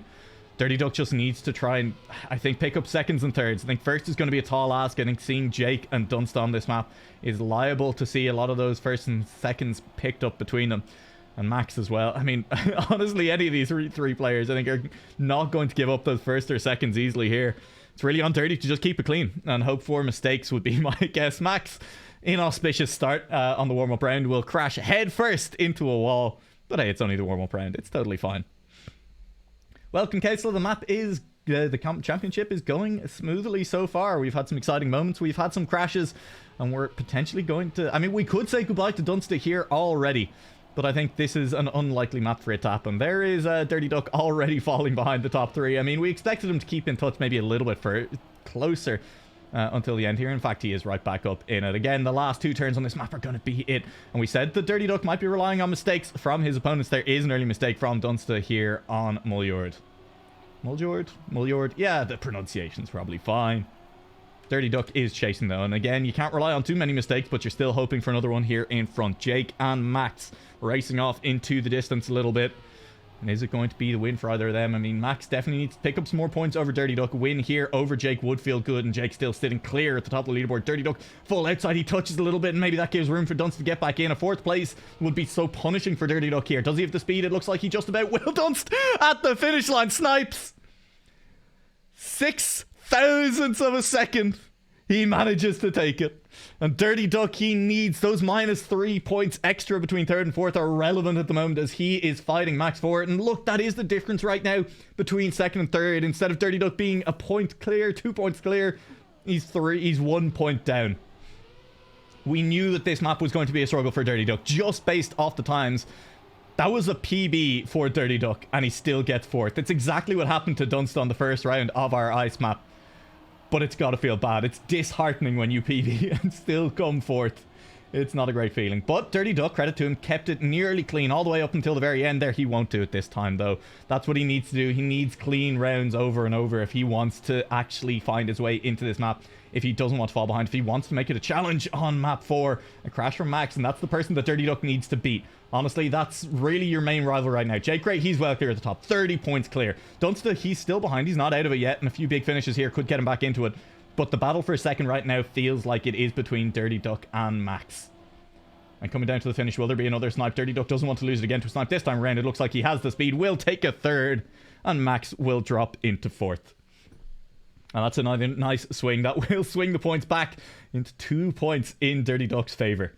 Dirty Duck just needs to try and, I think, pick up seconds and thirds. I think first is going to be a tall ask. I think seeing Jake and Dunst on this map is liable to see a lot of those first and seconds picked up between them. And Max as well. I mean, honestly, any of these three players, I think, are not going to give up those first or seconds easily here. It's really on Dirty to just keep it clean and hope for mistakes would be my guess. Max, inauspicious start on the warm-up round, will crash head first into a wall. But hey, it's only the warm-up round. It's totally fine. Welcome, Kaisla. The map is... the championship is going smoothly so far. We've had some exciting moments. We've had some crashes. And we're potentially going to... I mean, we could say goodbye to Dunster here already. But I think this is an unlikely map for it to happen. There is Dirty Duck already falling behind the top 3. I mean, we expected him to keep in touch maybe a little bit closer until the end here. In fact, he is right back up in it. Again, the last 2 turns on this map are going to be it. And we said that Dirty Duck might be relying on mistakes from his opponents. There is an early mistake from Dunster here on Muljord. Muljord? Yeah, the pronunciation's probably fine. Dirty Duck is chasing though, and again, you can't rely on too many mistakes, but you're still hoping for another one here in front. Jake and Max racing off into the distance a little bit. And is it going to be the win for either of them? I mean, Max definitely needs to pick up some more points over Dirty Duck. Win here over Jake would feel good, and Jake still sitting clear at the top of the leaderboard. Dirty Duck full outside, he touches a little bit, and maybe that gives room for Dunst to get back in. A 4th place would be so punishing for Dirty Duck here. Does he have the speed? It looks like he just about will. Dunst at the finish line, snipes! 6 thousandths of a second. He manages to take it. And Dirty Duck, he needs those -3 points extra between 3rd and 4th are relevant at the moment as he is fighting Max for it. And look, that is the difference right now between 2nd and 3rd. Instead of Dirty Duck being a point clear, 2 points clear, he's 1 point down. We knew that this map was going to be a struggle for Dirty Duck just based off the times. That was a PB for Dirty Duck, and he still gets 4th. It's exactly what happened to Dunst on the first round of our ice map. But it's got to feel bad. It's disheartening when you PB and still come 4th. It's not a great feeling. But Dirty Duck, credit to him, kept it nearly clean all the way up until the very end there. He won't do it this time, though. That's what he needs to do. He needs clean rounds over and over if he wants to actually find his way into this map. If he doesn't want to fall behind. If he wants to make it a challenge on map 4. A crash from Max, and that's the person that Dirty Duck needs to beat. Honestly, that's really your main rival right now. Jake Gray, he's well clear at the top. 30 points clear. Dunster, he's still behind. He's not out of it yet, and a few big finishes here could get him back into it. But the battle for a second right now feels like it is between Dirty Duck and Max. And coming down to the finish, will there be another snipe? Dirty Duck doesn't want to lose it again to a snipe this time around. It looks like he has the speed. Will take a 3rd, and Max will drop into 4th. And that's another nice swing. That will swing the points back into 2 points in Dirty Duck's favour.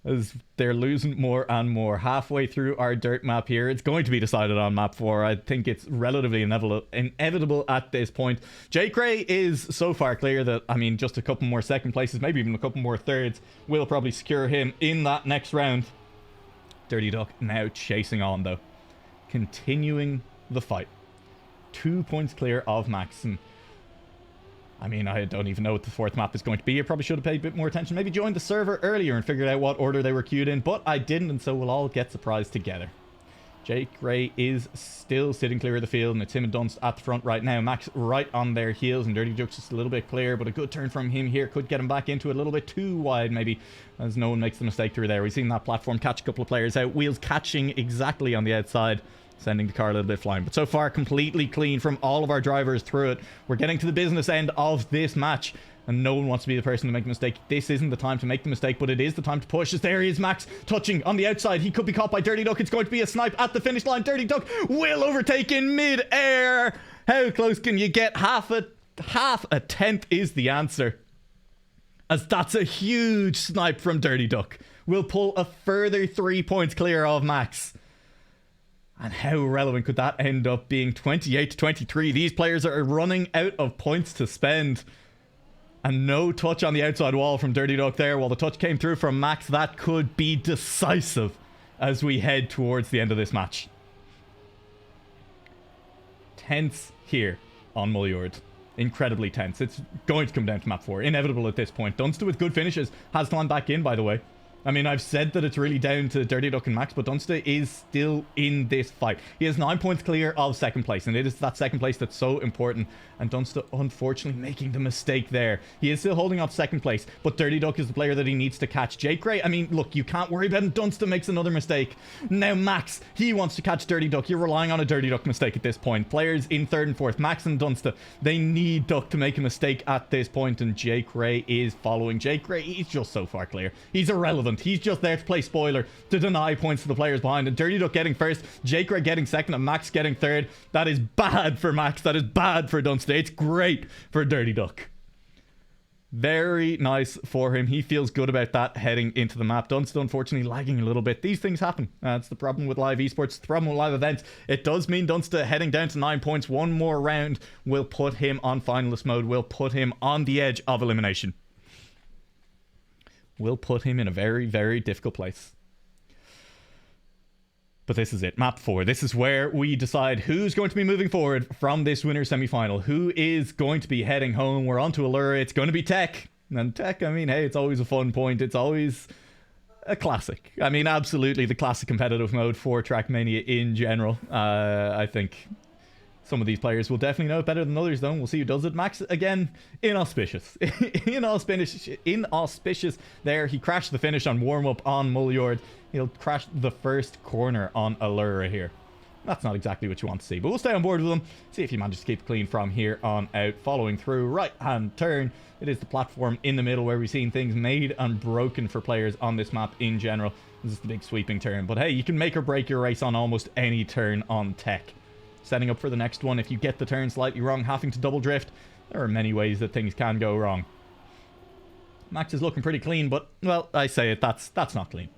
As they're losing more and more. Halfway through our dirt map here. It's going to be decided on map 4. I think it's relatively inevitable at this point. Jake Ray is so far clear that, I mean, just a couple more second places, maybe even a couple more thirds, will probably secure him in that next round. Dirty Duck now chasing on, though. Continuing the fight. 2 points clear of Max. And I mean, I don't even know what the 4th map is going to be. I probably should have paid a bit more attention. Maybe joined the server earlier and figured out what order they were queued in. But I didn't, and so we'll all get surprised together. Jake Ray is still sitting clear of the field, and it's him and Dunst at the front right now. Max right on their heels, and Dirty Duck's just a little bit clear. But a good turn from him here could get him back into it a little bit too wide, maybe, as no one makes the mistake through there. We've seen that platform catch a couple of players out. Wheels catching exactly on the outside, sending the car a little bit flying. But so far, completely clean from all of our drivers through it. We're getting to the business end of this match, and no one wants to be the person to make a mistake. This isn't the time to make the mistake, but it is the time to push. As there he is, Max touching on the outside. He could be caught by Dirty Duck. It's going to be a snipe at the finish line. Dirty Duck will overtake in mid-air. How close can you get? Half a tenth is the answer. As that's a huge snipe from Dirty Duck. We'll pull a further 3 points clear of Max. And how relevant could that end up being? 28 to 23. These players are running out of points to spend. And no touch on the outside wall from Dirty Duck there. While the touch came through from Max, that could be decisive as we head towards the end of this match. Tense here on Mullard. Incredibly tense. It's going to come down to map 4. Inevitable at this point. Dunster with good finishes has gone back in, by the way. I mean, I've said that it's really down to Dirty Duck and Max, but Dunster is still in this fight. He has 9 points clear of second place, and it is that second place that's so important. And Dunster, unfortunately, making the mistake there. He is still holding off second place, but Dirty Duck is the player that he needs to catch. Jake Gray, I mean, look, you can't worry about him. Dunster makes another mistake. Now Max, he wants to catch Dirty Duck. You're relying on a Dirty Duck mistake at this point. Players in third and fourth, Max and Dunster, they need Duck to make a mistake at this point, and Jake Gray is following. Jake Gray, he's just so far clear. He's irrelevant. He's just there to play spoiler, to deny points to the players behind. And Dirty Duck getting first, Jake Gray getting second, and Max getting third. That is bad for Max. That is bad for Dunster. It's great for Dirty Duck. Very nice for him. He feels good about that heading into the map. Dunster, unfortunately, lagging a little bit. These things happen. That's the problem with live esports. The problem with live events. It does mean Dunster heading down to 9 points. One more round will put him on finalist mode. Will put him on the edge of elimination. Will put him in a very, very difficult place. But this is it. Map 4. This is where we decide who's going to be moving forward from this winner semi-final. Who is going to be heading home? We're on to Allura. It's going to be Tech. And Tech, I mean, hey, it's always a fun point. It's always a classic. I mean, absolutely the classic competitive mode for TrackMania in general. I think some of these players will definitely know it better than others, though. We'll see who does it. Max, again, inauspicious. Inauspicious there. He crashed the finish on warm-up on Mullard. He'll crash the first corner on Allura here. That's not exactly what you want to see, but we'll stay on board with him. See if he manages to keep clean from here on out. Following through, right-hand turn. It is the platform in the middle where we've seen things made and broken for players on this map in general. This is the big sweeping turn. But hey, you can make or break your race on almost any turn on Tech. Setting up for the next one, if you get the turn slightly wrong, having to double drift, there are many ways that things can go wrong. Max is looking pretty clean, but, well, I say it, that's not clean.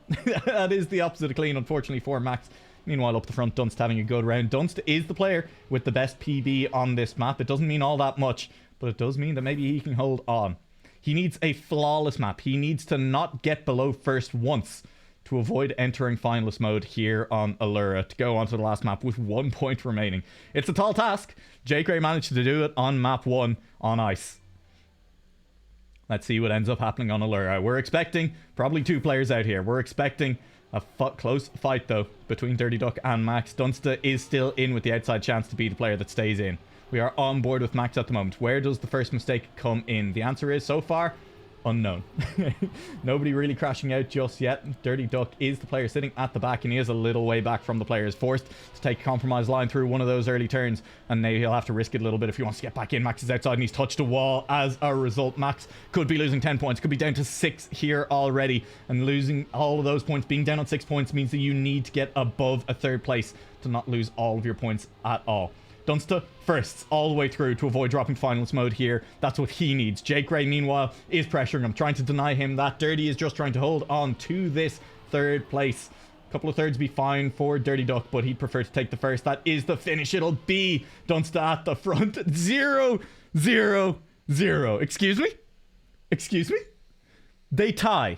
That is the opposite of clean, unfortunately, for Max. Meanwhile, up the front, Dunst having a good round. Dunst is the player with the best PB on this map. It doesn't mean all that much, but it does mean that maybe he can hold on. He needs a flawless map. He needs to not get below first once to avoid entering finalist mode here on Allura to go on to the last map with 1 point remaining. It's a tall task. Jake Gray managed to do it on map 1 on ice. Let's see what ends up happening on Allura. We're expecting probably 2 players out here. We're expecting a close fight, though, between Dirty Duck and Max. Dunster is still in with the outside chance to be the player that stays in. We are on board with Max at the moment. Where does the first mistake come in? The answer is, so far, unknown. Nobody really crashing out just yet. Dirty Duck is the player sitting at the back, and he is a little way back from the players. Forced to take a compromise line through one of those early turns, and now he'll have to risk it a little bit if he wants to get back in. Max is outside, and he's touched a wall. As a result, Max could be losing 10 points. Could be down to 6 here already, and losing all of those points, being down on 6 points, means that you need to get above a third place to not lose all of your points at all. Dunster firsts all the way through to avoid dropping finalist mode here. That's what he needs. Jake Gray, meanwhile, is pressuring him, trying to deny him that. Dirty is just trying to hold on to this third place. A couple of thirds be fine for Dirty Duck, but he'd prefer to take the first. That is the finish. It'll be Dunster at the front. 0-0-0. Excuse me? Excuse me? They tie.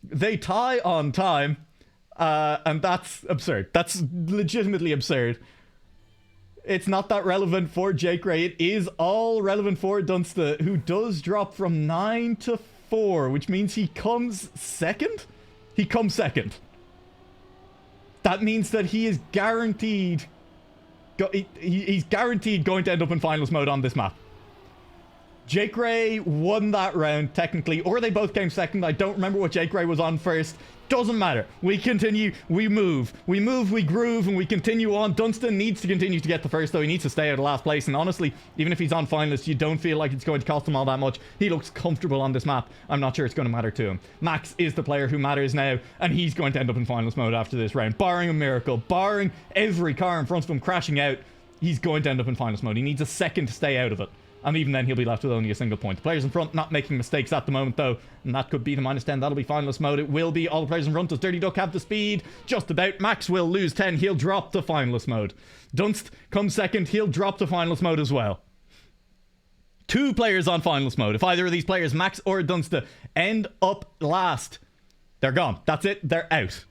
They tie on time. And that's absurd. That's legitimately absurd. It's not that relevant for Jake Gray. It is all relevant for Dunster, who does drop from 9 to 4, which means he comes second? He comes second. That means that he is guaranteed... He's guaranteed going to end up in finals mode on this map. Jake Gray won that round, technically, or they both came second. I don't remember what Jake Gray was on first. Doesn't matter. We continue. We move. We move, we groove, and we continue on. Dunstan needs to continue to get the first, though. He needs to stay out of last place. And honestly, even if he's on finalist, you don't feel like it's going to cost him all that much. He looks comfortable on this map. I'm not sure it's going to matter to him. Max is the player who matters now, and he's going to end up in finalist mode after this round. Barring a miracle, barring every car in front of him crashing out, he's going to end up in finalist mode. He needs a second to stay out of it. And even then, he'll be left with only a single point. The players in front not making mistakes at the moment, though. And that could be the -10. That'll be finalist mode. It will be all the players in front. Does Dirty Duck have the speed? Just about. Max will lose 10. He'll drop to finalist mode. Dunst comes second. He'll drop to finalist mode as well. 2 players on finalist mode. If either of these players, Max or Dunsta, end up last, they're gone. That's it. They're out.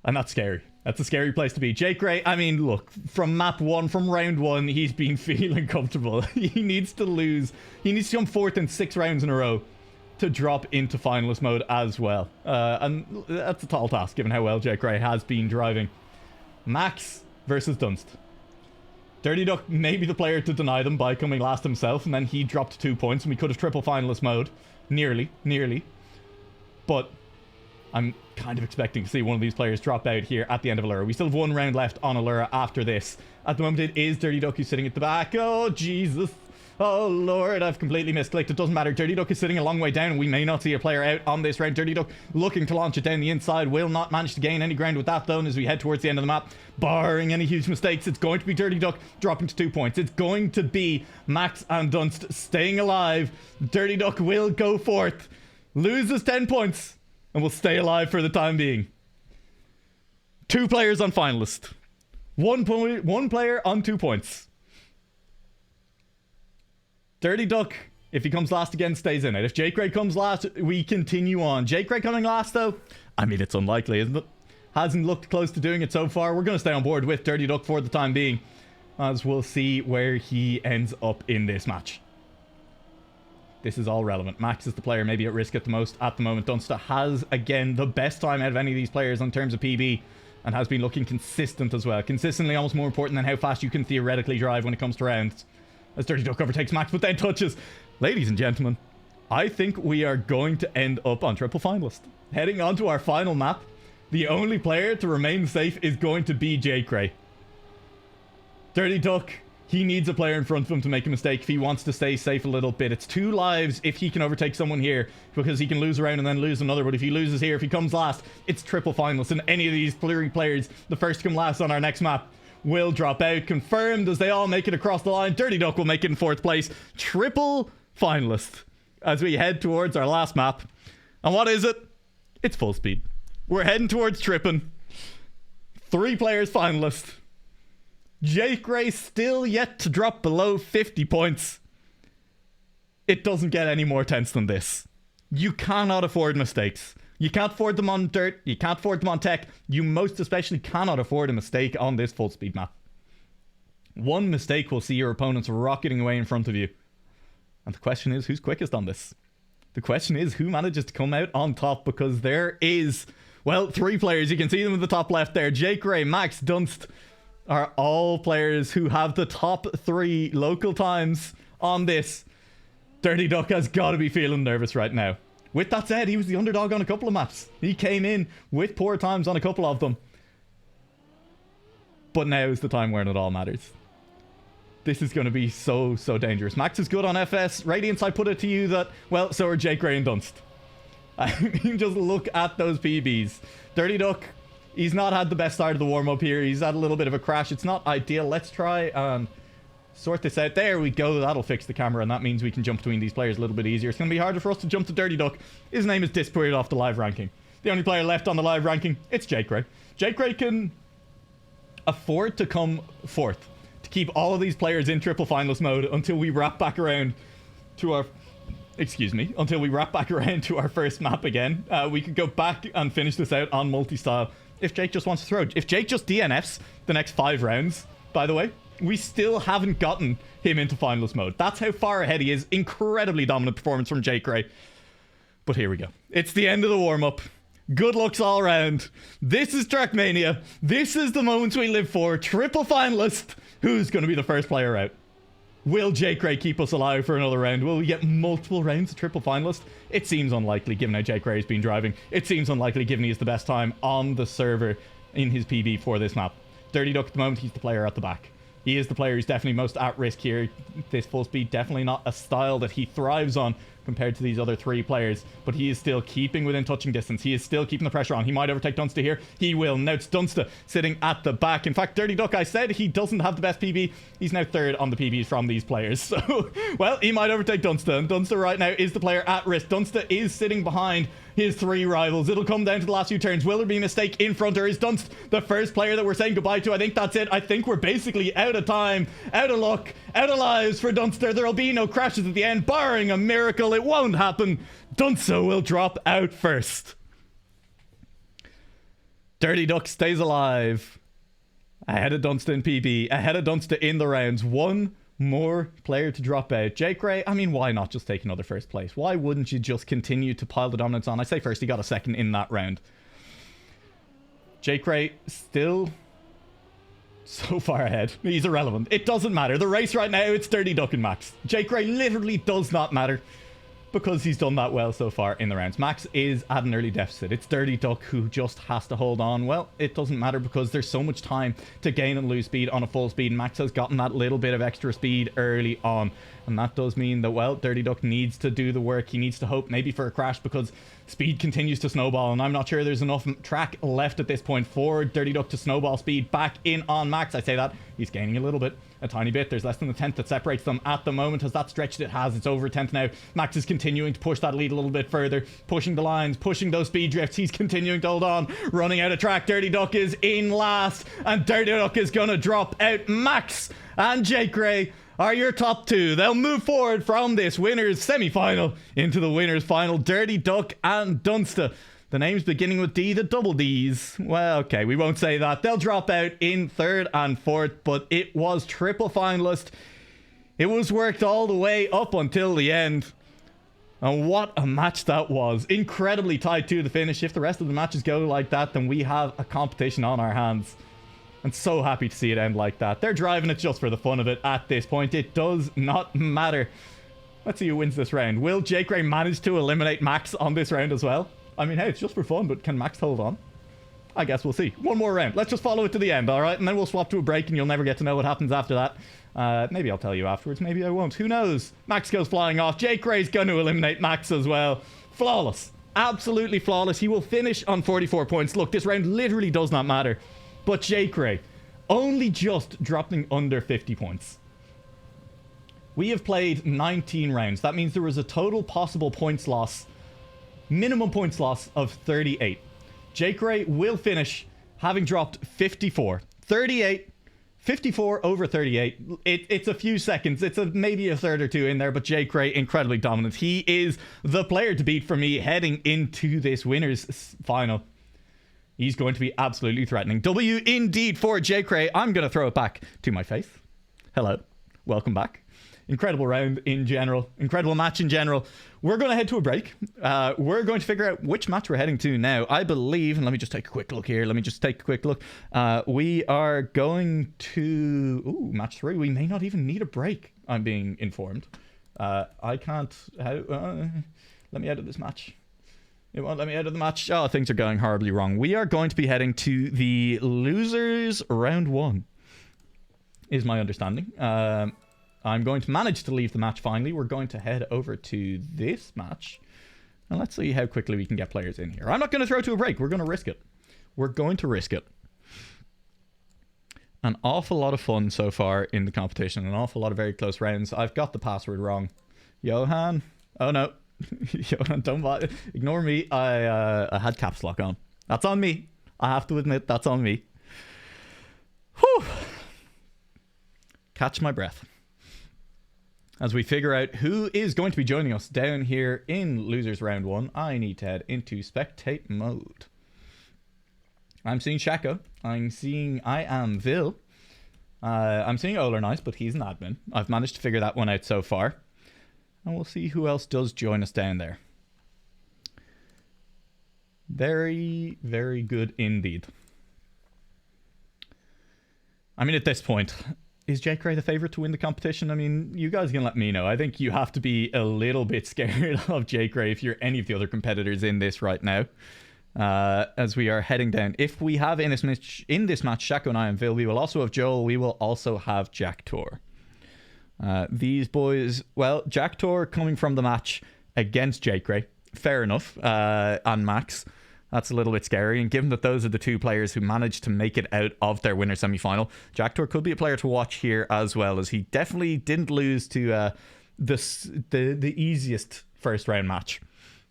And that's scary. That's a scary place to be. Jake Gray, I mean, look, from map 1, from round 1, he's been feeling comfortable. He needs to lose. He needs to come 4th in 6 rounds in a row to drop into finalist mode as well. And that's a tall task, given how well Jake Gray has been driving. Max versus Dunst. Dirty Duck may be the player to deny them by coming last himself, and then he dropped 2 points, and we could have triple finalist mode. Nearly. But I'm kind of expecting to see one of these players drop out here at the end of Allura. We still have 1 round left on Allura after this. At the moment, it is Dirty Duck who's sitting at the back. Oh, Jesus. Oh, Lord, I've completely misclicked. It doesn't matter. Dirty Duck is sitting a long way down. We may not see a player out on this round. Dirty Duck looking to launch it down the inside. Will not manage to gain any ground with that, though, as we head towards the end of the map. Barring any huge mistakes, it's going to be Dirty Duck dropping to 2 points. It's going to be Max and Dunst staying alive. Dirty Duck will go 4th. Loses 10 points. And will stay alive for the time being. 2 players on finalist. 1 player on 2 points. Dirty Duck, if he comes last again, stays in it. If Jake Gray comes last, we continue on. Jake Gray coming last, though? I mean, it's unlikely, isn't it? Hasn't looked close to doing it so far. We're going to stay on board with Dirty Duck for the time being, as we'll see where he ends up in this match. This is all relevant. Max is the player maybe at risk at the most at the moment. Dunsta has, again, the best time out of any of these players in terms of PB, and has been looking consistent as well. Consistently almost more important than how fast you can theoretically drive when it comes to rounds. As Dirty Duck overtakes Max, but then touches. Ladies and gentlemen, I think we are going to end up on triple finalist. Heading on to our final map, the only player to remain safe is going to be Jake Gray. Dirty Duck, he needs a player in front of him to make a mistake if he wants to stay safe a little bit. It's 2 lives if he can overtake someone here, because he can lose a round and then lose another. But if he loses here, if he comes last, it's triple finalist. And any of these 3 players, the first to come last on our next map, will drop out. Confirmed as they all make it across the line. Dirty Duck will make it in 4th place. Triple finalist as we head towards our last map. And what is it? It's full speed. We're heading towards tripping. 3 players finalist. Jake Gray still yet to drop below 50 points. It doesn't get any more tense than this. You cannot afford mistakes. You can't afford them on dirt. You can't afford them on tech. You most especially cannot afford a mistake on this full speed map. 1 mistake will see your opponents rocketing away in front of you. And the question is, who's quickest on this? The question is, who manages to come out on top? Because there is, well, 3 players. You can see them in the top left there. Jake Gray, Max, Dunst are all players who have the top 3 local times on this. Dirty Duck has got to be feeling nervous right now. With that said, he was the underdog on a couple of maps. He came in with poor times on a couple of them. But now is the time when it all matters. This is going to be so dangerous. Max is good on FS. Radiance, I put it to you that, well, so are Jake Gray and Dunst. I mean, just look at those PBs. Dirty Duck, he's not had the best start of the warm-up here. He's had a little bit of a crash. It's not ideal. Let's try and sort this out. There we go. That'll fix the camera, and that means we can jump between these players a little bit easier. It's going to be harder for us to jump to Dirty Duck. His name is disappeared off the live ranking. The only player left on the live ranking, it's Jake Gray. Jake Gray can afford to come 4th, to keep all of these players in triple finalist mode until we wrap back around to our... until we wrap back around to our first map again. We could go back and finish this out on multi-style if Jake just wants to throw. If Jake just DNFs the next 5 rounds, by the way, we still haven't gotten him into finalist mode. That's how far ahead he is. Incredibly dominant performance from Jake Gray. But here we go. It's the end of the warm-up. Good looks all around. This is TrackMania. This is the moments we live for. Triple finalist. Who's going to be the first player out? Will Jake Gray keep us alive for another round? Will we get multiple rounds of triple finalist? It seems unlikely given how Jake Gray has been driving. It seems unlikely given he has the best time on the server in his PB for this map. Dirty Duck at the moment, he's the player at the back. He is the player who's definitely most at risk here. This full speed, definitely not a style that he thrives on compared to these other three players, but he is still keeping within touching distance. He is still keeping the pressure on. He might overtake Dunster here. He will. Now it's Dunster sitting at the back. In fact, Dirty Duck, I said he doesn't have the best PB. He's now third on the PBs from these players. So, well, he might overtake Dunster, and Dunster right now is the player at risk. Dunster is sitting behind his three rivals. It'll come down to the last few turns. Will there be a mistake in front, or is Dunst the first player that we're saying goodbye to? I think that's it. I think we're basically out of time, out of luck, out of lives for Dunster. There'll be no crashes at the end, barring a miracle. It won't happen. Dunster will drop out first. Dirty Duck stays alive. Ahead of Dunster in PB, ahead of Dunster in the rounds. One more player to drop out. Jake Ray, I mean, why not just take another first place? Why wouldn't you just continue to pile the dominance on? I say first, he got a second in that round. Jake Ray still so far ahead. He's irrelevant. It doesn't matter. The race right now, it's Dirty Duck and Max. Jake Ray literally does not matter because he's done that well so far in the rounds. Max is at an early deficit. It's Dirty Duck who just has to hold on. Well, it doesn't matter because there's so much time to gain and lose speed on a full speed. Max has gotten that little bit of extra speed early on. And that does mean that, well, Dirty Duck needs to do the work. He needs to hope maybe for a crash because speed continues to snowball. And I'm not sure there's enough track left at this point for Dirty Duck to snowball speed back in on Max. I say that. He's gaining a little bit. A tiny bit. There's less than a tenth that separates them at the moment. Has that stretched? It has. It's over a tenth now. Max is continuing to push that lead a little bit further, pushing the lines, pushing those speed drifts. He's continuing to hold on, running out of track. Dirty Duck is in last, and Dirty Duck is gonna drop out. Max and Jake Ray are your top two. They'll move forward from this winners semi-final into the winners final. Dirty Duck and Dunster. The names beginning with D, the double Ds. Well, okay, we won't say that. They'll drop out in third and fourth, but it was triple finalist. It was worked all the way up until the end. And what a match that was. Incredibly tight to the finish. If the rest of the matches go like that, then we have a competition on our hands. I'm so happy to see it end like that. They're driving it just for the fun of it at this point. It does not matter. Let's see who wins this round. Will Jake Ray manage to eliminate Max on this round as well? I mean, hey, it's just for fun, but can Max hold on? I guess we'll see. One more round. Let's just follow it to the end, all right? And then we'll swap to a break, and you'll never get to know what happens after that. Maybe I'll tell you afterwards. Maybe I won't. Who knows? Max goes flying off. Jake Ray's going to eliminate Max as well. Flawless. Absolutely flawless. He will finish on 44 points. Look, this round literally does not matter. But Jake Ray, only just dropping under 50 points. We have played 19 rounds. That means there was a total possible points loss, minimum points loss of 38. Jake Ray will finish having dropped 54. 38, 54 over 38. It's a few seconds. It's maybe a third or two in there, but Jake Ray, incredibly dominant. He is the player to beat for me heading into this winners final. He's going to be absolutely threatening. W indeed for Jake Ray. I'm going to throw it back to my face. Hello. Welcome back. Incredible round in general. Incredible match in general. We're going to head to a break. We're going to figure out which match we're heading to now. I believe, and let me just take a quick look here. We are going to... Ooh, match 3. We may not even need a break, I'm being informed. I can't... let me edit this match. It won't let me edit the match. Oh, things are going horribly wrong. We are going to be heading to the losers round 1, is my understanding. I'm going to manage to leave the match finally. We're going to head over to this match. And let's see how quickly we can get players in here. I'm not going to throw to a break. We're going to risk it. We're going to risk it. An awful lot of fun so far in the competition. An awful lot of very close rounds. I've got the password wrong. Johan. Oh, no. Johan, don't bother. Ignore me. I had caps lock on. That's on me. I have to admit, that's on me. Whew. Catch my breath as we figure out who is going to be joining us down here in Losers Round 1. I need to head into spectate mode. I'm seeing Shako. I'm seeing I Am Vil. I'm seeing Oler Nice, but he's an admin. I've managed to figure that one out so far. And we'll see who else does join us down there. Very, very good indeed. I mean, at this point... Is Jake Ray the favourite to win the competition? I mean, you guys can let me know. I think you have to be a little bit scared of Jake Ray if you're any of the other competitors in this right now. As we are heading down. If we have in this match Shako and I and Vil, we will also have Joel. We will also have Jack Tor. These boys, well, Jack Tor coming from the match against Jake Gray. Fair enough. And Max. That's a little bit scary. And given that those are the two players who managed to make it out of their winner semi-final, Jacktor could be a player to watch here as well, as he definitely didn't lose to the easiest first round match.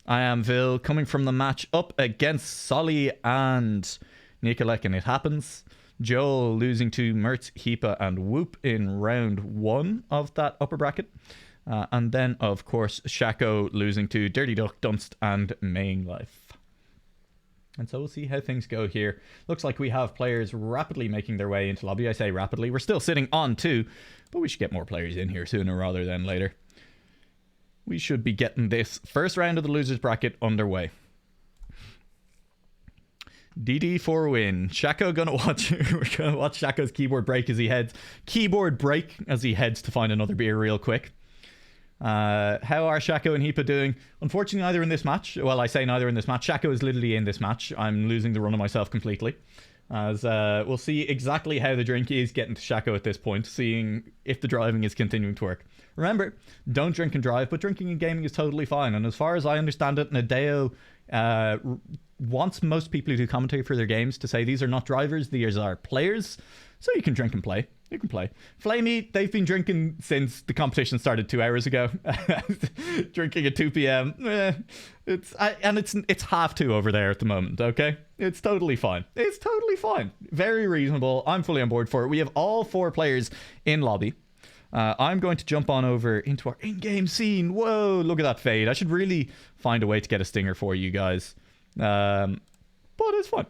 I am Vil coming from the match up against Solly and Nikolek, and it happens. Joel losing to Mertz, Heepa, and Whoop in round 1 of that upper bracket. And then, of course, Shaco losing to Dirty Duck, Dunst, and Main Life. And so we'll see how things go here. Looks like we have players rapidly making their way into lobby. I say rapidly. We're still sitting on 2, but we should get more players in here sooner rather than later. We should be getting this first round of the losers bracket underway. DD for a win. Shaco gonna watch. We're gonna watch Shaco's keyboard break as he heads. Keyboard break as he heads to find another beer real quick. How are Shaco and Heepa doing? Unfortunately, neither in this match. Well, I say neither in this match. Shaco is literally in this match. I'm losing the run of myself completely. As we'll see exactly how the drink is getting to Shaco at this point, seeing if the driving is continuing to work. Remember, don't drink and drive, but drinking and gaming is totally fine. And as far as I understand it, Nadeo wants most people who do commentary for their games to say these are not drivers, these are players. So you can drink and play. You can play. Flamey, they've been drinking since the competition started 2 hours ago. Drinking at 2 p.m. It's 2:30 over there at the moment, okay? It's totally fine. It's totally fine. Very reasonable. I'm fully on board for it. We have all 4 players in lobby. I'm going to jump on over into our in-game scene. Whoa, look at that fade. I should really find a way to get a stinger for you guys. But it's fun.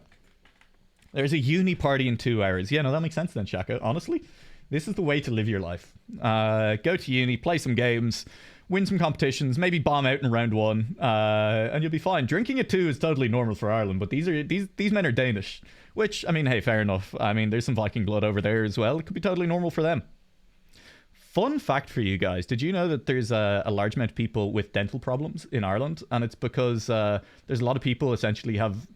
There's a uni party in 2 hours. Yeah, no, that makes sense then, Shaka. Honestly, this is the way to live your life. Go to uni, play some games, win some competitions, maybe bomb out in round 1, and you'll be fine. Drinking at 2 is totally normal for Ireland, but these men are Danish. Which, I mean, hey, fair enough. I mean, there's some Viking blood over there as well. It could be totally normal for them. Fun fact for you guys. Did you know that there's a large amount of people with dental problems in Ireland? And it's because there's a lot of people essentially have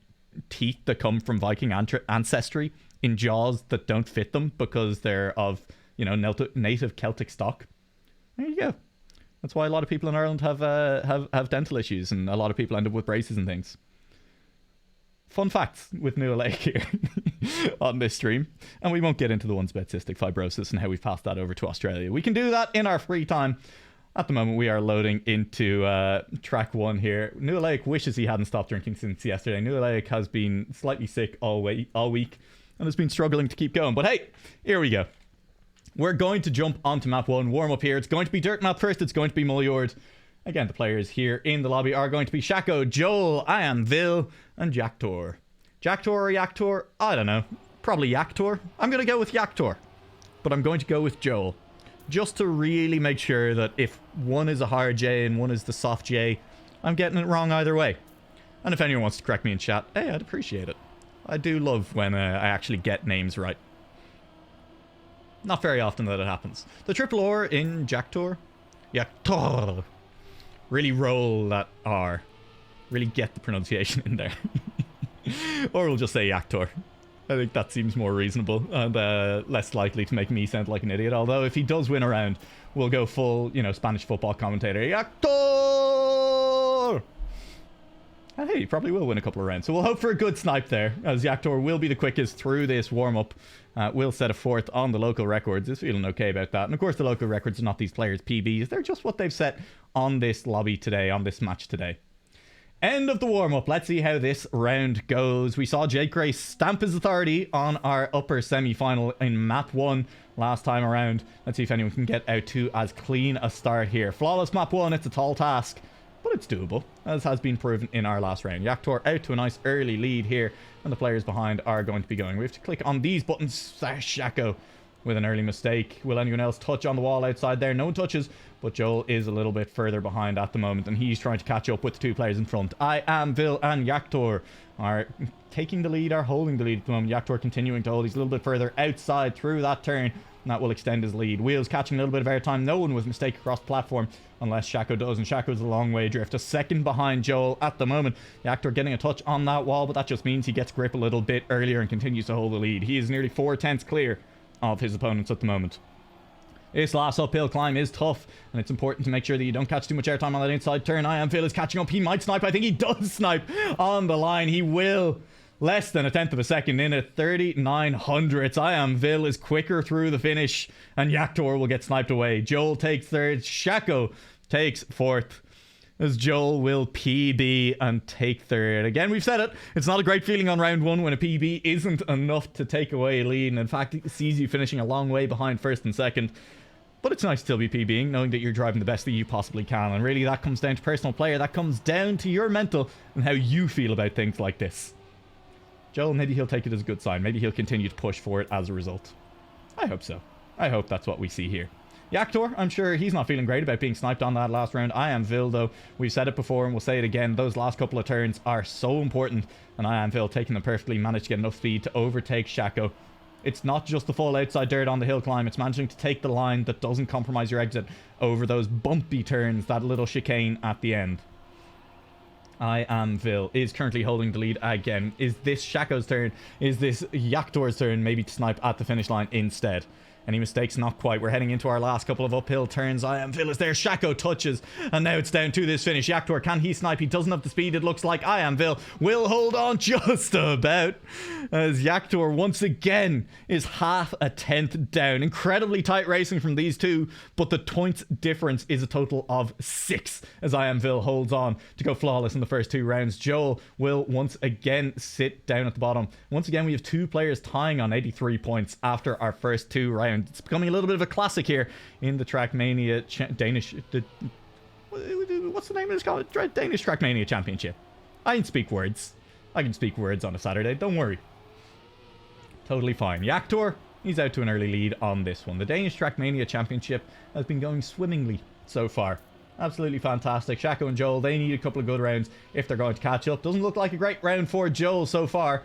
teeth that come from Viking ancestry in jaws that don't fit them because they're of, you know, native Celtic stock. There you go. That's why a lot of people in Ireland have dental issues, and a lot of people end up with braces and things. Fun facts with New Lake here on this stream. And we won't get into the ones about cystic fibrosis and how we've passed that over to Australia. We can do that in our free time. At the moment, we are loading into track 1 here. New Lake wishes he hadn't stopped drinking since yesterday. New Lake has been slightly sick all week and has been struggling to keep going. But hey, here we go. We're going to jump onto map 1, warm up here. It's going to be dirt map first. It's going to be Mullard. Again, the players here in the lobby are going to be Shaco, Joel, I am Vil, and Jaktor. Jaktor or Yaktor? I don't know. Probably Yaktor. I'm going to go with Yaktor. But I'm going to go with Joel. Just to really make sure that if one is a hard J and one is the soft J, I'm getting it wrong either way. And if anyone wants to correct me in chat, hey, I'd appreciate it. I do love when I actually get names right. Not very often that it happens. The triple R in Jaktor. Yaktor. Really roll that R. Really get the pronunciation in there. Or we'll just say Yaktor. I think that seems more reasonable and less likely to make me sound like an idiot. Although if he does win a round, we'll go full, you know, Spanish football commentator. Yaktor! And hey, he probably will win a couple of rounds. So we'll hope for a good snipe there, as Yaktor will be the quickest through this warm-up. Will set a 4th on the local records. Is feeling okay about that. And of course, the local records are not these players' PBs. They're just what they've set on this lobby today, on this match today. End of the warm-up. Let's see how this round goes. We saw Jake Gray stamp his authority on our upper semi-final in map 1 last time around. Let's see if anyone can get out to as clean a start here. Flawless map 1. It's a tall task, but it's doable, as has been proven in our last round. Yaktor out to a nice early lead here, and the players behind are going to be going. We have to click on these buttons. Shaco with an early mistake. Will anyone else touch on the wall outside there? No one touches, but Joel is a little bit further behind at the moment, and he's trying to catch up with the 2 players in front. I am Vil and Yaktor are taking the lead, are holding the lead at the moment. Yaktor continuing to hold. He's a little bit further outside through that turn, and that will extend his lead. Wheels catching a little bit of airtime. No one was mistake across the platform, unless Shaco does, and Shaco's a long way drift. A second behind Joel at the moment. Yaktor getting a touch on that wall, but that just means he gets grip a little bit earlier and continues to hold the lead. He is nearly 4/10 clear of his opponents at the moment. This last uphill climb is tough, and it's important to make sure that you don't catch too much airtime on that inside turn. I Am Phil is catching up. He might snipe. I think he does snipe on the line. He will. Less than a tenth of a second in at 39 hundredths. I Am Vil is quicker through the finish, and Yaktor will get sniped away. Joel takes third. Shako takes fourth, as Joel will PB and take third. Again, we've said it. It's not a great feeling on round one when a PB isn't enough to take away a lead, and in fact, it sees you finishing a long way behind first and second. But it's nice to still be PBing, knowing that you're driving the best that you possibly can. And really, that comes down to personal player. That comes down to your mental and how you feel about things like this. Joel, maybe he'll take it as a good sign. Maybe he'll continue to push for it as a result. I hope so. I hope that's what we see here. Yaktor, I'm sure he's not feeling great about being sniped on that last round. I Am Vil, though, we've said it before and we'll say it again. Those last couple of turns are so important. And I Am Vil, taking them perfectly, managed to get enough speed to overtake Shako. It's not just the full outside dirt on the hill climb. It's managing to take the line that doesn't compromise your exit over those bumpy turns, that little chicane at the end. I Am Vil is currently holding the lead again. Is this Shako's turn? Is this Yaktor's turn maybe to snipe at the finish line instead? Any mistakes? Not quite. We're heading into our last couple of uphill turns. I Am Vil is there. Shako touches. And now it's down to this finish. Yaktor, can he snipe? He doesn't have the speed. It looks like I Am Vil will hold on just about. As Yaktor once again is half a tenth down. Incredibly tight racing from these two. But the points difference is a total of 6. As I Am Vil holds on to go flawless in the first 2 rounds. Joel will once again sit down at the bottom. Once again, we have 2 players tying on 83 points after our first 2 rounds. It's becoming a little bit of a classic here in the TrackMania Danish. What's the name of this called? Danish TrackMania Championship. I can speak words. I can speak words on a Saturday. Don't worry. Totally fine. Yaktor, he's out to an early lead on this one. The Danish TrackMania Championship has been going swimmingly so far. Absolutely fantastic. Shako and Joel, they need a couple of good rounds if they're going to catch up. Doesn't look like a great round for Joel so far.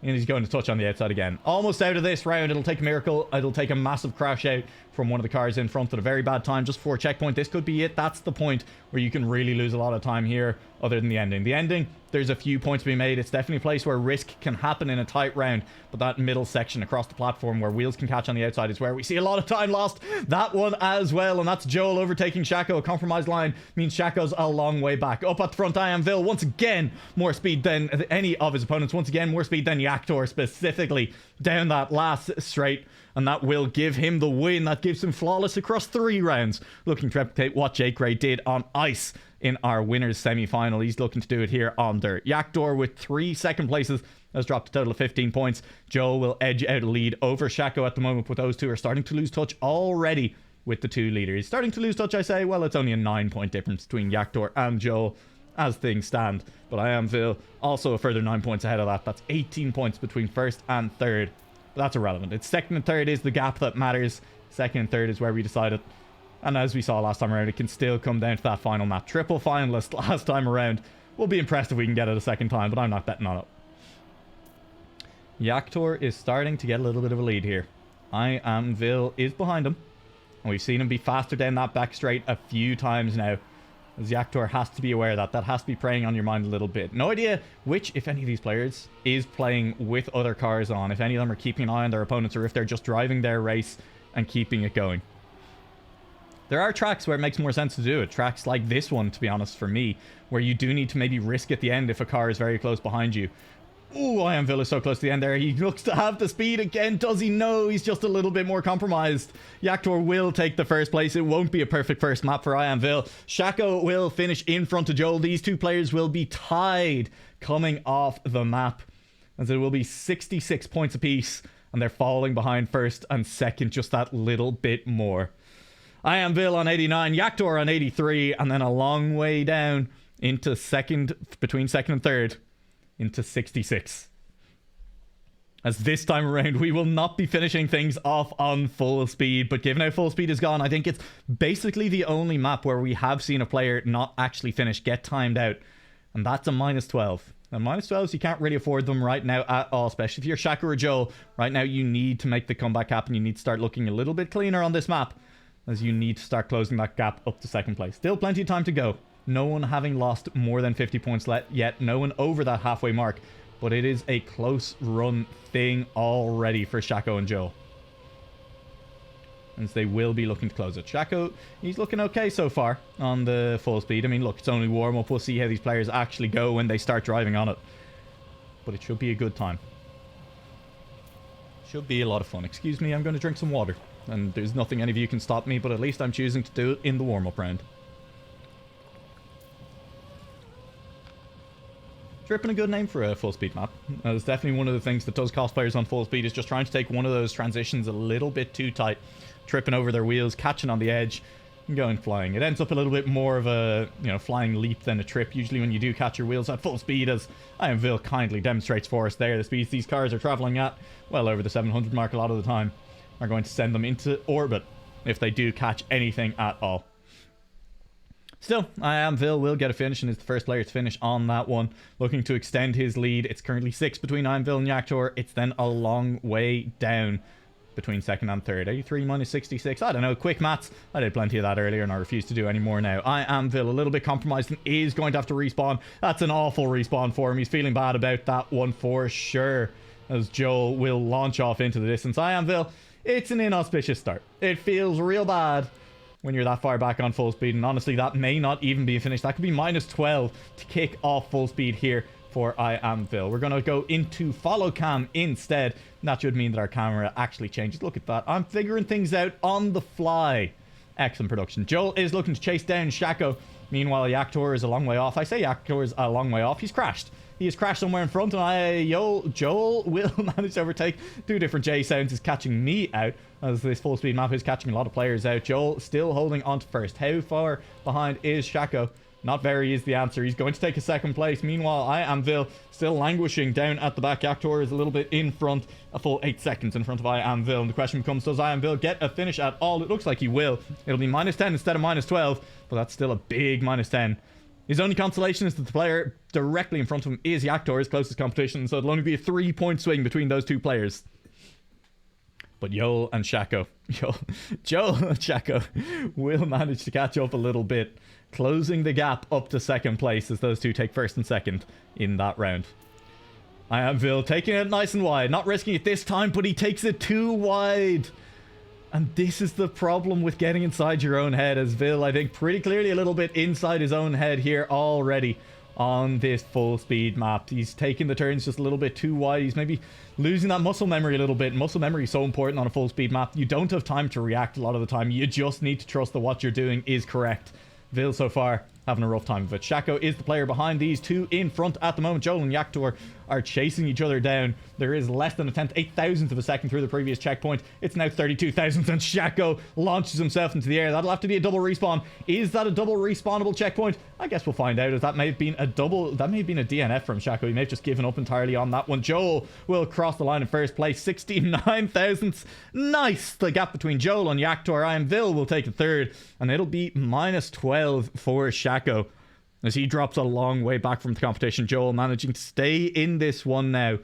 And he's going to touch on the outside again. Almost out of this round. It'll take a miracle. It'll take a massive crash out from one of the cars in front at a very bad time just before checkpoint. This could be it. That's the point where you can really lose a lot of time here other than the ending. The ending, there's a few points to be made. It's definitely a place where risk can happen in a tight round. But that middle section across the platform where wheels can catch on the outside is where we see a lot of time lost. That one as well. And that's Joel overtaking Shako. A compromised line means Shako's a long way back. Up at the front, I Am Vil. Once again, more speed than any of his opponents. Once again, more speed than Yaktor specifically down that last straight. And that will give him the win. That gives him flawless across 3 rounds. Looking to replicate what Jake Ray did on ice in our winners semi-final. He's looking to do it here on dirt. Yaktor with 3 second places has dropped a total of 15 points. Joel will edge out a lead over Shako at the moment, but those two are starting to lose touch already with the 2 leaders. He's starting to lose touch, I say. Well, it's only a 9-point difference between Yaktor and Joel as things stand. But I Am Vil also a further 9 points ahead of that. That's 18 points between first and third. But that's irrelevant. It's second and third is the gap that matters. Second and third is where we decide it. And as we saw last time around, it can still come down to that final map. Triple finalist last time around. We'll be impressed if we can get it a second time, but I'm not betting on it. Yaktor is starting to get a little bit of a lead here. I Am Vil is behind him. And we've seen him be faster down that back straight a few times now. As Yaktor has to be aware of that. That has to be preying on your mind a little bit. No idea which, if any of these players, is playing with other cars on. If any of them are keeping an eye on their opponents or if they're just driving their race and keeping it going. There are tracks where it makes more sense to do it. Tracks like this one, to be honest, for me, where you do need to maybe risk at the end if a car is very close behind you. Ooh, I Am Vil is so close to the end there. He looks to have the speed again. Does he? No, he's just a little bit more compromised. Yaktor will take the first place. It won't be a perfect first map for I Am Vil. Shako will finish in front of Joel. These 2 players will be tied coming off the map, as it will be 66 points apiece, and they're falling behind first and second just that little bit more. I Am Vil on 89, Yaktor on 83, and then a long way down into second, between second and third, into 66. As this time around, we will not be finishing things off on full speed, but given how full speed is gone, I think it's basically the only map where we have seen a player not actually finish, get timed out, and that's a minus 12. And minus 12s, you can't really afford them right now at all, especially if you're Shako or Joel. Right now, you need to make the comeback happen. You need to start looking a little bit cleaner on this map, as you need to start closing that gap up to second place. Still plenty of time to go. No one having lost more than 50 points yet. No one over that halfway mark. But it is a close run thing already for Shako and Joel. as they will be looking to close it. Shako, he's looking okay so far on the full speed. I mean, look, it's only warm-up. We'll see how these players actually go when they start driving on it. But it should be a good time. Should be a lot of fun. Excuse me, I'm going to drink some water. And there's nothing any of you can stop me, but at least I'm choosing to do it in the warm-up round. Tripping a good name for a full speed map. It's definitely one of the things that does cost players on full speed, is just trying to take one of those transitions a little bit too tight, tripping over their wheels, catching on the edge, and going flying. It ends up a little bit more of a, flying leap than a trip, usually when you do catch your wheels at full speed, as Ironville kindly demonstrates for us there. The speeds these cars are traveling at, well over the 700 mark a lot of the time, are going to send them into orbit if they do catch anything at all. Still, Iamville will get a finish and is the first player to finish on that one, looking to extend his lead. It's currently 6 between Iamville and Yaktor. It's then a long way down between second and third. 83 minus 66. I don't know. Quick maths. I did plenty of that earlier and I refuse to do any more now. Iamville a little bit compromised and is going to have to respawn. That's an awful respawn for him. He's feeling bad about that one for sure, as Joel will launch off into the distance. Iamville, it's an inauspicious start. It feels real bad when you're that far back on full speed, and honestly that may not even be a finish. That could be minus 12 to kick off full speed here for Iamville. We're going to go into follow cam instead, and that should mean that our camera actually changes. Look at that, I'm figuring things out on the fly. Excellent production. Joel is looking to chase down Shako. Meanwhile, Yaktor is a long way off. I say Yaktor is a long way off. He's crashed. He has crashed somewhere in front, and Joel will manage to overtake. Two different J sounds is catching me out, as this full speed map is catching a lot of players out. Joel still holding on to first. How far behind is Shako? Not very is the answer. He's going to take a second place. Meanwhile, Iamville still languishing down at the back. Yaktor is a little bit in front, a full 8 seconds in front of Iamville. And the question becomes, does Iamville get a finish at all? It looks like he will. It'll be minus 10 instead of minus 12, but that's still a big minus 10. His only consolation is that the player directly in front of him is Yaktor, his closest competition, so it'll only be a 3-point swing between those two players. But Joel and Shako will manage to catch up a little bit, closing the gap up to second place as those two take first and second in that round. Iamville taking it nice and wide, not risking it this time, but he takes it too wide. And this is the problem with getting inside your own head, as Vil, I think, pretty clearly a little bit inside his own head here already on this full speed map. He's taking the turns just a little bit too wide. He's maybe losing that muscle memory a little bit. Muscle memory is so important on a full speed map. You don't have time to react a lot of the time. You just need to trust that what you're doing is correct. Vil so far having a rough time of it. Shako is the player behind these two in front at the moment. Joel and Yaktor are chasing each other down. There is less than a 8,000th of a second through the previous checkpoint. It's now 32,000th and Shako launches himself into the air. That'll have to be a double respawn. Is that a double respawnable checkpoint? I guess we'll find out, as that may have been a DNF from Shako. He may have just given up entirely on that one. Joel will cross the line in first place. 69 thousandths. Nice. The gap between Joel and Yaktor. Iamville will take a third, and it'll be minus 12 for Shako, as he drops a long way back from the competition. Joel managing to stay in this one now,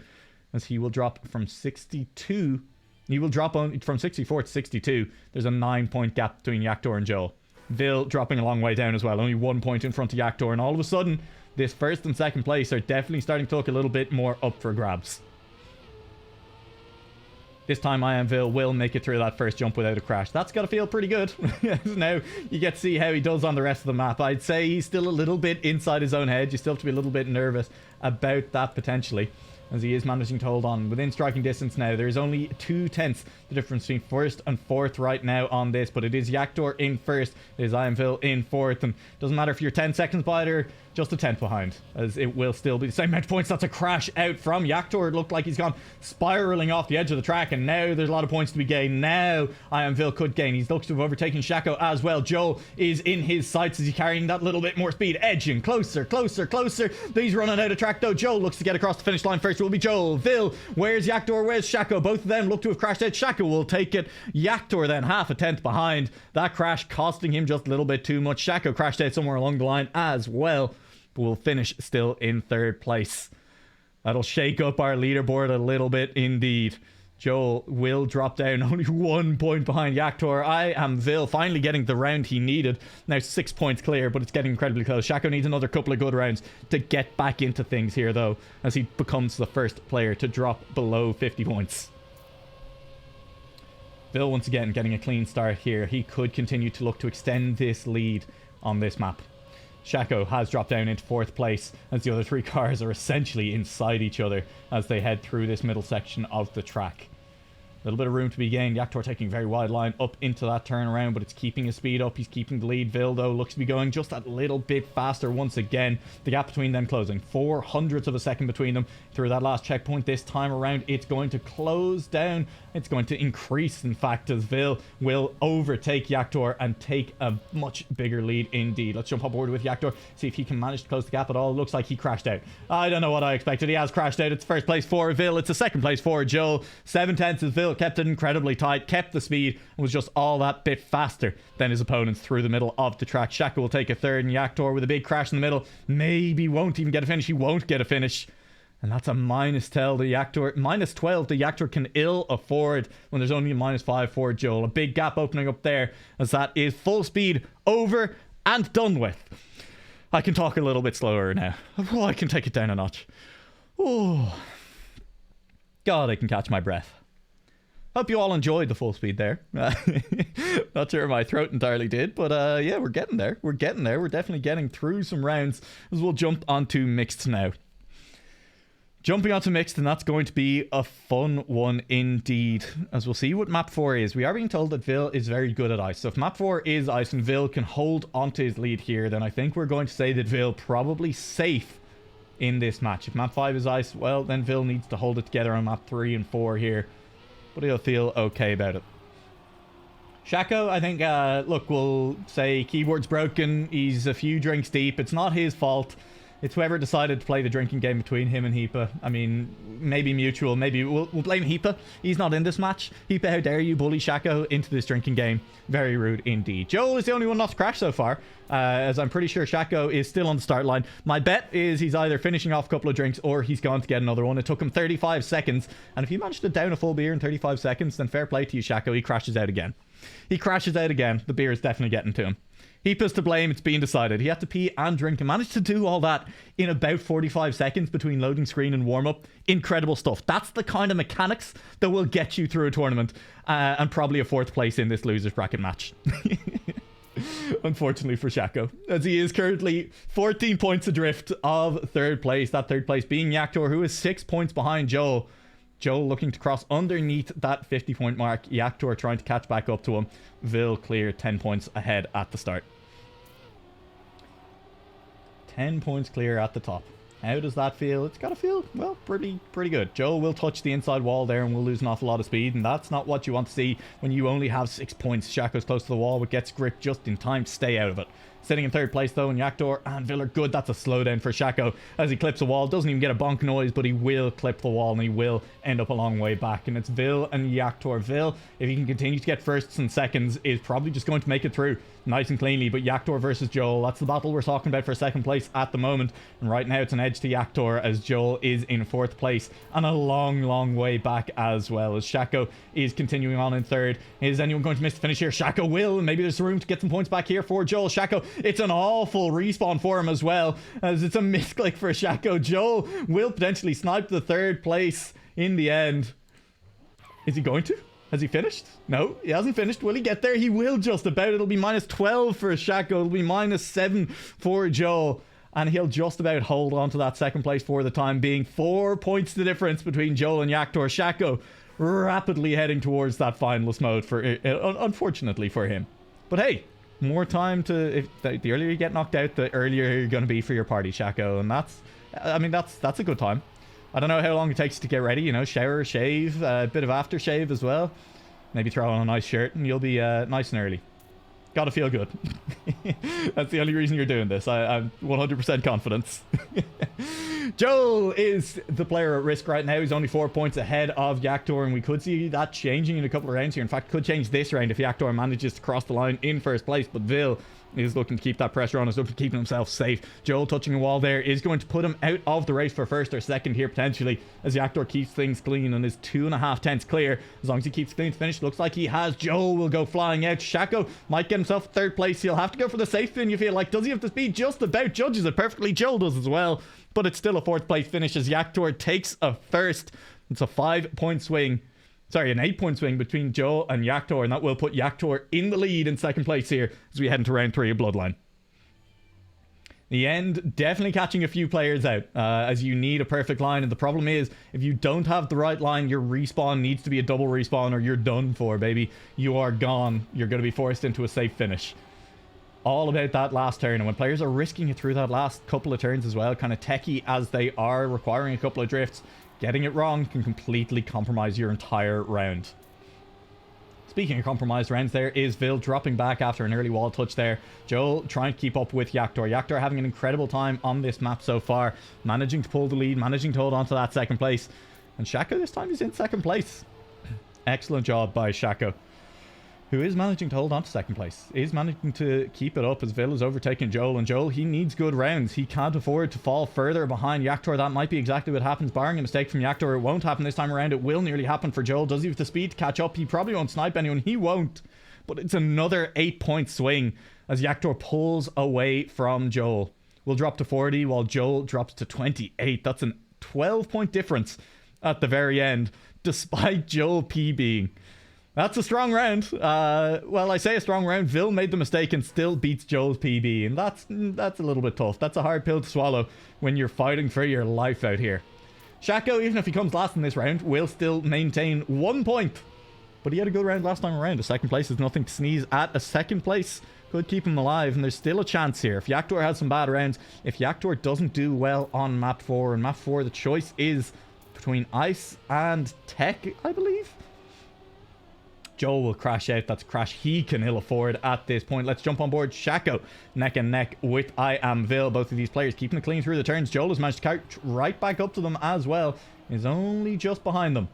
as he will drop from 62. He will drop on from 64 to 62. There's a 9-point gap between Yaktor and Joel. Vil dropping a long way down as well, only 1 point in front of Yaktor, and all of a sudden this first and second place are definitely starting to look a little bit more up for grabs. This time Iamville will make it through that first jump without a crash. That's got to feel pretty good. Now you get to see how he does on the rest of the map. I'd say he's still a little bit inside his own head. You still have to be a little bit nervous about that potentially, as he is managing to hold on within striking distance now. There is only 2/10 the difference between first and fourth right now on this, but it is Yaktor in first, it is Iamville in fourth, and doesn't matter if you're 10 seconds behind or just a 10th behind, as it will still be the same amount of points. That's a crash out from Yaktor. It looked like he's gone spiraling off the edge of the track, and now there's a lot of points to be gained. Now Iamville could gain. He's looks to have overtaken Shako as well. Joel is in his sights as he's carrying that little bit more speed, edging closer. He's running out of track though. Joel looks to get across the finish line first. It will be Joel. Vil, where's Yaktor? Where's Shako? Both of them look to have crashed out. Shako will take it. Yaktor then half a tenth behind. That crash costing him just a little bit too much. Shako crashed out somewhere along the line as well, but will finish still in third place. That'll shake up our leaderboard a little bit indeed. Joel will drop down, only 1 point behind Yaktor. Iamville finally getting the round he needed. Now 6 points clear, but it's getting incredibly close. Shako needs another couple of good rounds to get back into things here though, as he becomes the first player to drop below 50 points. Vil once again getting a clean start here. He could continue to look to extend this lead on this map. Shaco has dropped down into 4th place as the other 3 cars are essentially inside each other as they head through this middle section of the track. A little bit of room to be gained. Yaktor taking a very wide line up into that turnaround, but it's keeping his speed up. He's keeping the lead. Vil, though, looks to be going just that little bit faster once again. The gap between them closing. 0.04 of a second between them through that last checkpoint. This time around, it's going to close down. It's going to increase, in fact, as Vil will overtake Yaktor and take a much bigger lead indeed. Let's jump on board with Yaktor, see if he can manage to close the gap at all. It looks like he crashed out. I don't know what I expected. He has crashed out. It's 1st place for Vil. It's a 2nd place for Joel. 7/10 as Vil kept it incredibly tight, kept the speed, and was just all that bit faster than his opponents through the middle of the track. Shaka will take a 3rd, and Yaktor with a big crash in the middle maybe won't even get a finish. He won't get a finish. And that's a -12 to Yaktor. -12 to Yaktor can ill afford when there's only a -5 for Joel. A big gap opening up there as that is full speed over and done with. I can talk a little bit slower now. Oh, I can take it down a notch. Oh, God, I can catch my breath. Hope you all enjoyed the full speed there. Not sure my throat entirely did, but yeah, we're getting there. We're getting there. We're definitely getting through some rounds as we'll jump onto mixed now. Jumping onto mixed, and that's going to be a fun one indeed, as we'll see what map 4 is. We are being told that Vil is very good at ice, so if map 4 is ice and Vil can hold onto his lead here, then I think we're going to say that Vil probably safe in this match. If map 5 is ice, well, then Vil needs to hold it together on map 3 and 4 here, but he'll feel okay about it. Shaco, I think, look, we'll say keyboard's broken, he's a few drinks deep, it's not his fault. It's whoever decided to play the drinking game between him and Heepa. I mean, maybe mutual. Maybe we'll blame Heepa. He's not in this match. Heepa, how dare you bully Shaco into this drinking game? Very rude indeed. Joel is the only one not to crash so far, as I'm pretty sure Shaco is still on the start line. My bet is he's either finishing off a couple of drinks or he's gone to get another one. It took him 35 seconds, and if you managed to down a full beer in 35 seconds, then fair play to you, Shaco. He crashes out again. He crashes out again. The beer is definitely getting to him. Heepa's to blame, it's been decided. He had to pee and drink and managed to do all that in about 45 seconds between loading screen and warm-up. Incredible stuff. That's the kind of mechanics that will get you through a tournament and probably a 4th place in this losers bracket match. Unfortunately for Shaco, as he is currently 14 points adrift of 3rd place. That 3rd place being Yaktor, who is 6 points behind Joel. Joel looking to cross underneath that 50-point mark. Yaktor trying to catch back up to him. Vil clear 10 points ahead at the start. 10 points clear at the top. How does that feel? It's got to feel, well, pretty good. Joel will touch the inside wall there and will lose an awful lot of speed, and that's not what you want to see when you only have 6 points. Shaco's close to the wall, but gets grip just in time to stay out of it. Sitting in 3rd place though, and Yaktor and Vil are good. That's a slowdown for Shaco as he clips a wall. Doesn't even get a bonk noise, but he will clip the wall and he will end up a long way back. And it's Vil and Yaktor. Vil, if he can continue to get 1sts and 2nds, is probably just going to make it through nice and cleanly. But Yaktor versus Joel, that's the battle we're talking about for 2nd place at the moment. And right now it's an edge to Yaktor as Joel is in 4th place and a long way back as well, as Shaco is continuing on in 3rd. Is anyone going to miss the finish here? Shaco will, and maybe there's room to get some points back here for Joel. Shaco, it's an awful respawn for him as well, as it's a misclick for Shaco. Joel will potentially snipe the 3rd place in the end. Is he going to? Has he finished? No, he hasn't finished. Will he get there? He will just about. It'll be -12 for Shaco. It'll be -7 for Joel. And he'll just about hold on to that 2nd place for the time being. 4 points the difference between Joel and Yaktor. Shaco rapidly heading towards that finalist mode, for unfortunately for him. But hey, more time to... If the earlier you get knocked out, the earlier you're going to be for your party, Shaco. And that's... I mean, that's a good time. I don't know how long it takes to get ready, you know, shower, shave, a bit of aftershave as well. Maybe throw on a nice shirt and you'll be nice and early. Gotta feel good. That's the only reason you're doing this. I'm 100% confidence. Joel is the player at risk right now. He's only 4 points ahead of Yaktor, and we could see that changing in a couple of rounds here. In fact, could change this round if Yaktor manages to cross the line in 1st place, but Vil is looking to keep that pressure on, is looking to keep himself safe. Joel touching a wall there is going to put him out of the race for 1st or 2nd here potentially, as Yaktor keeps things clean and is 2.5 tenths clear. As long as he keeps clean to finish, looks like he has. Joel will go flying out. Shaco might get himself 3rd place. He'll have to go for the safe spin, you feel like. Does he have the speed? Just about. Judges it perfectly. Joel does as well, but it's still a 4th place finish as Yaktor takes a 1st. It's a 5-point swing Sorry, an 8-point swing between Joel and Yaktor, and that will put Yaktor in the lead in second place here as we head into round 3 of Bloodline. The end definitely catching a few players out, as you need a perfect line, and the problem is, if you don't have the right line, your respawn needs to be a double respawn or you're done for, baby. You are gone. You're going to be forced into a safe finish. All about that last turn, and when players are risking it through that last couple of turns as well, kind of techie as they are, requiring a couple of drifts, getting it wrong can completely compromise your entire round. Speaking of compromised rounds, there is Vil dropping back after an early wall touch there. Joel trying to keep up with Yaktor. Yaktor having an incredible time on this map so far, managing to pull the lead, managing to hold on to that second place. And Shaco this time is in second place. Excellent job by Shaco, who is managing to hold on to second place. Is managing to keep it up as Vil is overtaking Joel. And Joel, he needs good rounds. He can't afford to fall further behind Yaktor. That might be exactly what happens. Barring a mistake from Yaktor, it won't happen this time around. It will nearly happen for Joel. Does he have the speed to catch up? He probably won't snipe anyone. He won't. But it's another 8-point swing as Yaktor pulls away from Joel. Will drop to 40 while Joel drops to 28. That's a 12-point difference at the very end, despite Joel PBing. That's a strong round. Well, I say a strong round. Vil made the mistake and still beats Joel's PB, and that's a little bit tough. That's a hard pill to swallow when you're fighting for your life out here. Shaco, even if he comes last in this round, will still maintain 1 point. But he had a good round last time around. A second place is nothing to sneeze at. A second place could keep him alive, and there's still a chance here. If Yaktor has some bad rounds, if Yaktor doesn't do well on map 4, and map 4 the choice is between Ice and Tech, I believe. Joel will crash out. That's a crash he can ill afford at this point. Let's jump on board Shaco neck and neck with I Am Vil. Both of these players keeping it clean through the turns. Joel has managed to couch right back up to them as well. Is only just behind them.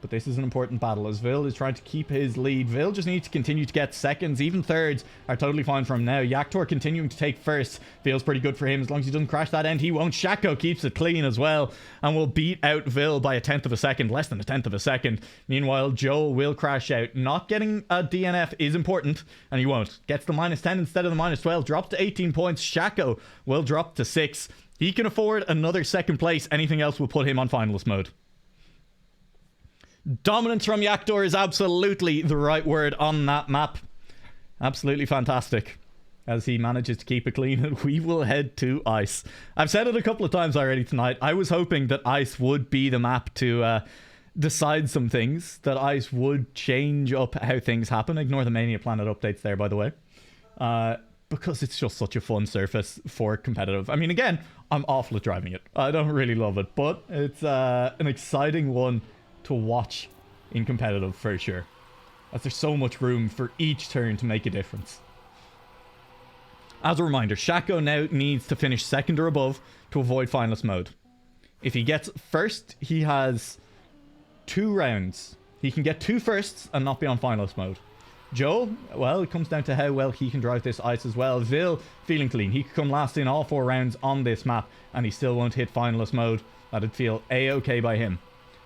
But this is an important battle as Vil is trying to keep his lead. Vil just needs to continue to get seconds. Even thirds are totally fine for him now. Yaktor continuing to take first. Feels pretty good for him as long as he doesn't crash that end. He won't. Shaco keeps it clean as well and will beat out Vil by a 1/10 of a second. Less than a 1/10 of a second. Meanwhile, Joel will crash out. Not getting a DNF is important, and he won't. Gets the -10 instead of the -12. Drops to 18 points. Shaco will drop to 6. He can afford another second place. Anything else will put him on finalist mode. Dominance from Yaktor is absolutely the right word on that map. Absolutely fantastic as he manages to keep it clean, and we will head to Ice. I've said it a couple of times already tonight. I was hoping that Ice would be the map to decide some things, that Ice would change up how things happen. Ignore the Mania Planet updates there, by the way. Because it's just such a fun surface for competitive. I mean, again, I'm awful at driving it. I don't really love it, but it's an exciting one to watch in competitive for sure, as there's so much room for each turn to make a difference. As a reminder, Shaco now needs to finish second or above to avoid finalist mode. If he gets first, he has 2 rounds. He can get 2 firsts and not be on finalist mode. Joel, well, it comes down to how well he can drive this Ice as well. Vil feeling clean. He could come last in all 4 rounds on this map and he still won't hit finalist mode. That'd feel a-okay by him.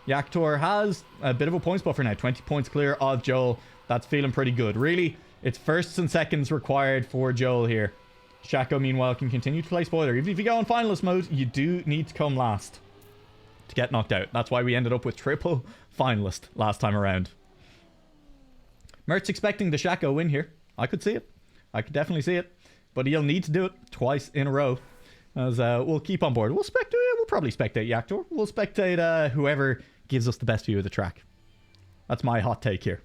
Yaktor has a bit of a points buffer now. 20 points clear of Joel. That's feeling pretty good. Really, it's firsts and seconds required for Joel here. Shaco, meanwhile, can continue to play spoiler. Even if you go on finalist mode, you do need to come last to get knocked out. That's why we ended up with triple finalist last time around. Mert's expecting the Shaco win here. I could see it. I could definitely see it. But he'll need to do it twice in a row. As we'll keep on board. We'll probably spectate Yaktor. We'll spectate whoever gives us the best view of the track. That's my hot take here.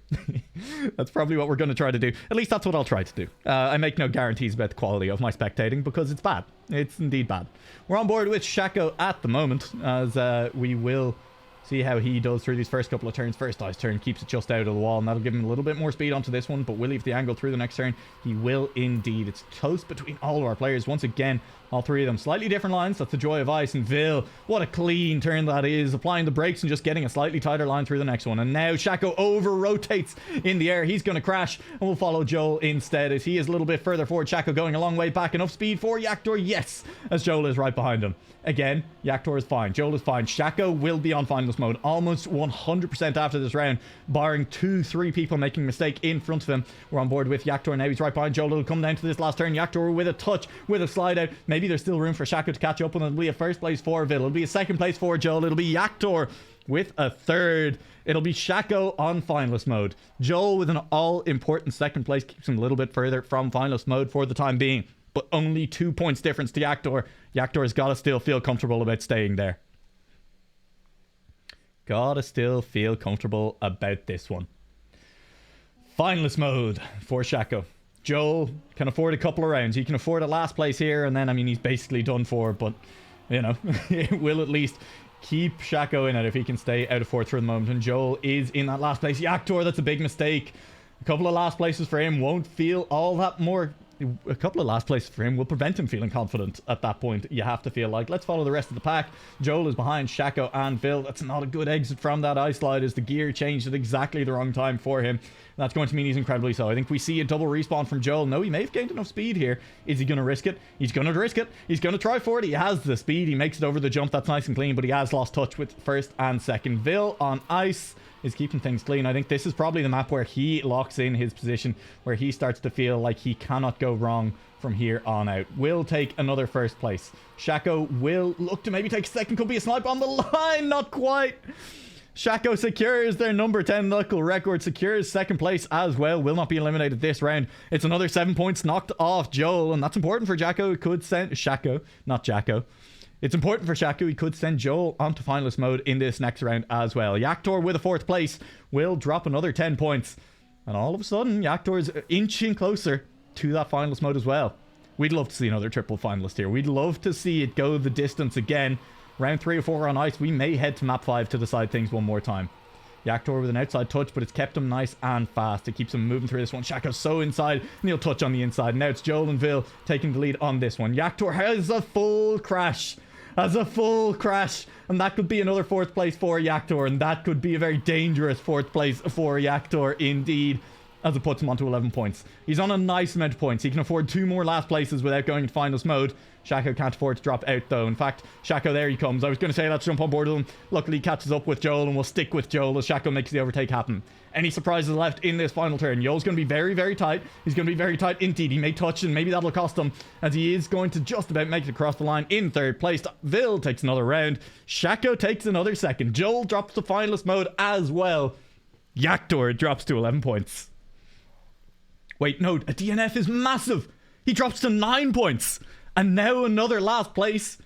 That's probably what we're going to try to do. At least that's what I'll try to do. I make no guarantees about the quality of my spectating because it's bad. It's indeed bad. We're on board with Shaco at the moment as we will see how he does through these first couple of turns. First Ice turn keeps it just out of the wall, and that'll give him a little bit more speed onto this one, but will leave the angle through the next turn. He will indeed. It's close between all of our players. Once again, all 3 of them slightly different lines. That's the joy of Ice and Vil. What a clean turn that is. Applying the brakes and just getting a slightly tighter line through the next one. And now Shaco over-rotates in the air. He's going to crash, and we'll follow Joel instead as he is a little bit further forward. Shaco going a long way back. Enough speed for Yaktor? Yes, as Joel is right behind him. Again, Yaktor is fine. Joel is fine. Shaco will be on finalist mode almost 100% after this round, barring 2-3 people making a mistake in front of him. We're on board with Yaktor now. He's right behind Joel. It'll come down to this last turn. Yaktor with a touch, with a slide out. Maybe there's still room for Shaco to catch up, and it'll be a first place for Vil. It'll be a second place for Joel. It'll be Yaktor with a third. It'll be Shaco on finalist mode. Joel with an all-important second place keeps him a little bit further from finalist mode for the time being, but only 2 points difference to Yaktor. Yaktor's got to still feel comfortable about staying there. Gotta still feel comfortable about this one. Finalist mode for Shaco. Joel can afford a couple of rounds. He can afford a last place here, and then, I mean, he's basically done for, but, you know, it will at least keep Shaco in it if he can stay out of fourth for the moment. And Joel is in that last place. Yaktor, that's a big mistake. A couple of last places for him won't feel all that more... A couple of last places for him will prevent him feeling confident at that point. You have to feel like, let's follow the rest of the pack. Joel is behind Shaco and Phil. That's not a good exit from that ice slide, as the gear changed at exactly the wrong time for him. That's going to mean he's incredibly slow. I think we see a double respawn from Joel. No, he may have gained enough speed here. Is he going to risk it? He's going to risk it. He's going to try for it. He has the speed. He makes it over the jump. That's nice and clean, but he has lost touch with first and second. Vil on ice is keeping things clean. I think this is probably the map where he locks in his position, where he starts to feel like he cannot go wrong from here on out. Will take another first place. Shaco will look to maybe take second. Could be a snipe on the line. Not quite. Shaco secures their number 10 knuckle record, secures second place as well. Will not be eliminated this round. It's another 7 points knocked off Joel, and that's important for Jacko. It could send Shaco, not Jacko. It's important for Shaco. He could send Joel onto finalist mode in this next round as well. Yaktor with a fourth place will drop another 10 points. And all of a sudden, Yaktor is inching closer to that finalist mode as well. We'd love to see another triple finalist here. We'd love to see it go the distance again. Round 3 or 4 on ice, we may head to map 5 to decide things one more time. Yaktor with an outside touch, but it's kept him nice and fast. It keeps him moving through this one. Shaco's so inside, and he'll touch on the inside. Now it's Joel and Vil taking the lead on this one. Yaktor has a full crash. And that could be another fourth place for Yaktor, and that could be a very dangerous fourth place for Yaktor indeed, as it puts him onto 11 points. He's on a nice amount of points. He can afford 2 more last places without going into finals mode. Shaco can't afford to drop out though. In fact, Shaco, there he comes. I was going to say let's jump on board with him. Luckily he catches up with Joel, and we'll stick with Joel as Shaco makes the overtake happen. Any surprises left in this final turn? Joel's going to be very, very tight. He's going to be very tight indeed. He may touch, and maybe that'll cost him, as he is going to just about make it across the line in third place. Vil takes another round. Shaco takes another second. Joel drops to finalist mode as well. Yaktor drops to 11 points. Wait, no, a DNF is massive. He drops to 9 points. And now another last place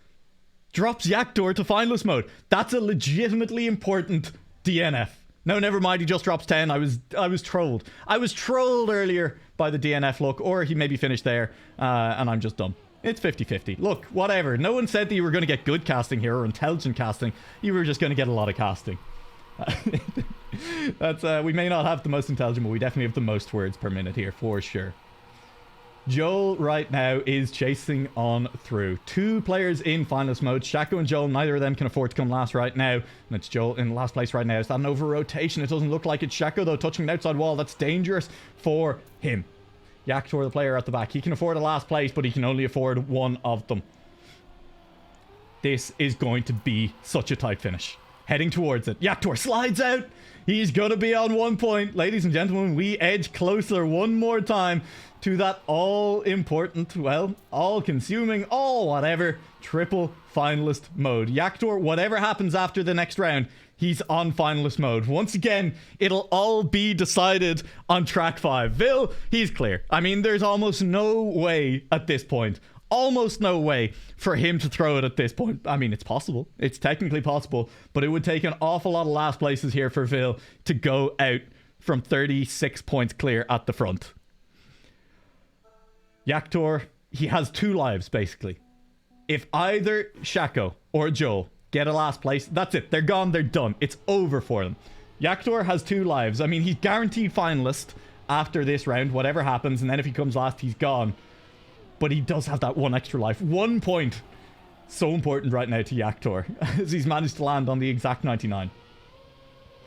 drops Yaktor to finalist mode. That's a legitimately important DNF. No, never mind. He just drops 10. I was trolled. I was trolled earlier by the DNF look, or he maybe finished there, and I'm just dumb. It's 50-50. Look, whatever. No one said that you were going to get good casting here or intelligent casting. You were just going to get a lot of casting. That's we may not have the most intelligent, but we definitely have the most words per minute here for sure. Joel right now is chasing on through. 2 players in finalist mode. Shaco and Joel, neither of them can afford to come last right now. And it's Joel in last place right now. Is that an over-rotation? It doesn't look like it's Shaco, though, touching an outside wall. That's dangerous for him. Yaktor, the player at the back. He can afford a last place, but he can only afford one of them. This is going to be such a tight finish. Heading towards it. Yaktor slides out. He's going to be on 1 point. Ladies and gentlemen, we edge closer one more time to that all-important, well, all-consuming, all-whatever, triple finalist mode. Yaktor, whatever happens after the next round, he's on finalist mode. Once again, it'll all be decided on track 5. Vil, he's clear. I mean, there's almost no way at this point. Almost no way for him to throw it at this point. I mean, it's possible. It's technically possible, but it would take an awful lot of last places here for Vil to go out from 36 points clear at the front. Yaktor, he has 2 lives, basically. If either Shaco or Joel get a last place, that's it. They're gone. They're done. It's over for them. Yaktor has 2 lives. I mean, he's guaranteed finalist after this round, whatever happens, and then if he comes last, he's gone. But he does have that 1 extra life. 1 point. So important right now to Yaktor, as he's managed to land on the exact 99.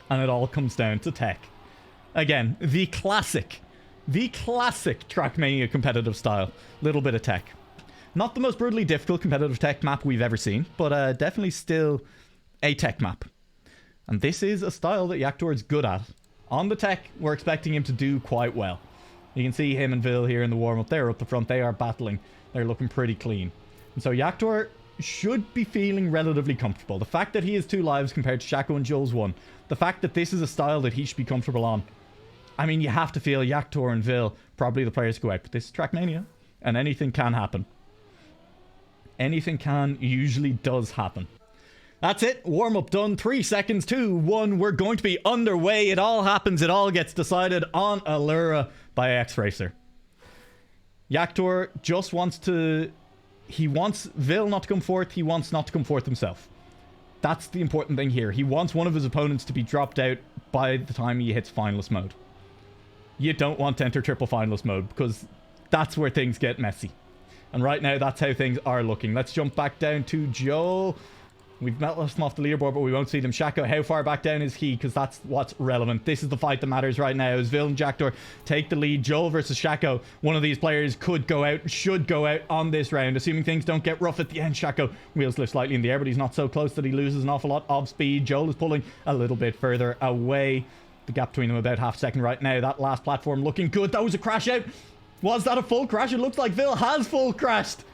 And it all comes down to tech. Again, the classic TrackMania competitive style. Little bit of tech. Not the most brutally difficult competitive tech map we've ever seen, but definitely still a tech map. And this is a style that Yaktor is good at. On the tech, we're expecting him to do quite well. You can see him and Vil here in the warm-up. They're up the front. They are battling. They're looking pretty clean. And so Yaktor, should be feeling relatively comfortable. The fact that he has 2 lives compared to Shaco and Joel's 1. The fact that this is a style that he should be comfortable on. I mean, you have to feel Yaktor and Vil probably the players to go out. But this is TrackMania, and anything can happen. Anything can, usually does happen. That's it. Warm-up done. 3 seconds, 2, 1. We're going to be underway. It all happens. It all gets decided on Allura by X-Racer. Yaktor just wants to... He wants Vil not to come forth. He wants not to come forth himself. That's the important thing here. He wants one of his opponents to be dropped out by the time he hits finalist mode. You don't want to enter triple finalist mode because that's where things get messy. And right now, that's how things are looking. Let's jump back down to Joel. We've lost him off the leaderboard, but we won't see them. Shaco, how far back down is he? Because that's what's relevant. This is the fight that matters right now. As Vil and Jaktor take the lead. Joel versus Shaco. One of these players could go out, should go out on this round. Assuming things don't get rough at the end. Shaco wheels lift slightly in the air, but he's not so close that he loses an awful lot of speed. Joel is pulling a little bit further away. The gap between them about half a second right now. That last platform looking good. That was a crash out. Was that a full crash? It looks like Vil has full crashed.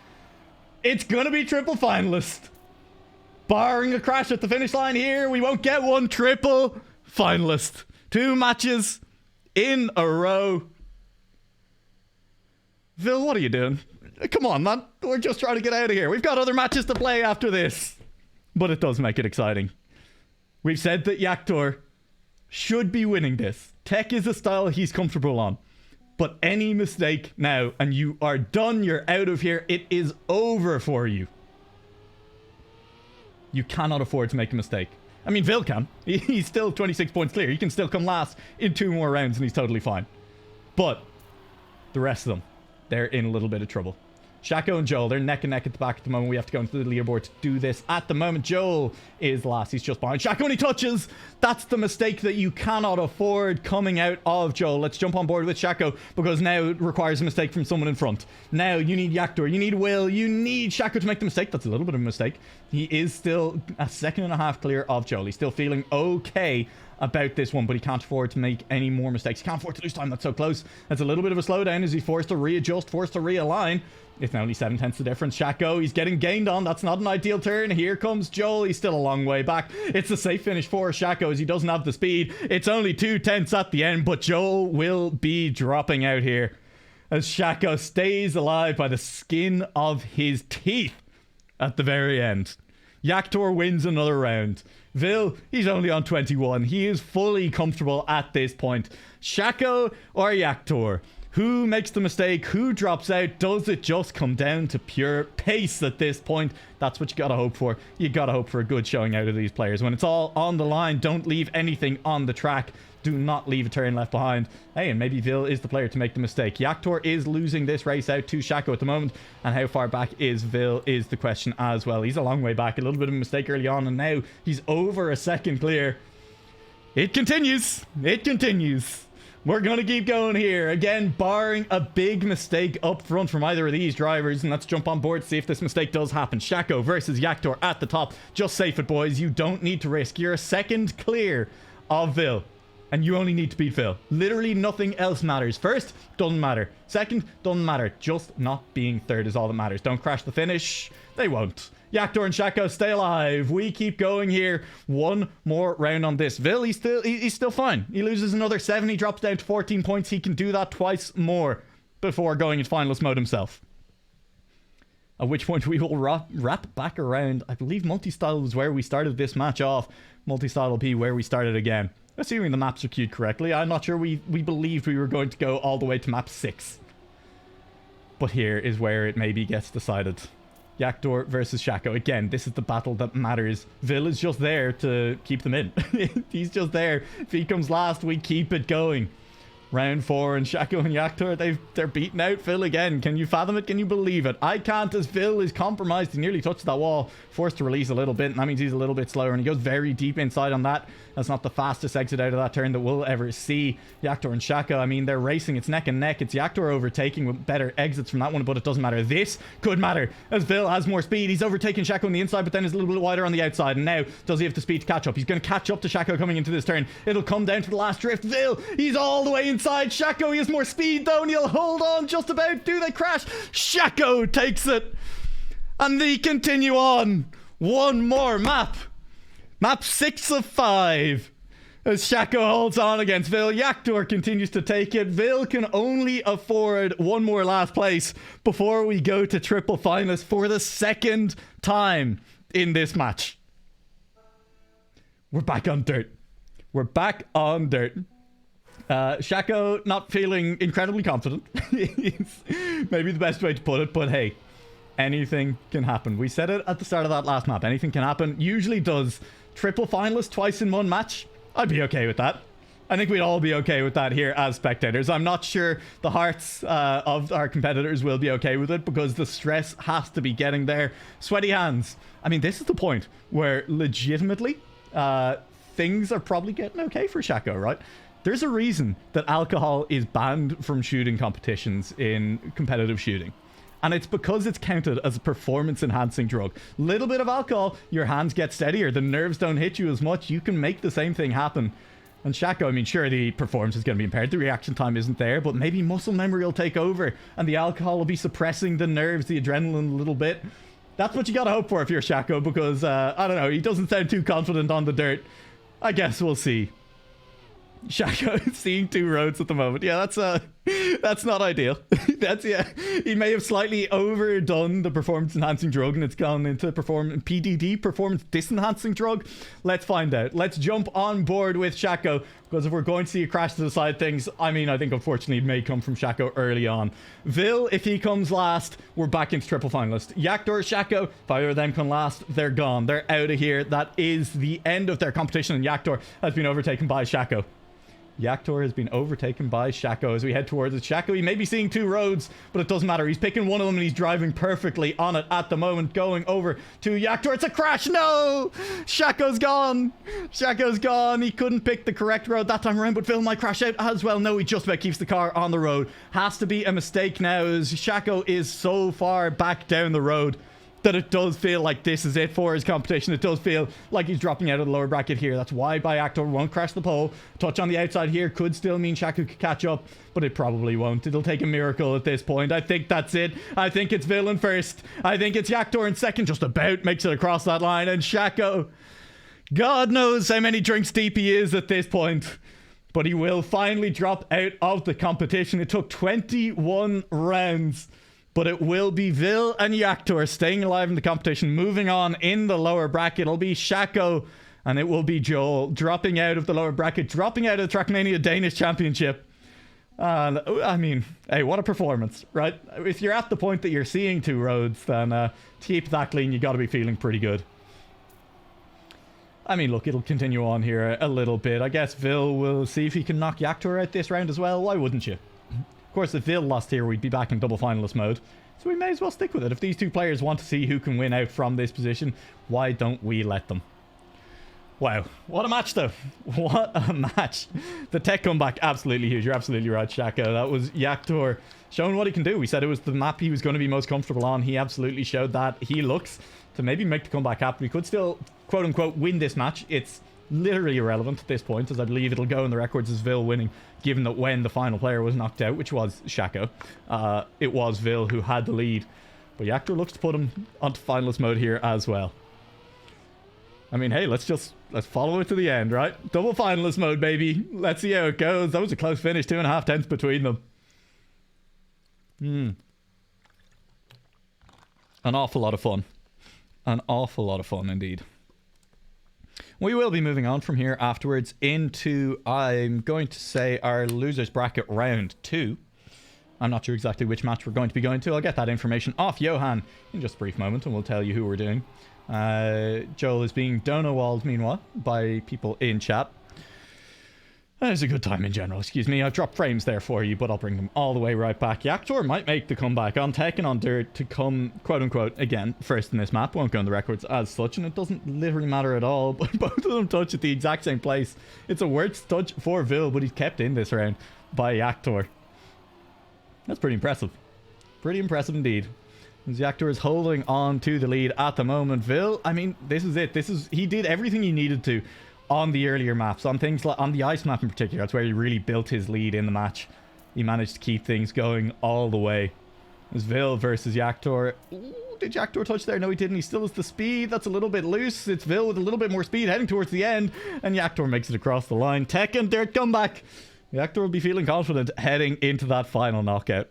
It's going to be triple finalist. Barring a crash at the finish line here, we won't get one. Triple finalist. 2 matches in a row. Vil, what are you doing? Come on, man. We're just trying to get out of here. We've got other matches to play after this. But it does make it exciting. We've said that Yaktor should be winning this. Tech is a style he's comfortable on. But any mistake now, and you are done. You're out of here. It is over for you. You cannot afford to make a mistake. I mean, Vil can. He's still 26 points clear. He can still come last in 2 more rounds and he's totally fine. But the rest of them, they're in a little bit of trouble. Shaco and Joel, they're neck and neck at the back at the moment. We have to go into the leaderboard to do this. At the moment, Joel is last. He's just behind. Shaco, and he touches. That's the mistake that you cannot afford coming out of Joel. Let's jump on board with Shaco because now it requires a mistake from someone in front. Now you need Yaktor. You need Will. You need Shaco to make the mistake. That's a little bit of a mistake. He is still a second and a half clear of Joel. He's still feeling okay about this one, but he can't afford to make any more mistakes. He can't afford to lose time. That's so close. That's a little bit of a slowdown as he's forced to readjust, forced to realign. It's now only 7/10 the difference. Shaco, he's getting gained on. That's not an ideal turn. Here comes Joel. He's still a long way back. It's a safe finish for Shaco as he doesn't have the speed. It's only 2/10 at the end, but Joel will be dropping out here as Shaco stays alive by the skin of his teeth at the very end. Yaktor wins another round. Vil, he's only on 21. He is fully comfortable at this point. Shaco or Yaktor? Who makes the mistake? Who drops out? Does it just come down to pure pace at this point? That's what you gotta hope for. You gotta hope for a good showing out of these players. When it's all on the line, don't leave anything on the track. Do not leave a turn left behind. Hey, and maybe Vil is the player to make the mistake. Yaktor is losing this race out to Shaco at the moment. And how far back is Vil is the question as well. He's a long way back. A little bit of a mistake early on. And now he's over a second clear. It continues. It continues. We're going to keep going here. Again, barring a big mistake up front from either of these drivers. And let's jump on board to see if this mistake does happen. Shaco versus Yaktor at the top. Just safe it, boys. You don't need to risk. You're a second clear of Vil. And you only need to beat Vil. Literally nothing else matters. First, doesn't matter. Second, doesn't matter. Just not being third is all that matters. Don't crash the finish. They won't. Yaktor and Shaco stay alive. We keep going here. One more round on this. Vil, he's still fine. He loses another 7. He drops down to 14 points. He can do that twice more before going into finalist mode himself. At which point we will wrap back around. I believe multi-style was where we started this match off. Multi-style will be where we started again. Assuming the maps are queued correctly. I'm not sure we believed we were going to go all the way to map 6. But here is where it maybe gets decided. Yaktor versus Shaco. Again, this is the battle that matters. Vil is just there to keep them in. He's just there. If he comes last, we keep it going. Round 4 and Shaco and Yaktor, they're beating out Vil again. Can you fathom it? Can you believe it? I can't, as Vil is compromised. He nearly touched that wall. Forced to release a little bit, and that means he's a little bit slower, and he goes very deep inside on that. That's not the fastest exit out of that turn that we'll ever see. Yaktor and Shaco, I mean, they're racing. It's neck and neck. It's Yaktor overtaking with better exits from that one, but it doesn't matter. This could matter, as Vil has more speed. He's overtaking Shaco on the inside, but then is a little bit wider on the outside. And now, does he have the speed to catch up? He's going to catch up to Shaco coming into this turn. It'll come down to the last drift. Vil, he's all the way inside. Shaco, he has more speed, though, and he'll hold on just about. Do they crash? Shaco takes it. And they continue on. One more map. Map 6 of 5. As Shaco holds on against Vil, Yaktor continues to take it. Vil can only afford one more last place before we go to triple finalists for the second time in this match. We're back on dirt. We're back on dirt. Shaco not feeling incredibly confident. It's maybe the best way to put it, but hey, anything can happen. We said it at the start of that last map. Anything can happen. Usually does. Triple finalist twice in one match. I'd be okay with that. I think we'd all be okay with that here as spectators. I'm not sure the hearts of our competitors will be okay with it because the stress has to be getting there. Sweaty hands. I mean, this is the point where legitimately things are probably getting okay for Shaco, right? There's a reason that alcohol is banned from shooting competitions in competitive shooting. And it's because it's counted as a performance-enhancing drug. Little bit of alcohol, your hands get steadier. The nerves don't hit you as much. You can make the same thing happen. And Shaco, I mean, sure, the performance is going to be impaired. The reaction time isn't there, but maybe muscle memory will take over. And the alcohol will be suppressing the nerves, the adrenaline a little bit. That's what you got to hope for if you're Shaco, because, I don't know, he doesn't sound too confident on the dirt. I guess we'll see. Shaco is seeing 2 roads at the moment. Yeah, that's not ideal. Yeah, he may have slightly overdone the performance enhancing drug and it's gone into PDD, performance disenhancing drug. Let's find out. Let's jump on board with Shaco, because if we're going to see a crash to the side things, I mean, I think unfortunately it may come from Shaco early on. Vil, if he comes last, we're back into triple finalist. Yaktor, Shaco, if either of them come last, they're gone. They're out of here. That is the end of their competition, and Yaktor has been overtaken by Shaco. Yaktor has been overtaken by Shaco as we head towards it. Shaco, he may be seeing 2 roads, but it doesn't matter. He's picking one of them and he's driving perfectly on it at the moment, going over to Yaktor. It's a crash. No! Shaco's gone. Shaco's gone. He couldn't pick the correct road that time around, but Vil might crash out as well. No, he just about keeps the car on the road. Has to be a mistake now as Shaco is so far back down the road that it does feel like this is it for his competition. It does feel like he's dropping out of the lower bracket here. That's why Yaktor won't crash the pole. Touch on the outside here could still mean Shaco could catch up, but it probably won't. It'll take a miracle at this point. I think that's it. I think it's Vil in first. I think it's Yaktor in second. Just about makes it across that line. And Shaco, God knows how many drinks deep he is at this point, but he will finally drop out of the competition. It took 21 rounds. But it will be Vil and Yaktor staying alive in the competition, moving on in the lower bracket. It'll be Shaco and it will be Joel dropping out of the lower bracket, dropping out of the TrackMania Danish Championship. And I mean, hey, what a performance, right? If you're at the point that you're seeing 2 roads, then to keep that clean, you got to be feeling pretty good. I mean, look, it'll continue on here a little bit. I guess Vil will see if he can knock Yaktor out this round as well. Why wouldn't you? Of course, if Vil lost here, we'd be back in double finalist mode. So we may as well stick with it. If these 2 players want to see who can win out from this position, why don't we let them? Wow. What a match, though. What a match. The tech comeback, absolutely huge. You're absolutely right, Shaco. That was Yaktor showing what he can do. We said it was the map he was going to be most comfortable on. He absolutely showed that. He looks to maybe make the comeback happen. We could still, quote-unquote, win this match. It's literally irrelevant at this point, as I believe it'll go in the records as Vil winning, given that when the final player was knocked out, which was Shaco, it was Vil who had the lead. But Yaktor looks to put him onto finalist mode here as well. I mean, hey, let's follow it to the end, right? Double finalist mode, baby. Let's see how it goes. That was a close finish, 2.5 tenths between them. An awful lot of fun. An awful lot of fun indeed. We will be moving on from here afterwards into, I'm going to say, our losers bracket round 2. I'm not sure exactly which match we're going to be going to. I'll get that information off Johan in just a brief moment and we'll tell you who we're doing. Joel is being donowalled, meanwhile, by people in chat. It's a good time in general, excuse me. I've dropped frames there for you, but I'll bring them all the way right back. Yaktor might make the comeback on Tech and on Dirt to come, quote-unquote, again, first in this map. Won't go on the records as such, and it doesn't literally matter at all. But both of them touch at the exact same place. It's a worse touch for Vil, but he's kept in this round by Yaktor. That's pretty impressive. Pretty impressive indeed. As Yaktor is holding on to the lead at the moment. Vil, I mean, this is it. He did everything he needed to on the earlier maps, on things like on the ice map in particular. That's where he really built his lead in the match. He managed to keep things going all the way. It was Vil versus Yaktor. did Yaktor touch there? No, he didn't. He still has the speed. That's a little bit loose. It's Vil with a little bit more speed heading towards the end. And Yaktor makes it across the line. Tech and Dirt comeback. Yaktor will be feeling confident heading into that final knockout.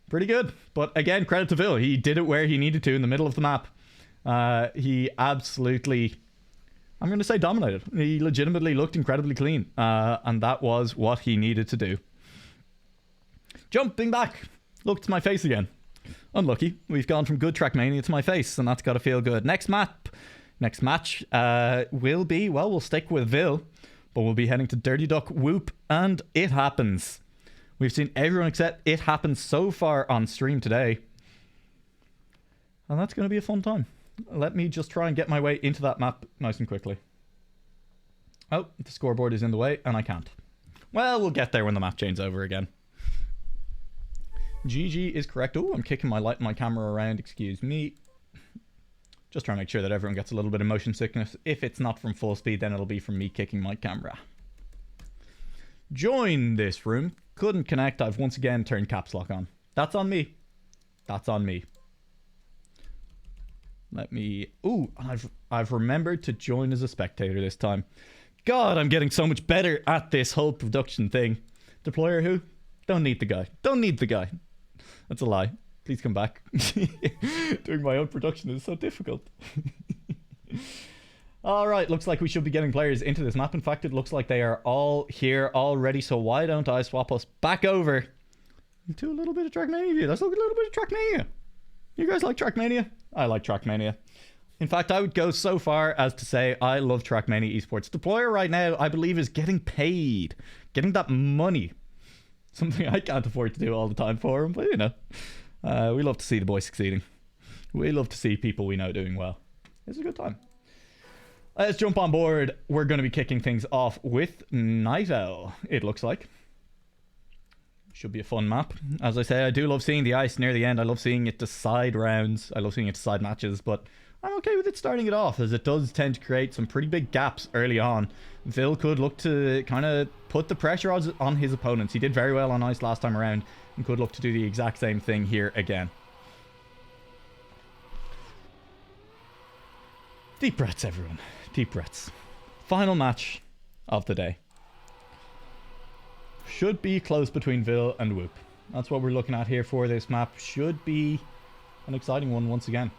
Pretty good. But again, credit to Vil. He did it where he needed to in the middle of the map. He absolutely, I'm going to say, dominated. He legitimately looked incredibly clean. And that was what he needed to do. Jumping back. Look to my face again. Unlucky. We've gone from good TrackMania to my face, and that's got to feel good. Next match will be, well, we'll stick with Vil, but we'll be heading to Dirty Duck Whoop, and It Happens. We've seen everyone except It Happens so far on stream today, and that's going to be a fun time. Let me just try and get my way into that map nice and quickly. Oh, the scoreboard is in the way, and I can't. Well, we'll get there when the map changes over again. GG is correct. Oh, I'm kicking my camera around. Excuse me. Just trying to make sure that everyone gets a little bit of motion sickness. If it's not from full speed, then it'll be from me kicking my camera. Join this room. Couldn't connect. I've once again turned caps lock on. That's on me. That's on me. Let me... Ooh, I've remembered to join as a spectator this time. God, I'm getting so much better at this whole production thing. Deployer who? Don't need the guy. Don't need the guy. That's a lie. Please come back. Doing my own production is so difficult. Alright, looks like we should be getting players into this map. In fact, it looks like they are all here already. So why don't I swap us back over to a little bit of TrackMania view. Let's look at a little bit of TrackMania. You guys like TrackMania? I like TrackMania. In fact, I would go so far as to say I love TrackMania Esports. Deployer right now, I believe, is getting paid. Getting that money. Something I can't afford to do all the time for him, but you know. We love to see the boy succeeding. We love to see people we know doing well. It's a good time. Let's jump on board. We're going to be kicking things off with Night Owl, it looks like. Should be a fun map. As I say, I do love seeing the ice near the end. I love seeing it decide rounds. I love seeing it decide matches, but I'm okay with it starting it off, as it does tend to create some pretty big gaps early on. Vil could look to kind of put the pressure on his opponents. He did very well on ice last time around, and could look to do the exact same thing here again. Deep breaths, everyone. Deep breaths. Final match of the day. Should be close between Vil and Whoop. That's what we're looking at here for this map. Should be an exciting one once again.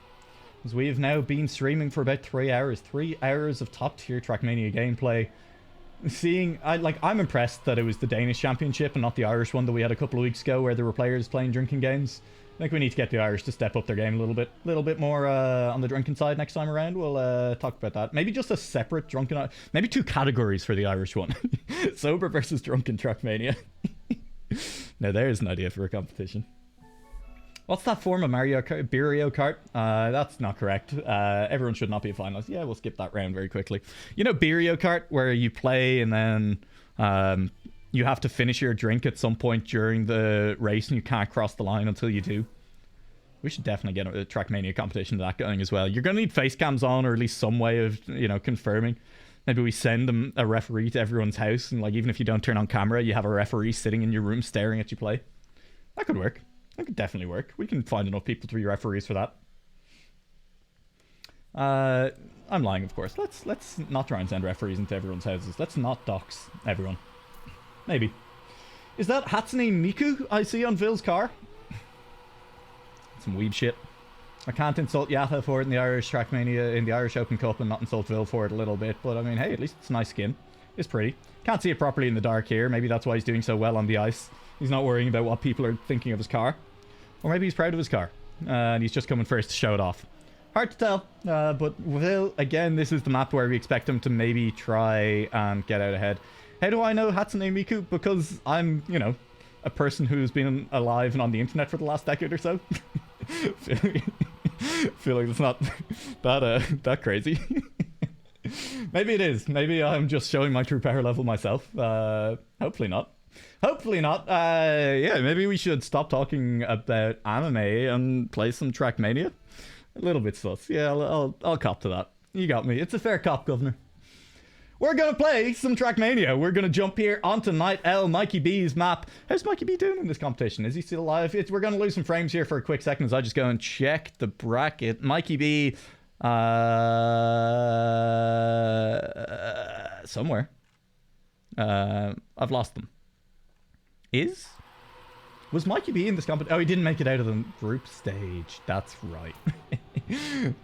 As we have now been streaming for about 3 hours. 3 hours of top tier TrackMania gameplay. I'm impressed that it was the Danish championship and not the Irish one that we had a couple of weeks ago, where there were players playing drinking games. I think we need to get the Irish to step up their game a little bit more on the drunken side next time around. We'll talk about that. Maybe just a separate drunken... Maybe 2 categories for the Irish one. Sober versus drunken TrackMania. Now there's an idea for a competition. What's that form of Mario Kart? Beerio Kart? That's not correct. Everyone should not be a finalist. Yeah, we'll skip that round very quickly. You know Beerio Kart, where you play and then you have to finish your drink at some point during the race and you can't cross the line until you do? We should definitely get a TrackMania competition to that going as well. You're going to need face cams on, or at least some way of, you know, confirming. Maybe we send them a referee to everyone's house, and like even if you don't turn on camera, you have a referee sitting in your room staring at you play. That could work. That could definitely work. We can find enough people to be referees for that. I'm lying, of course. Let's not try and send referees into everyone's houses. Let's not dox everyone. Maybe. Is that Hatsune Miku I see on Vil's car? Some weeb shit. I can't insult Yatta for it in the Irish TrackMania, in the Irish Open Cup, and not insult Vil for it a little bit. But I mean, hey, at least it's a nice skin. It's pretty. Can't see it properly in the dark here. Maybe that's why he's doing so well on the ice. He's not worrying about what people are thinking of his car. Or maybe he's proud of his car. And he's just coming first to show it off. Hard to tell. But Vil, again, this is the map where we expect him to maybe try and get out ahead. How do I know Hatsune Miku? Because I'm, you know, a person who's been alive and on the internet for the last decade or so. Feel like it's not that crazy. Maybe it is. Maybe I'm just showing my true power level myself. Hopefully not. Hopefully not. Yeah, maybe we should stop talking about anime and play some TrackMania. A little bit sus. Yeah, I'll cop to that. You got me. It's a fair cop, Governor. we're going to play some TrackMania. We're going to jump here onto Night L, Mikey B's map. How's Mikey B doing in this competition? Is he still alive? We're going to lose some frames here for a quick second as I just go and check the bracket. Mikey B, somewhere. I've lost them. Was Mikey B in this competition? Oh, he didn't make it out of the group stage. That's right.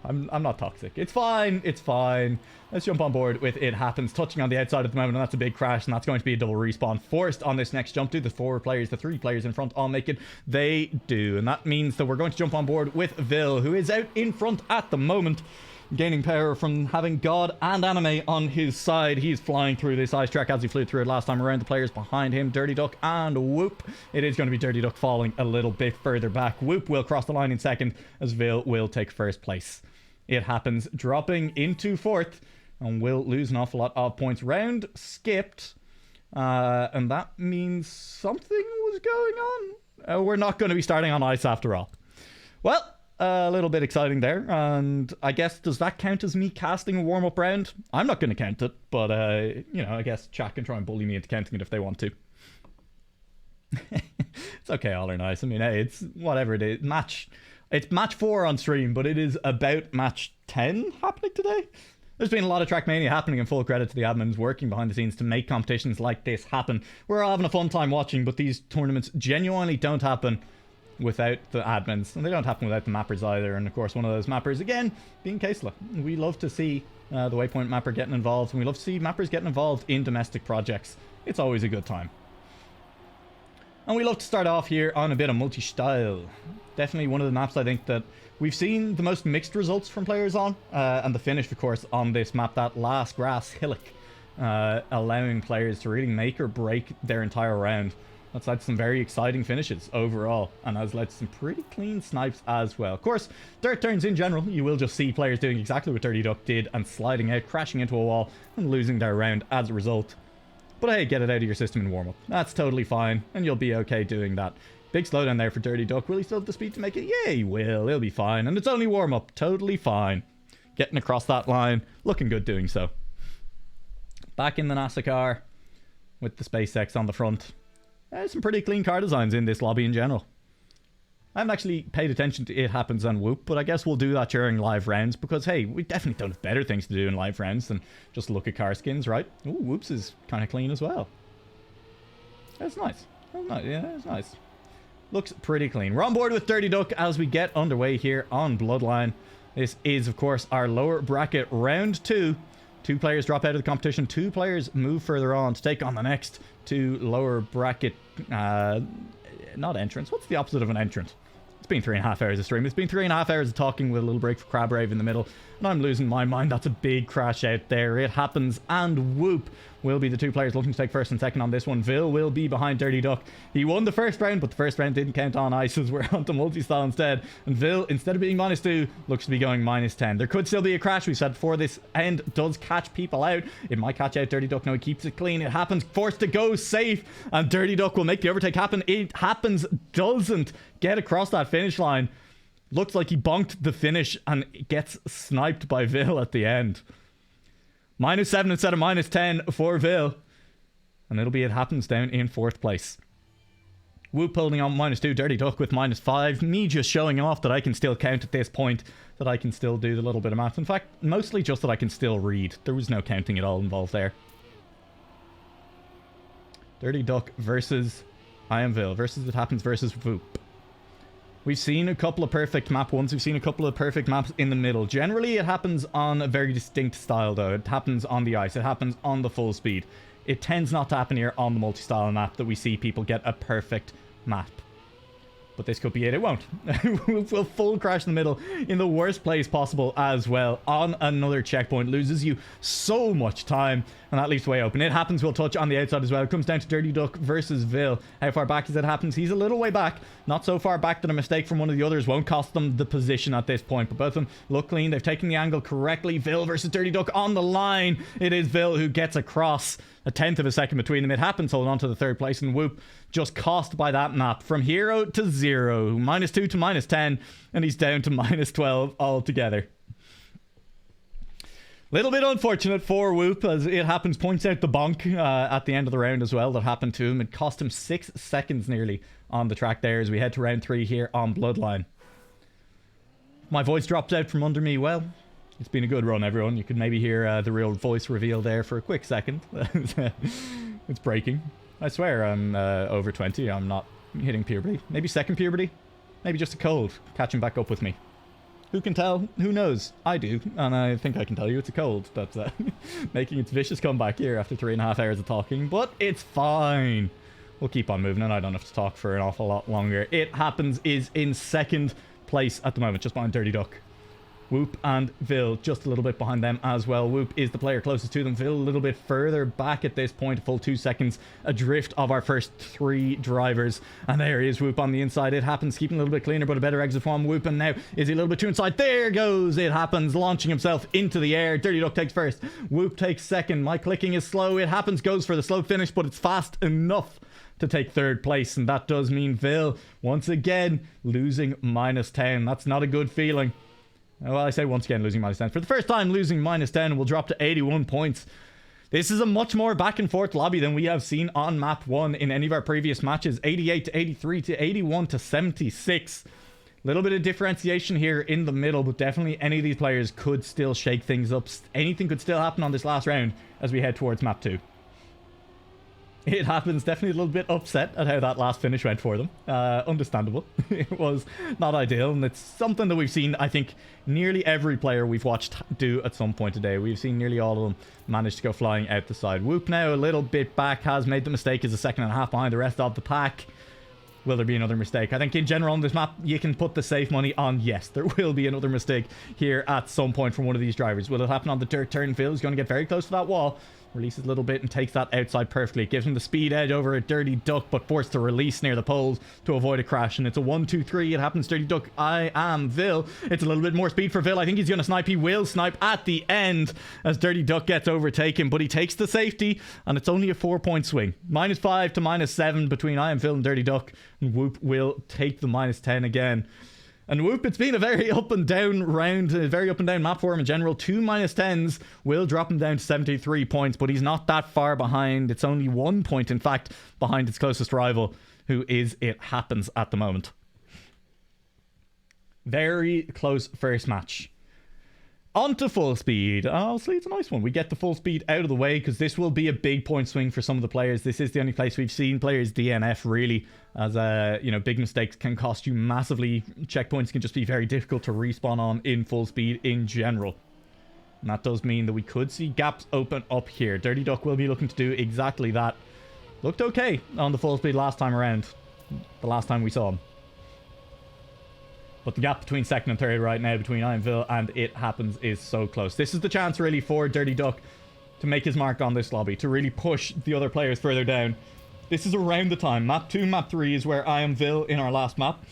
I'm not toxic. It's fine. It's fine. Let's jump on board with It Happens. Touching on the outside at the moment, and that's a big crash, and that's going to be a double respawn forced on this next jump. Do the 4 players, the 3 players in front all make it? They do. And that means that we're going to jump on board with Vil, who is out in front at the moment, gaining power from having God and Anime on his side. He's flying through this ice track as he flew through it last time around. The players behind him, Dirty Duck and Whoop. It is going to be Dirty Duck falling a little bit further back. Whoop will cross the line in second as Vil will take first place. It Happens dropping into fourth and will lose an awful lot of points. Round skipped, and that means something was going on. We're not going to be starting on ice after all. Well, a little bit exciting there, and I guess, does that count as me casting a warm-up round? I'm not going to count it, but, you know, I guess chat can try and bully me into counting it if they want to. It's okay, all are nice. I mean, hey, it's whatever it is. It's match 4 on stream, but it is about match 10 happening today. There's been a lot of TrackMania happening, and full credit to the admins working behind the scenes to make competitions like this happen. We're all having a fun time watching, but these tournaments genuinely don't happen without the admins, and they don't happen without the mappers either. And of course, one of those mappers again being Kaesla. We love to see the Waypoint mapper getting involved, and we love to see mappers getting involved in domestic projects. It's always a good time. And we love to start off here on a bit of multi-style. Definitely one of the maps I think that we've seen the most mixed results from players on, and the finish of course on this map, that last grass hillock, allowing players to really make or break their entire round. That's led to some very exciting finishes overall, and has led to some pretty clean snipes as well. Of course, dirt turns in general, you will just see players doing exactly what Dirty Duck did and sliding out, crashing into a wall, and losing their round as a result. But hey, get it out of your system in warm-up. That's totally fine, and you'll be okay doing that. Big slowdown there for Dirty Duck. Will he still have the speed to make it? Yeah, he will. He'll be fine, and it's only warm-up. Totally fine. Getting across that line, looking good doing so. Back in the NASA car, with the SpaceX on the front. There's some pretty clean car designs in this lobby in general. I haven't actually paid attention to It Happens and Whoop, but I guess we'll do that during live rounds, because hey, we definitely don't have better things to do in live rounds than just look at car skins, right? Ooh, Whoops is kind of clean as well. That's nice. That's nice. Yeah, it's nice. Looks pretty clean. We're on board with Dirty Duck as we get underway here on Bloodline. This is, of course, our lower bracket round 2. 2 players drop out of the competition. 2 players move further on to take on the next 2 lower bracket, not entrance. What's the opposite of an entrant? It's been 3.5 hours of stream. It's been 3.5 hours of talking with a little break for Crab Rave in the middle. And I'm losing my mind. That's a big crash out there. It Happens and Whoop will be the 2 players looking to take first and second on this one. Vil will be behind Dirty Duck. He won the first round, but the first round didn't count on ice, as we're on to multi-style instead. And Vil, instead of being -2, looks to be going -10. There could still be a crash. We said before, this end does catch people out. It might catch out Dirty Duck. No, he keeps it clean. It Happens, forced to go safe, and Dirty Duck will make the overtake happen. It Happens doesn't get across that finish line. Looks like he bonked the finish and gets sniped by Vil at the end. -7 instead of -10 for Vil. And it'll be It Happens down in 4th place. Whoop holding on -2, Dirty Duck with -5. Me just showing off that I can still count at this point, that I can still do the little bit of math. In fact, mostly just that I can still read. There was no counting at all involved there. Dirty Duck versus I Am Vil versus It Happens versus Whoop. We've seen a couple of perfect map ones. We've seen a couple of perfect maps in the middle. Generally, it happens on a very distinct style, though. It happens on the ice. It happens on the full speed. It tends not to happen here on the multi-style map that we see people get a perfect map. But this could be it. It won't. We'll full crash in the middle in the worst place possible as well. On another checkpoint. Loses you so much time. And that leaves the way open. It Happens. We'll touch on the outside as well. It comes down to Dirty Duck versus Vil. How far back is It Happens? He's a little way back. Not so far back that a mistake from one of the others won't cost them the position at this point. But both of them look clean. They've taken the angle correctly. Vil versus Dirty Duck on the line. It is Vil who gets across. A 1/10 of a second between them. It Happens holding on to the 3rd place, and Whoop just cost by that map from hero to 0, -2 to -10, and he's down to -12 altogether. Little bit unfortunate for Whoop, as it happens, points out the bonk at the end of the round as well that happened to him. It cost him 6 seconds nearly on the track there as we head to round 3 here on Bloodline. My voice dropped out from under me. Well, it's been a good run, everyone. You could maybe hear the real voice reveal there for a quick second. It's breaking. I swear I'm over 20. I'm not hitting puberty. Maybe second puberty? Maybe just a cold catching back up with me. Who can tell? Who knows? I do, and I think I can tell you it's a cold that's making its vicious comeback here after 3.5 hours of talking, but it's fine. We'll keep on moving, and I don't have to talk for an awful lot longer. It Happens is in second place at the moment, just behind Dirty Duck. Whoop and Vil just a little bit behind them as well. Whoop is the player closest to them. Vil a little bit further back at this point, a full 2 seconds adrift of our first 3 drivers. And there he is, Whoop on the inside. It Happens, keeping a little bit cleaner, but a better exit from Whoop. And now, is he a little bit too inside? There goes It Happens, launching himself into the air. Dirty Duck takes first. Whoop takes second. My clicking is slow. It Happens goes for the slow finish, but it's fast enough to take third place. And that does mean Vil, once again, losing -10. That's not a good feeling. Well, I say once again losing -10. For the first time, losing -10 will drop to 81 points. This is a much more back and forth lobby than we have seen on map 1 in any of our previous matches. 88 to 83 to 81 to 76. Little bit of differentiation here in the middle, but definitely any of these players could still shake things up. Anything could still happen on this last round as we head towards map 2. It Happens, definitely a little bit upset at how that last finish went for them. Understandable. It was not ideal, and it's something that we've seen, I think, nearly every player we've watched do at some point today. We've seen nearly all of them manage to go flying out the side. Whoop now a little bit back, has made the mistake, is a second and a half behind the rest of the pack. Will there be another mistake? I think in general on this map, you can put the safe money on yes, there will be another mistake here at some point from one of these drivers. Will it happen on the dirt turn? Phil is going to get very close to that wall. Releases a little bit and takes that outside perfectly. It gives him the speed edge over a Dirty Duck, but forced to release near the poles to avoid a crash. And it's a 1-2-3. It Happens, Dirty Duck. I am Vil. It's a little bit more speed for Vil. I think he's going to snipe. He will snipe at the end as Dirty Duck gets overtaken, but he takes the safety, and it's only a 4-point swing. -5 to -7 between I am Vil and Dirty Duck. And Whoop will take the -10 again. And Whoop, it's been a very up and down round, a very up and down map for him in general. 2 -10s will drop him down to 73 points, but he's not that far behind. It's only 1 point, in fact, behind its closest rival, who is It Happens at the moment. Very close first match. On to full speed. Honestly, it's a nice one. We get the full speed out of the way because this will be a big point swing for some of the players. This is the only place we've seen players DNF, really, as big mistakes can cost you massively. Checkpoints can just be very difficult to respawn on in full speed in general. And that does mean that we could see gaps open up here. Dirty Duck will be looking to do exactly that. Looked okay on the full speed last time around. The last time we saw him. But the gap between second and third right now, between Vil and It Happens, is so close. This is the chance, really, for Dirty Duck to make his mark on this lobby, to really push the other players further down. This is around the time. Map 2, Map 3 is where Vil, in our last map,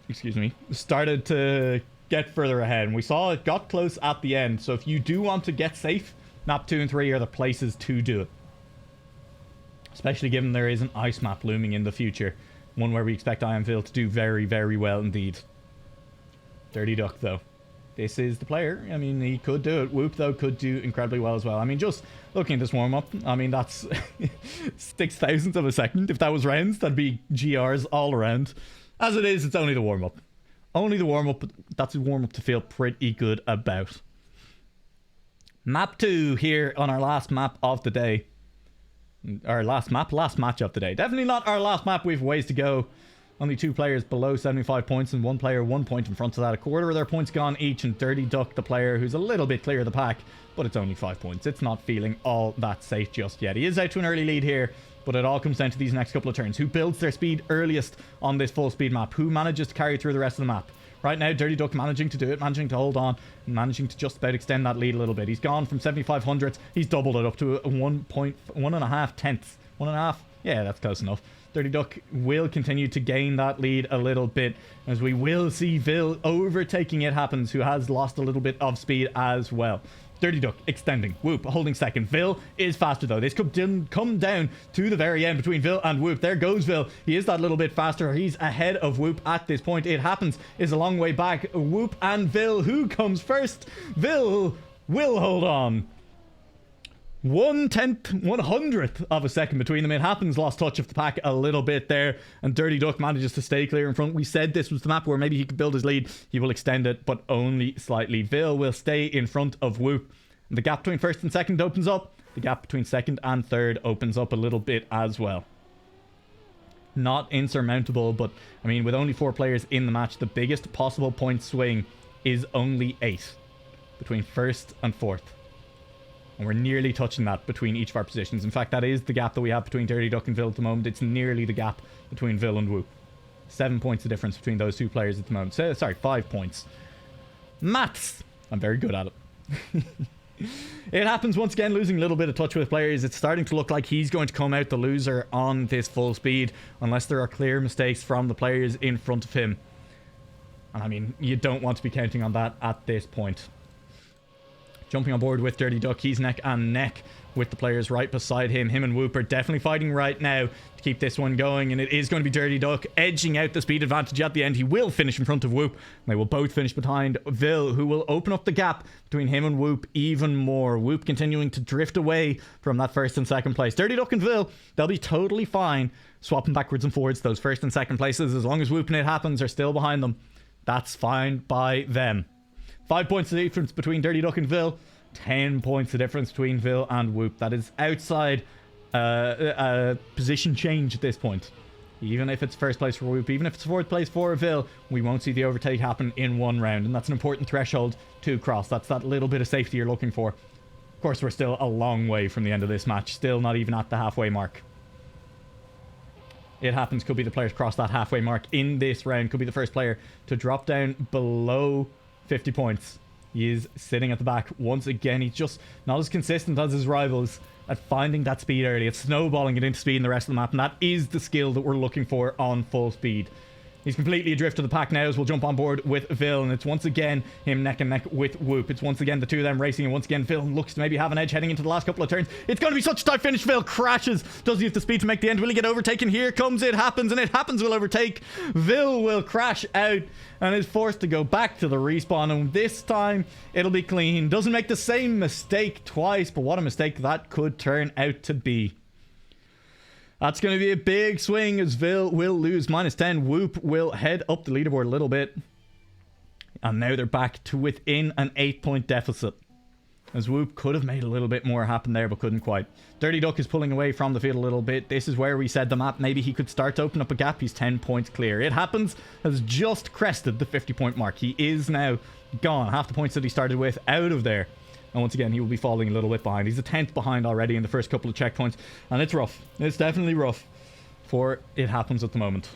excuse me, started to get further ahead. And we saw it got close at the end. So if you do want to get safe, Map 2 and 3 are the places to do it. Especially given there is an ice map looming in the future. One where we expect Vil to do very, very well indeed. Dirty Duck, though. This is the player. I mean, he could do it. Whoop, though, could do incredibly well as well. I mean, just looking at this warm-up, I mean, that's 6,000ths of a second. If that was rounds, that'd be GRs all around. As it is, it's only the warm-up. Only the warm-up, but that's a warm-up to feel pretty good about. Map 2 here on our last map of the day. Our last match of the day. Definitely not our last map. We've ways to go. Only 2 players below 75 points and 1 player 1 point in front of that. A quarter of their points gone each, and Dirty Duck, the player who's a little bit clear of the pack, but it's only 5 points. It's not feeling all that safe just yet. He is out to an early lead here, but it all comes down to these next couple of turns. Who builds their speed earliest on this full speed map? Who manages to carry through the rest of the map? Right now, Dirty Duck managing to do it, managing to hold on, managing to just about extend that lead a little bit. He's gone from 75 he's doubled it up to a 1.5 tenths. 1.5? Yeah, that's close enough. Dirty Duck will continue to gain that lead a little bit, as we will see Vil overtaking It Happens, who has lost a little bit of speed as well. Dirty Duck extending. Whoop holding second. Vil is faster though. This could come down to the very end between Vil and Whoop. There goes Vil. He is that little bit faster. He's ahead of Whoop at this point. It Happens is a long way back. Whoop and Vil. Who comes first? Vil will hold on. 1/100th of a second between them. It happens, lost touch of the pack a little bit there, and Dirty Duck manages to stay clear in front. We said this was the map where maybe he could build his lead. He will extend it, but only slightly. Vil will stay in front of Whoop. And the gap between first and second opens up. The gap between second and third opens up a little bit as well. Not insurmountable, but I mean, with only 4 players in the match, the biggest possible point swing is only 8 between first and fourth. And we're nearly touching that between each of our positions. In fact, that is the gap that we have between Dirty Duck and Vil at the moment. It's nearly the gap between Vil and Whoop. 7 points of difference between those 2 players at the moment. So, sorry, 5 points. Maths! I'm very good at it. It happens once again, losing a little bit of touch with players. It's starting to look like he's going to come out the loser on this full speed, unless there are clear mistakes from the players in front of him. And I mean, you don't want to be counting on that at this point. Jumping on board with Dirty Duck, he's neck and neck with the players right beside him. Him and Whoop are definitely fighting right now to keep this one going, and it is going to be Dirty Duck edging out the speed advantage at the end. He will finish in front of Whoop. They will both finish behind Vil, who will open up the gap between him and Whoop even more. Whoop continuing to drift away from that first and second place. Dirty Duck and Vil, they'll be totally fine swapping backwards and forwards those first and second places. As long as Whoop and It Happens are still behind them, that's fine by them. 5 points of difference between Dirty Duck and Vil. 10 points of difference between Vil and Whoop. That is outside position change at this point. Even if it's first place for Whoop, even if it's fourth place for Vil, we won't see the overtake happen in one round. And that's an important threshold to cross. That's that little bit of safety you're looking for. Of course, we're still a long way from the end of this match. Still not even at the halfway mark. It Happens could be the player to cross that halfway mark in this round. Could be the first player to drop down below 50 points. He is sitting at the back once again. He's just not as consistent as his rivals at finding that speed early, at snowballing it into speed in the rest of the map, and that is the skill that we're looking for on full speed. He's completely adrift to the pack now as we'll jump on board with Vil, and it's once again him neck and neck with Whoop. It's once again the two of them racing, and once again Vil looks to maybe have an edge heading into the last couple of turns. It's going to be such a tight finish. Vil crashes. Does he have the speed to make the end? Will he get overtaken? Here comes It Happens, and It Happens will overtake. Vil will crash out and is forced to go back to the respawn, and this time it'll be clean. Doesn't make the same mistake twice, but what a mistake that could turn out to be. That's going to be a big swing as Vil will lose -10. Whoop will head up the leaderboard a little bit. And now they're back to within an 8-point deficit. As Whoop could have made a little bit more happen there, but couldn't quite. Dirty Duck is pulling away from the field a little bit. This is where we said the map, maybe he could start to open up a gap. He's 10 points clear. It Happens has just crested the 50-point mark. He is now gone. Half the points that he started with out of there. And once again, he will be falling a little bit behind. He's a 10th behind already in the first couple of checkpoints. And it's rough. It's definitely rough for It Happens at the moment.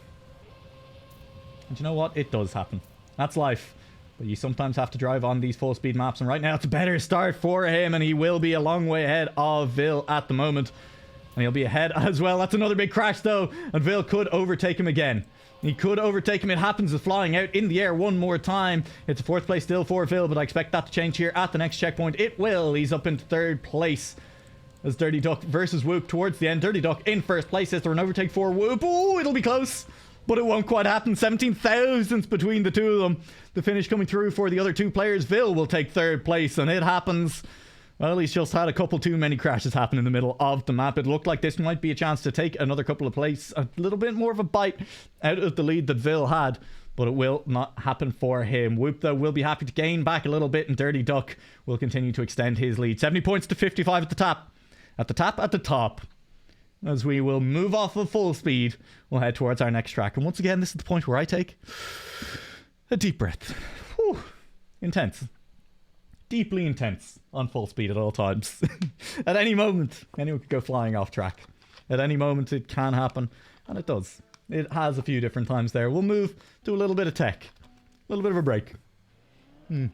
And you know what? It does happen. That's life. But you sometimes have to drive on these full speed maps. And right now, it's a better start for him. And he will be a long way ahead of Vil at the moment. And he'll be ahead as well. That's another big crash, though. And Vil could overtake him again. He could overtake him. It Happens is flying out in the air one more time. It's a 4th place still for Vil, but I expect that to change here at the next checkpoint. It will. He's up into 3rd place as Dirty Duck versus Whoop towards the end. Dirty Duck in 1st place. Is there an overtake for Whoop? Oh, it'll be close, but it won't quite happen. 17 thousandths between the two of them. The finish coming through for the other two players. Vil will take 3rd place, and It Happens. Well, he's just had a couple too many crashes happen in the middle of the map. It looked like this might be a chance to take another couple of places, a little bit more of a bite out of the lead that Vil had, but it will not happen for him. Whoop, though, will be happy to gain back a little bit, and Dirty Duck will continue to extend his lead. 70 points to 55 at the top. At the top. As we will move off of full speed, we'll head towards our next track. And once again, this is the point where I take a deep breath. Whew. Intense. Deeply intense on full speed at all times. At any moment, anyone could go flying off track. At any moment, it can happen, and it does. It has a few different times there. We'll move to a little bit of tech. A little bit of a break. Because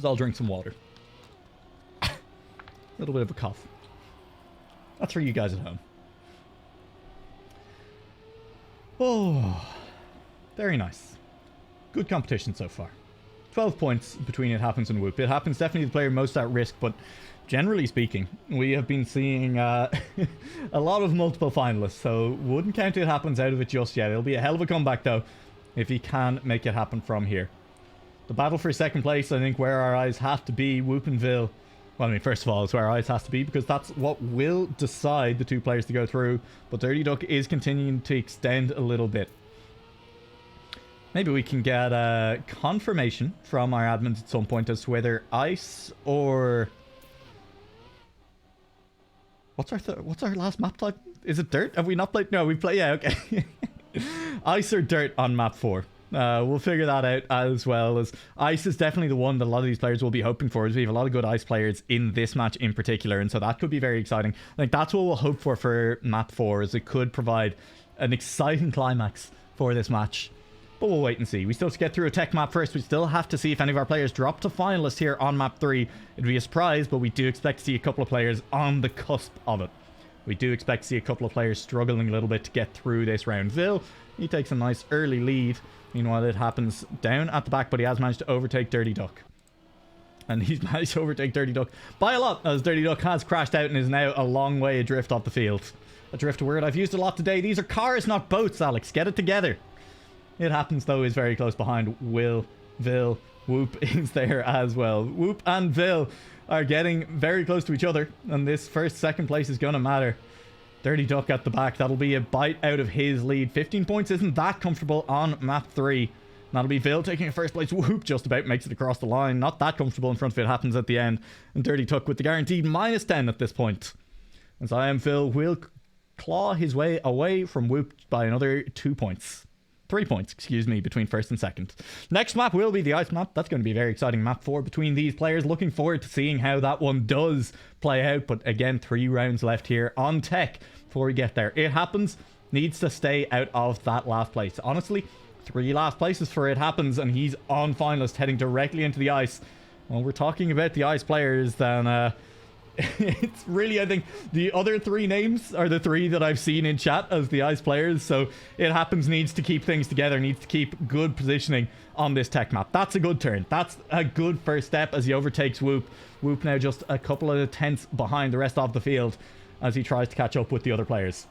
I'll drink some water. A little bit of a cough. That's for you guys at home. Oh, very nice. Good competition so far. 12 points between It Happens and Whoop. It Happens definitely the player most at risk, but generally speaking, we have been seeing a lot of multiple finalists, so wouldn't count It Happens out of it just yet. It'll be a hell of a comeback, though, if he can make it happen from here. The battle for second place, I think, where our eyes have to be, Whoop and Vil. Well, I mean, first of all, it's where our eyes has to be, because that's what will decide the two players to go through. But Dirty Duck is continuing to extend a little bit. Maybe we can get a confirmation from our admins at some point as to whether ice or... What's our last map type? Is it dirt? Have we not played? No, we play. Yeah, okay. Ice or dirt on map 4. We'll figure that out, as well as ice is definitely the one that a lot of these players will be hoping for, as we have a lot of good ice players in this match in particular, and so that could be very exciting. I think that's what we'll hope for map 4, is it could provide an exciting climax for this match. But we'll wait and see. We still have to get through a tech map first. We still have to see if any of our players drop to finalists here on map 3. It'd be a surprise, but we do expect to see a couple of players on the cusp of it. We do expect to see a couple of players struggling a little bit to get through this round. Vil, he takes a nice early lead. Meanwhile, it happens down at the back, but he has managed to overtake Dirty Duck. And he's managed to overtake Dirty Duck by a lot, as Dirty Duck has crashed out and is now a long way adrift off the field. Adrift, a word I've used a lot today. These are cars, not boats, Alex. Get it together. It happens, though, is very close behind. Vil. Whoop is there as well. Whoop and Vil are getting very close to each other, and this second place is going to matter. Dirty Duck at the back. That'll be a bite out of his lead. 15 points isn't that comfortable on map 3. That'll be Vil taking a first place. Whoop just about makes it across the line. Not that comfortable in front of it. Happens at the end. And Dirty Duck with the guaranteed -10 at this point. As I am Vil will claw his way away from Whoop by another 2 points. 3 points, excuse me, between first and second. Next map will be the ice map. That's going to be a very exciting map 4 between these players. Looking forward to seeing how that one does play out. But again, 3 rounds left here on tech before we get there. It happens. Needs to stay out of that last place. Honestly, 3 last places for It Happens, and he's on finalist heading directly into the ice. Well, we're talking about the ice players, then it's really, I think, the other 3 names are the 3 that I've seen in chat as the ice players. So It Happens needs to keep things together, needs to keep good positioning on this tech map. That's a good turn. That's a good first step as he overtakes Whoop. Whoop now just a couple of tenths behind the rest of the field as he tries to catch up with the other players.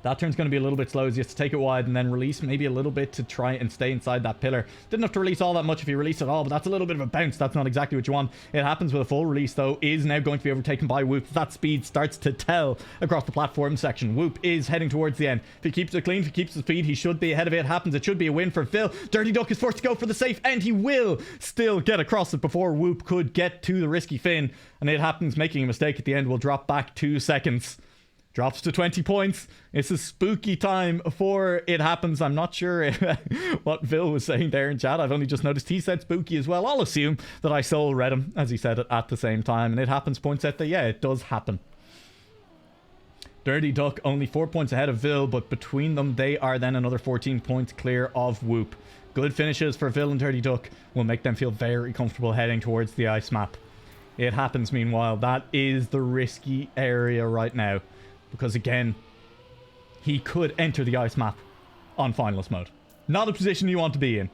That turn's going to be a little bit slow as he has to take it wide and then release maybe a little bit to try and stay inside that pillar. Didn't have to release all that much if he released at all, but that's a little bit of a bounce. That's not exactly what you want. It Happens with a full release, though, is now going to be overtaken by Whoop. That speed starts to tell across the platform section. Whoop is heading towards the end. If he keeps it clean, if he keeps the speed, he should be ahead of It Happens. It should be a win for Vil. Dirty Duck is forced to go for the safe, and he will still get across it before Whoop could get to the risky fin. And It Happens, making a mistake at the end, will drop back 2 seconds. Drops to 20 points. It's a spooky time for It Happens. I'm not sure what Vil was saying there in chat. I've only just noticed he said spooky as well. I'll assume that I soul read him as he said it at the same time. And It Happens points out that, yeah, it does happen. Dirty Duck only 4 points ahead of Vil, but between them, they are then another 14 points clear of Whoop. Good finishes for Vil and Dirty Duck will make them feel very comfortable heading towards the ice map. It Happens, meanwhile, that is the risky area right now. Because again, he could enter the ice map on finalist mode. Not a position you want to be in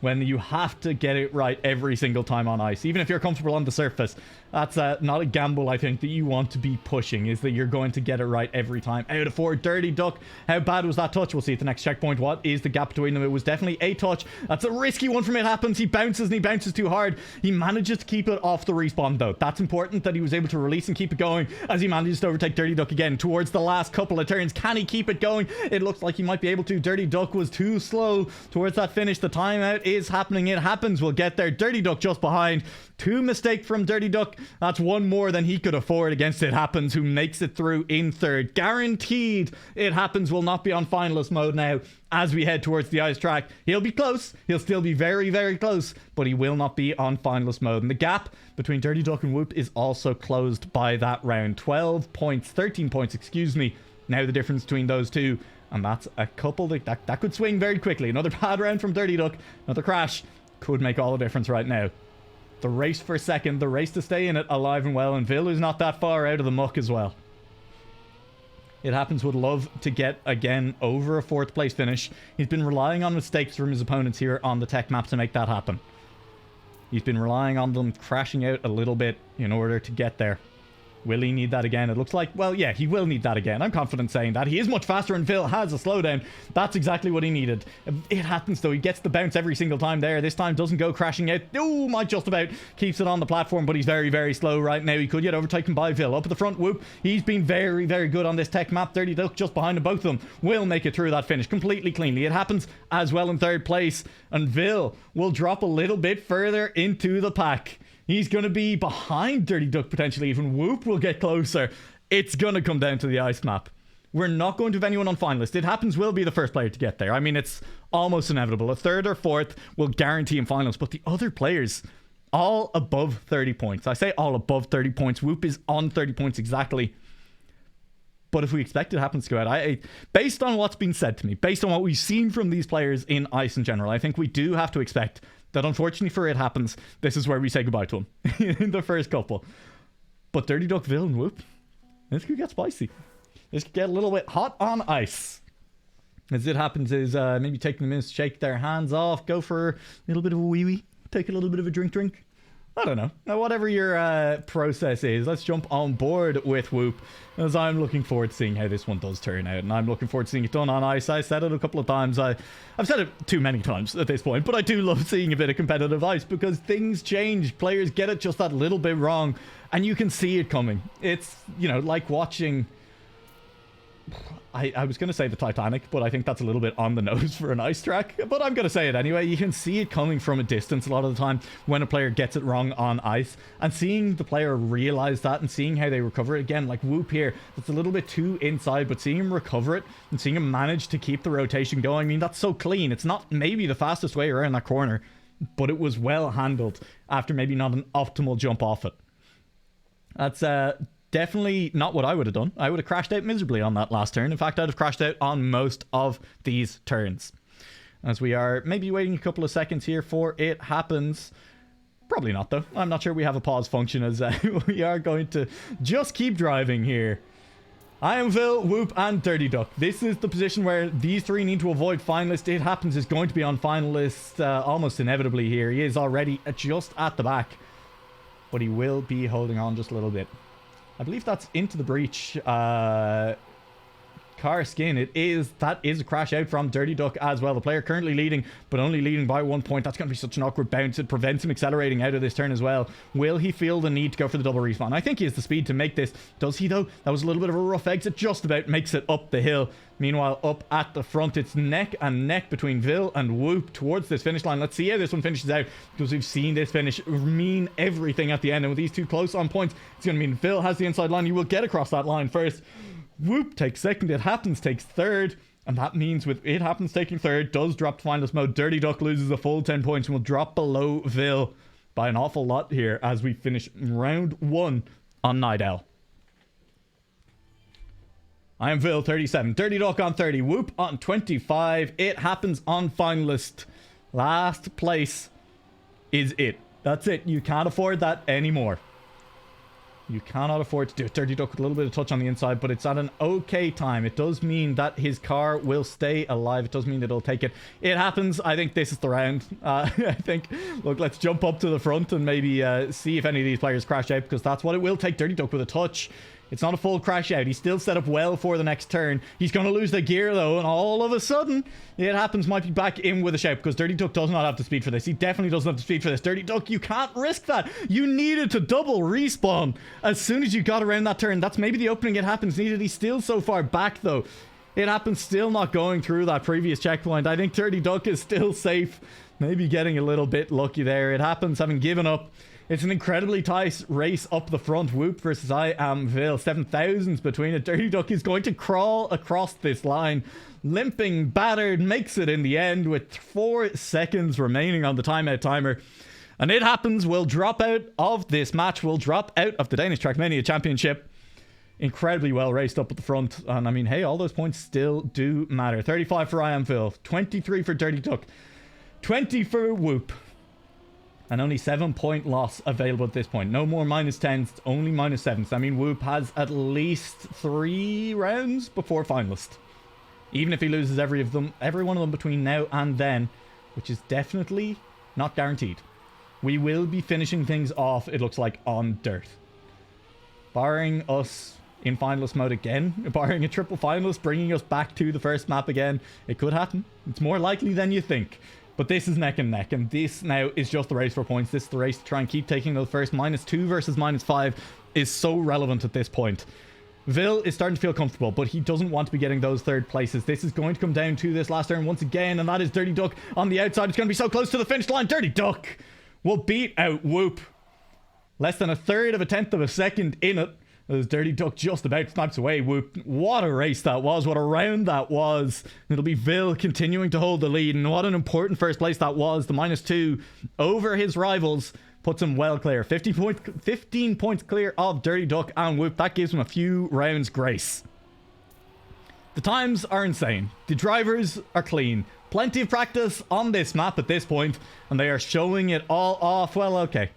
when you have to get it right every single time on ice. Even if you're comfortable on the surface, that's not a gamble, I think, that you want to be pushing, is that you're going to get it right every time. Out of 4, Dirty Duck. How bad was that touch? We'll see at the next checkpoint. What is the gap between them? It was definitely a touch. That's a risky one from It Happens. He bounces and he bounces too hard. He manages to keep it off the respawn, though. That's important that he was able to release and keep it going as he manages to overtake Dirty Duck again towards the last couple of turns. Can he keep it going? It looks like he might be able to. Dirty Duck was too slow towards that finish. The timeout is happening. It Happens. We'll get there. Dirty Duck just behind. 2 mistakes from Dirty Duck. That's 1 more than he could afford against It Happens, who makes it through in 3rd. Guaranteed It Happens will not be on finalist mode now as we head towards the ice track. He'll be close. He'll still be very, very close, but he will not be on finalist mode. And the gap between Dirty Duck and Whoop is also closed by that round. 12 points, 13 points, excuse me. Now the difference between those two. And that's a couple that could swing very quickly. Another bad round from Dirty Duck. Another crash could make all the difference right now. The race for second, the race to stay in it alive and well, and Vil is not that far out of the muck as well. It Happens would love to get, again, over a 4th place finish. He's been relying on mistakes from his opponents here on the tech map to make that happen. He's been relying on them crashing out a little bit in order to get there. Will he need that again? It looks like, well, yeah, he will need that again. I'm confident saying that. He is much faster and Phil has a slowdown. That's exactly what he needed. It happens though. He gets the bounce every single time there. This time doesn't go crashing out. Oh, might just about keeps it on the platform, but he's very, very slow right now. He could get overtaken by Phil. Up at the front, Whoop. He's been very, very good on this tech map. Dirty Duck just behind them. Both of them will make it through that finish completely cleanly. It happens as well in third place. And Phil will drop a little bit further into the pack. He's going to be behind Dirty Duck potentially. Even Whoop will get closer. It's going to come down to the ice map. We're not going to have anyone on finalist. It happens will be the first player to get there. I mean, it's almost inevitable. A third or fourth will guarantee him finals. But the other players, all above 30 points. I say all above 30 points. Whoop is on 30 points exactly. But if we expect it happens to go out, based on what's been said to me, based on what we've seen from these players in ice in general, I think we do have to expect that unfortunately for it happens, this is where we say goodbye to him in the first couple. But Dirty Duck, Vil, and Whoop, this could get spicy. This could get a little bit hot on ice. As it happens is maybe taking a minute to shake their hands off, go for a little bit of a wee-wee, take a little bit of a drink. I don't know. Now, whatever your process is, let's jump on board with Whoop, as I'm looking forward to seeing how this one does turn out, and I'm looking forward to seeing it done on ice. I said it a couple of times. I've said it too many times at this point, but I do love seeing a bit of competitive ice because things change. Players get it just that little bit wrong, and you can see it coming. It's, you know, like watching... I was going to say the Titanic, but I think that's a little bit on the nose for an ice track. But I'm going to say it anyway. You can see it coming from a distance a lot of the time when a player gets it wrong on ice. And seeing the player realize that and seeing how they recover it again, like Whoop here, it's a little bit too inside, but seeing him recover it and seeing him manage to keep the rotation going, I mean, that's so clean. It's not maybe the fastest way around that corner, but it was well handled after maybe not an optimal jump off it. That's definitely not what I would have done. I would have crashed out miserably on that last turn. In fact, I'd have crashed out on most of these turns. As we are maybe waiting a couple of seconds here for it happens. Probably not, though. I'm not sure we have a pause function, as we are going to just keep driving here. I am Vil, Whoop, and Dirty Duck. This is the position where these three need to avoid finalist. It happens is going to be on finalist almost inevitably here. He is already just at the back, but he will be holding on just a little bit. I believe that's into the breach. Car skin. That is a crash out from Dirty Duck as well. The player currently leading, but only leading by 1 point. That's going to be such an awkward bounce. It prevents him accelerating out of this turn as well. Will he feel the need to go for the double respawn? I think he has the speed to make this. Does he though? That was a little bit of a rough exit. Just about makes it up the hill. Meanwhile, up at the front, it's neck and neck between Vil and Whoop towards this finish line. Let's see how this one finishes out, because we've seen this finish mean everything at the end. And with these two close on points, it's going to mean Vil has the inside line. He will get across that line first. Whoop takes second. It happens takes third. And that means with it happens taking third, does drop to finalist mode. Dirty Duck loses a full 10 points and will drop below Vil by an awful lot here as we finish round 1 on Night Owl. I am Vil, 37. Dirty Duck on 30. Whoop on 25. It happens on finalist. Last place is it. That's it. You can't afford that anymore. You cannot afford to do it. Dirty Duck with a little bit of touch on the inside, but it's at an okay time. It does mean that his car will stay alive. It does mean that it'll take it. It happens. I think this is the round. I think, look, let's jump up to the front and maybe see if any of these players crash out, because that's what it will take. Dirty Duck with a touch. It's not a full crash out. He's still set up well for the next turn. He's going to lose the gear, though, and all of a sudden, it happens, might be back in with a shout, because Dirty Duck does not have the speed for this. He definitely doesn't have the speed for this. Dirty Duck, you can't risk that. You needed to double respawn as soon as you got around that turn. That's maybe the opening it happens needed. He's still so far back, though. It happens still not going through that previous checkpoint. I think Dirty Duck is still safe. Maybe getting a little bit lucky there. It happens, having given up. It's an incredibly tight race up the front. Whoop versus I am Vil. 7,000s between it. Dirty Duck is going to crawl across this line. Limping, battered, makes it in the end with 4 seconds remaining on the timeout timer. And it happens. We'll drop out of this match. We'll drop out of the Danish TrackMania Championship. Incredibly well raced up at the front. And I mean, hey, all those points still do matter. 35 for I am Vil. 23 for Dirty Duck. 20 for Whoop. And only 7-point loss available at this point. No more -10s, only -7s. I mean, Whoop has at least 3 rounds before finalist. Even if he loses every one of them between now and then, which is definitely not guaranteed. We will be finishing things off, it looks like, on dirt. barring us in finalist mode again, barring a triple finalist, bringing us back to the first map again, it could happen. It's more likely than you think. But this is neck and neck, and this now is just the race for points. This is the race to try and keep taking those first. -2 versus -5 is so relevant at this point. Vil is starting to feel comfortable, but he doesn't want to be getting those third places. This is going to come down to this last turn once again, and that is Dirty Duck on the outside. It's going to be so close to the finish line. Dirty Duck will beat out Whoop. Less than a third of a tenth of a second in it. As Dirty Duck just about snipes away Whoop. What a race that was. What a round that was. It'll be Vil continuing to hold the lead, and what an important first place that was. The -2 over his rivals puts him well clear. 15 points clear of Dirty Duck and Whoop. That gives him a few rounds grace. The times are insane. The drivers are clean. Plenty of practice on this map at this point, and they are showing it all off. Well, okay.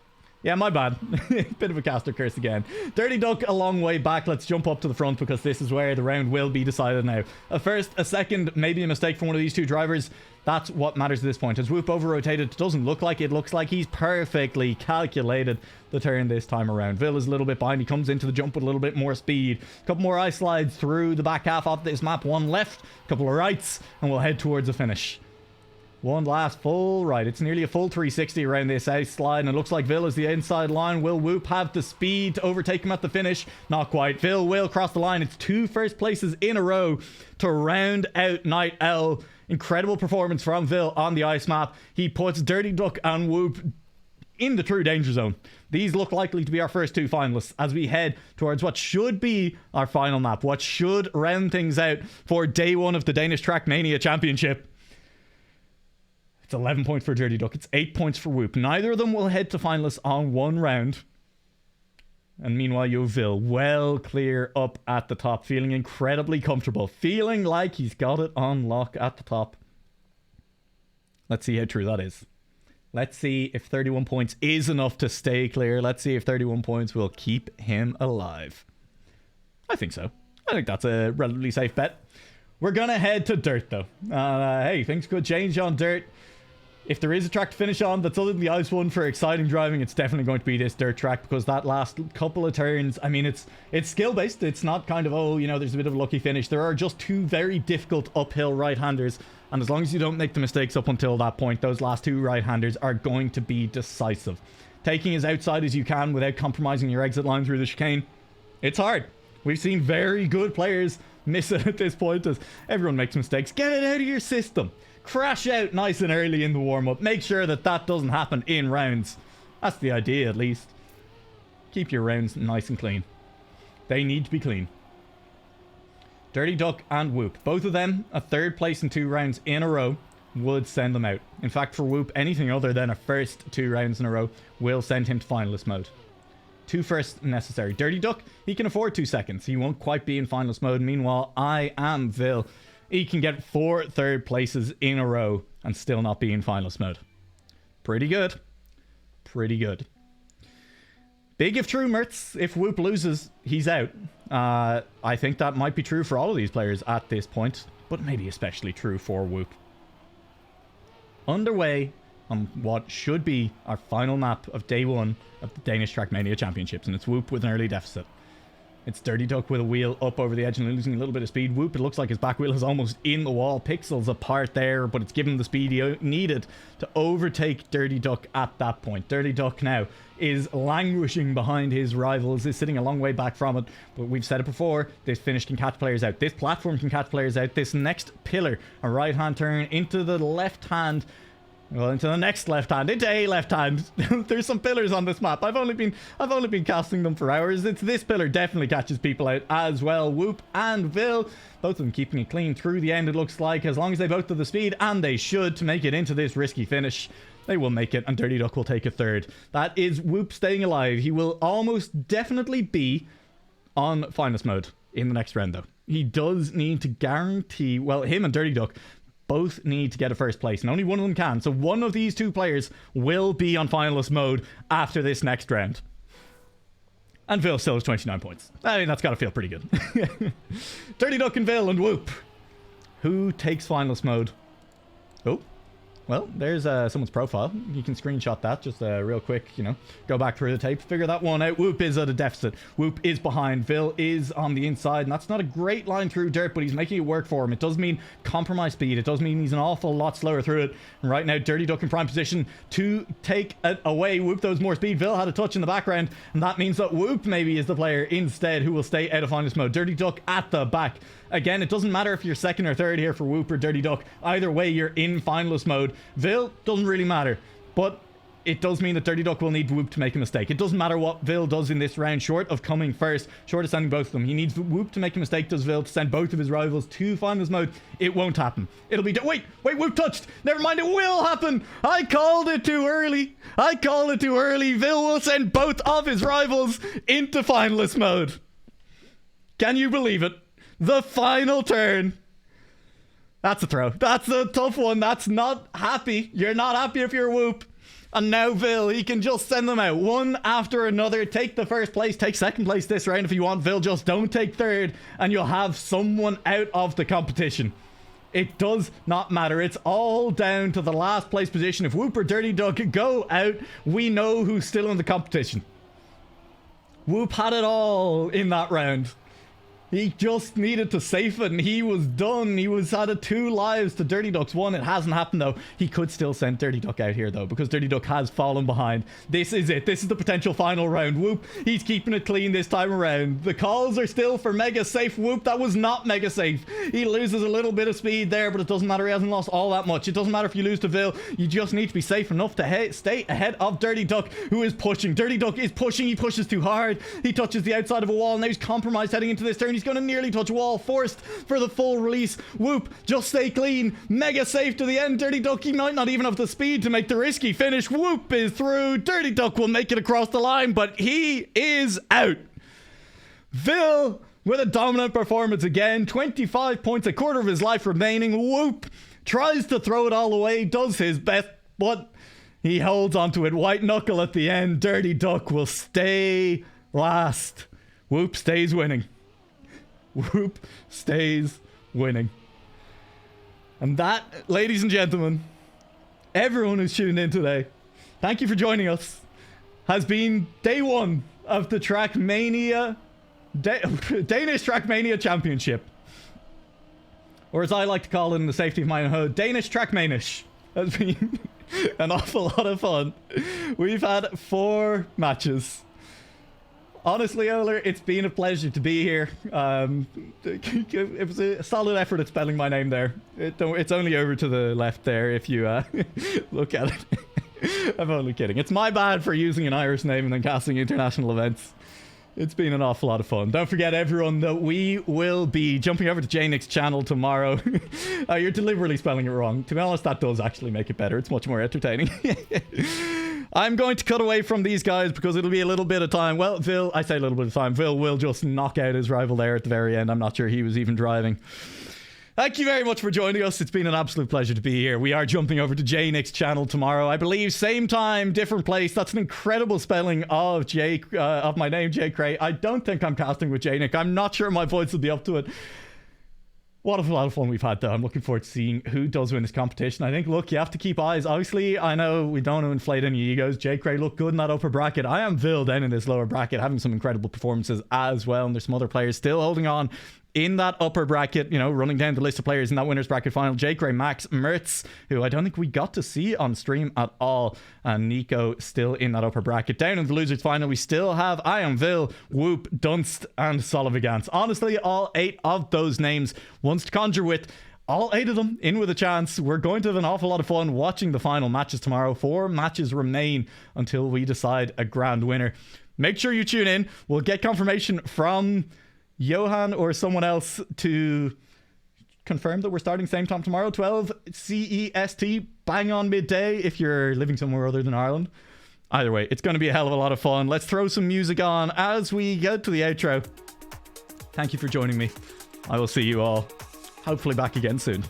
Yeah, my bad. Bit of a caster curse again. Dirty Duck a long way back. Let's jump up to the front because this is where the round will be decided now. A first, a second, maybe a mistake from one of these two drivers. That's what matters at this point. As Whoop over-rotated, it doesn't look like it. Looks like he's perfectly calculated the turn this time around. Vil is a little bit behind. He comes into the jump with a little bit more speed. A couple more ice slides through the back half of this map. One left, a couple of rights, and we'll head towards the finish. One last full right. It's nearly a full 360 around this ice slide, and it looks like Vil is the inside line. Will Whoop have the speed to overtake him at the finish? Not quite. Vil will cross the line. It's 2 first places in a row to round out Night Owl. Incredible performance from Vil on the ice map. He puts Dirty Duck and Whoop in the true danger zone. These look likely to be our first 2 finalists as we head towards what should be our final map, what should round things out for day 1 of the Danish TrackMania Championship. It's 11 points for Dirty Duck. It's 8 points for Whoop. Neither of them will head to finalists on 1 round. And meanwhile, you have Vil well clear up at the top, feeling incredibly comfortable, feeling like he's got it on lock at the top. Let's see how true that is. Let's see if 31 points is enough to stay clear. Let's see if 31 points will keep him alive. I think so. I think that's a relatively safe bet. We're going to head to Dirt, though. Hey, things could change on Dirt. If there is a track to finish on that's other than the ice one for exciting driving, it's definitely going to be this dirt track, because that last couple of turns, I mean, it's skill-based. It's not kind of, oh, you know, there's a bit of a lucky finish. There are just 2 very difficult uphill right-handers, and as long as you don't make the mistakes up until that point, those last 2 right-handers are going to be decisive. Taking as outside as you can without compromising your exit line through the chicane, it's hard. We've seen very good players miss it at this point as everyone makes mistakes. Get it out of your system. Crash out nice and early in the warm-up. Make sure that that doesn't happen in rounds. That's the idea, at least. Keep your rounds nice and clean. They need to be clean. Dirty Duck and Whoop. Both of them, a 3rd place in 2 rounds in a row, would send them out. In fact, for Whoop, anything other than a first 2 rounds in a row will send him to finalist mode. 2 firsts necessary. Dirty Duck, he can afford 2 seconds. He won't quite be in finalist mode. Meanwhile, I am Vil. He can get 4 third places in a row and still not be in finalist mode. Pretty good. Pretty good. Big if true, Mertz. If Whoop loses, he's out. I think that might be true for all of these players at this point, but maybe especially true for Whoop. Underway on what should be our final map of day 1 of the Danish TrackMania Championships, and it's Whoop with an early deficit. It's Dirty Duck with a wheel up over the edge and losing a little bit of speed. Whoop, it looks like his back wheel is almost in the wall. Pixels apart there, but it's given him the speed he needed to overtake Dirty Duck at that point. Dirty Duck now is languishing behind his rivals, is sitting a long way back from it. But we've said it before, this finish can catch players out. This platform can catch players out. This next pillar, a right-hand turn into the left hand. Well, into the next left hand, into a left hand. There's some pillars on this map. I've only been casting them for hours. It's this pillar definitely catches people out as well. Whoop and Vil, both of them keeping it clean through the end, it looks like, as long as they both have the speed, and they should, to make it into this risky finish. They will make it, and Dirty Duck will take a 3rd. That is Whoop staying alive. He will almost definitely be on finalist mode in the next round, though. He does need to guarantee, well, him and Dirty Duck both need to get a 1st place, and only one of them can. So one of these 2 players will be on finalist mode after this next round. And Vil still has 29 points. I mean, that's got to feel pretty good. Dirty Duck and Vil and Whoop. Who takes finalist mode? Oh, Well, there's someone's profile. You can screenshot that just real quick, you know. Go back through the tape, figure that one out. Whoop is at a deficit. Whoop is behind. Vil is on the inside, and that's not a great line through dirt, but he's making it work for him. It does mean compromise speed. It does mean he's an awful lot slower through it. And right now, Dirty Duck in prime position to take it away. Whoop those more speed. Vil had a touch in the background, and that means that Whoop maybe is the player instead who will stay out of finalist mode. Dirty Duck at the back. Again, it doesn't matter if you're second or third here for Whoop or Dirty Duck. Either way, you're in finalist mode. Vil doesn't really matter, but it does mean that Dirty Duck will need Whoop to make a mistake. It doesn't matter what Vil does in this round, short of coming first, short of sending both of them. He needs Whoop to make a mistake, does Vil, to send both of his rivals to finalist mode. It won't happen. It'll be... Wait, Whoop touched! Never mind, it will happen! I called it too early! Vil will send both of his rivals into finalist mode. Can you believe it? The final turn. That's a throw. That's a tough one. That's not happy. You're not happy if you're Whoop. And now Vil, he can just send them out one after another. Take the first place, take second place this round if you want. Vil, just don't take third, and you'll have someone out of the competition. It does not matter. It's all down to the last place position. If Whoop or Dirty Duck go out, we know who's still in the competition. Whoop had it all in that round. He just needed to safe it, and he was done. He was out of 2 lives to Dirty Duck's 1. It hasn't happened, though. He could still send Dirty Duck out here, though, because Dirty Duck has fallen behind. This is it. This is the potential final round. Whoop, he's keeping it clean this time around. The calls are still for mega safe. Whoop, that was not mega safe. He loses a little bit of speed there, but it doesn't matter. He hasn't lost all that much. It doesn't matter if you lose to Vil. You just need to be safe enough to stay ahead of Dirty Duck, who is pushing. Dirty Duck is pushing. He pushes too hard. He touches the outside of a wall. Now he's compromised heading into this turn. He's going to nearly touch wall. Forced for the full release. Whoop, just stay clean. Mega safe to the end. Dirty Duck, he might not even have the speed to make the risky finish. Whoop is through. Dirty Duck will make it across the line, but he is out. Vil with a dominant performance again. 25 points, a quarter of his life remaining. Whoop tries to throw it all away, does his best, but he holds onto it. White knuckle at the end. Dirty Duck will stay last. Whoop stays winning. Whoop stays winning. And that, ladies and gentlemen, everyone who's tuned in today, thank you for joining us, has been day 1 of the TrackMania, Danish TrackMania Championship. Or as I like to call it in the safety of my own home, Danish TrackManish. Has been an awful lot of fun. We've had 4 matches. Honestly, Oler, it's been a pleasure to be here. It was a solid effort at spelling my name there. It's only over to the left there if you look at it. I'm only kidding. It's my bad for using an Irish name and then casting international events. It's been an awful lot of fun. Don't forget, everyone, that we will be jumping over to J-Nick's channel tomorrow. You're deliberately spelling it wrong. To be honest, that does actually make it better. It's much more entertaining. I'm going to cut away from these guys because it'll be a little bit of time. Well, Vil, I say a little bit of time. Vil will just knock out his rival there at the very end. I'm not sure he was even driving. Thank you very much for joining us. It's been an absolute pleasure to be here. We are jumping over to J-Nick's channel tomorrow. I believe same time, different place. That's an incredible spelling of of my name, Jay Cray. I don't think I'm casting with J-Nick. I'm not sure my voice will be up to it. What a lot of fun we've had, though. I'm looking forward to seeing who does win this competition. I think, look, you have to keep eyes. Obviously, I know we don't want to inflate any egos. Jay Cray looked good in that upper bracket. I am Vil down in this lower bracket, having some incredible performances as well. And there's some other players still holding on in that upper bracket, you know, running down the list of players in that winners bracket final. Jay Cray, Max Mertz, who I don't think we got to see on stream at all, and Nico still in that upper bracket. Down in the losers final, we still have I Am Vil, Whoop, Dunst, and Solivigans. Honestly, all 8 of those names, ones to conjure with. All 8 of them in with a chance. We're going to have an awful lot of fun watching the final matches tomorrow. 4 matches remain until we decide a grand winner. Make sure you tune in. We'll get confirmation from Johan or someone else to confirm that we're starting same time tomorrow, 12 CEST, bang on midday if you're living somewhere other than Ireland. Either way, it's going to be a hell of a lot of fun. Let's throw some music on as we get to the outro. Thank you for joining me. I will see you all hopefully back again soon.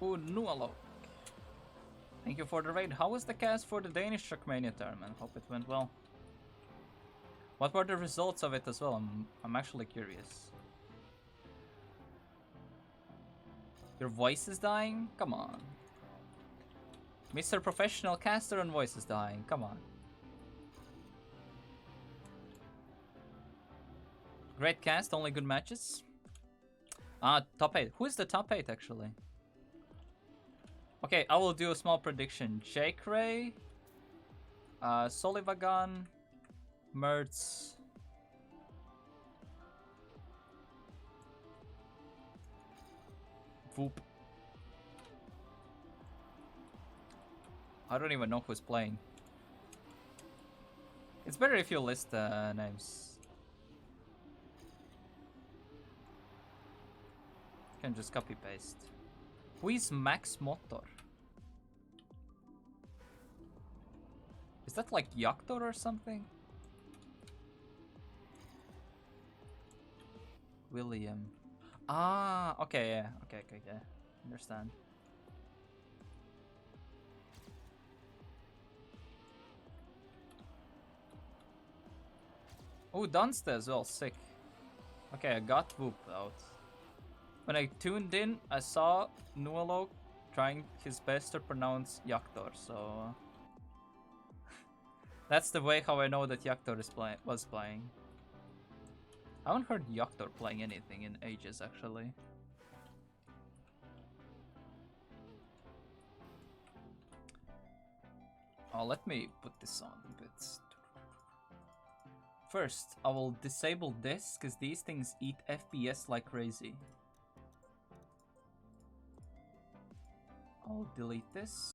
Ooh, Nualo. Thank you for the raid. How was the cast for the Danish TrackMania tournament? Hope it went well. What were the results of it as well? I'm actually curious. Your voice is dying? Come on. Mr. Professional Caster and voice is dying. Come on. Great cast, only good matches. Top 8. Who is the top 8 actually? Okay, I will do a small prediction. Jake Ray, Solivagan, Mertz, Voop. I don't even know who's playing. It's better if you list names. You can just copy paste. Who is Max Motor? Is that like Yaktor or something? William. Ah, okay, yeah. Okay, yeah. Understand. Oh, Dunster as well, sick. Okay, I got Whoop out. When I tuned in, I saw Nualo trying his best to pronounce Yaktor, so... That's the way how I know that Yaktor was playing. I haven't heard Yaktor playing anything in ages, actually. Oh, let me put this on a bit. First, I will disable this, because these things eat FPS like crazy. I'll delete this.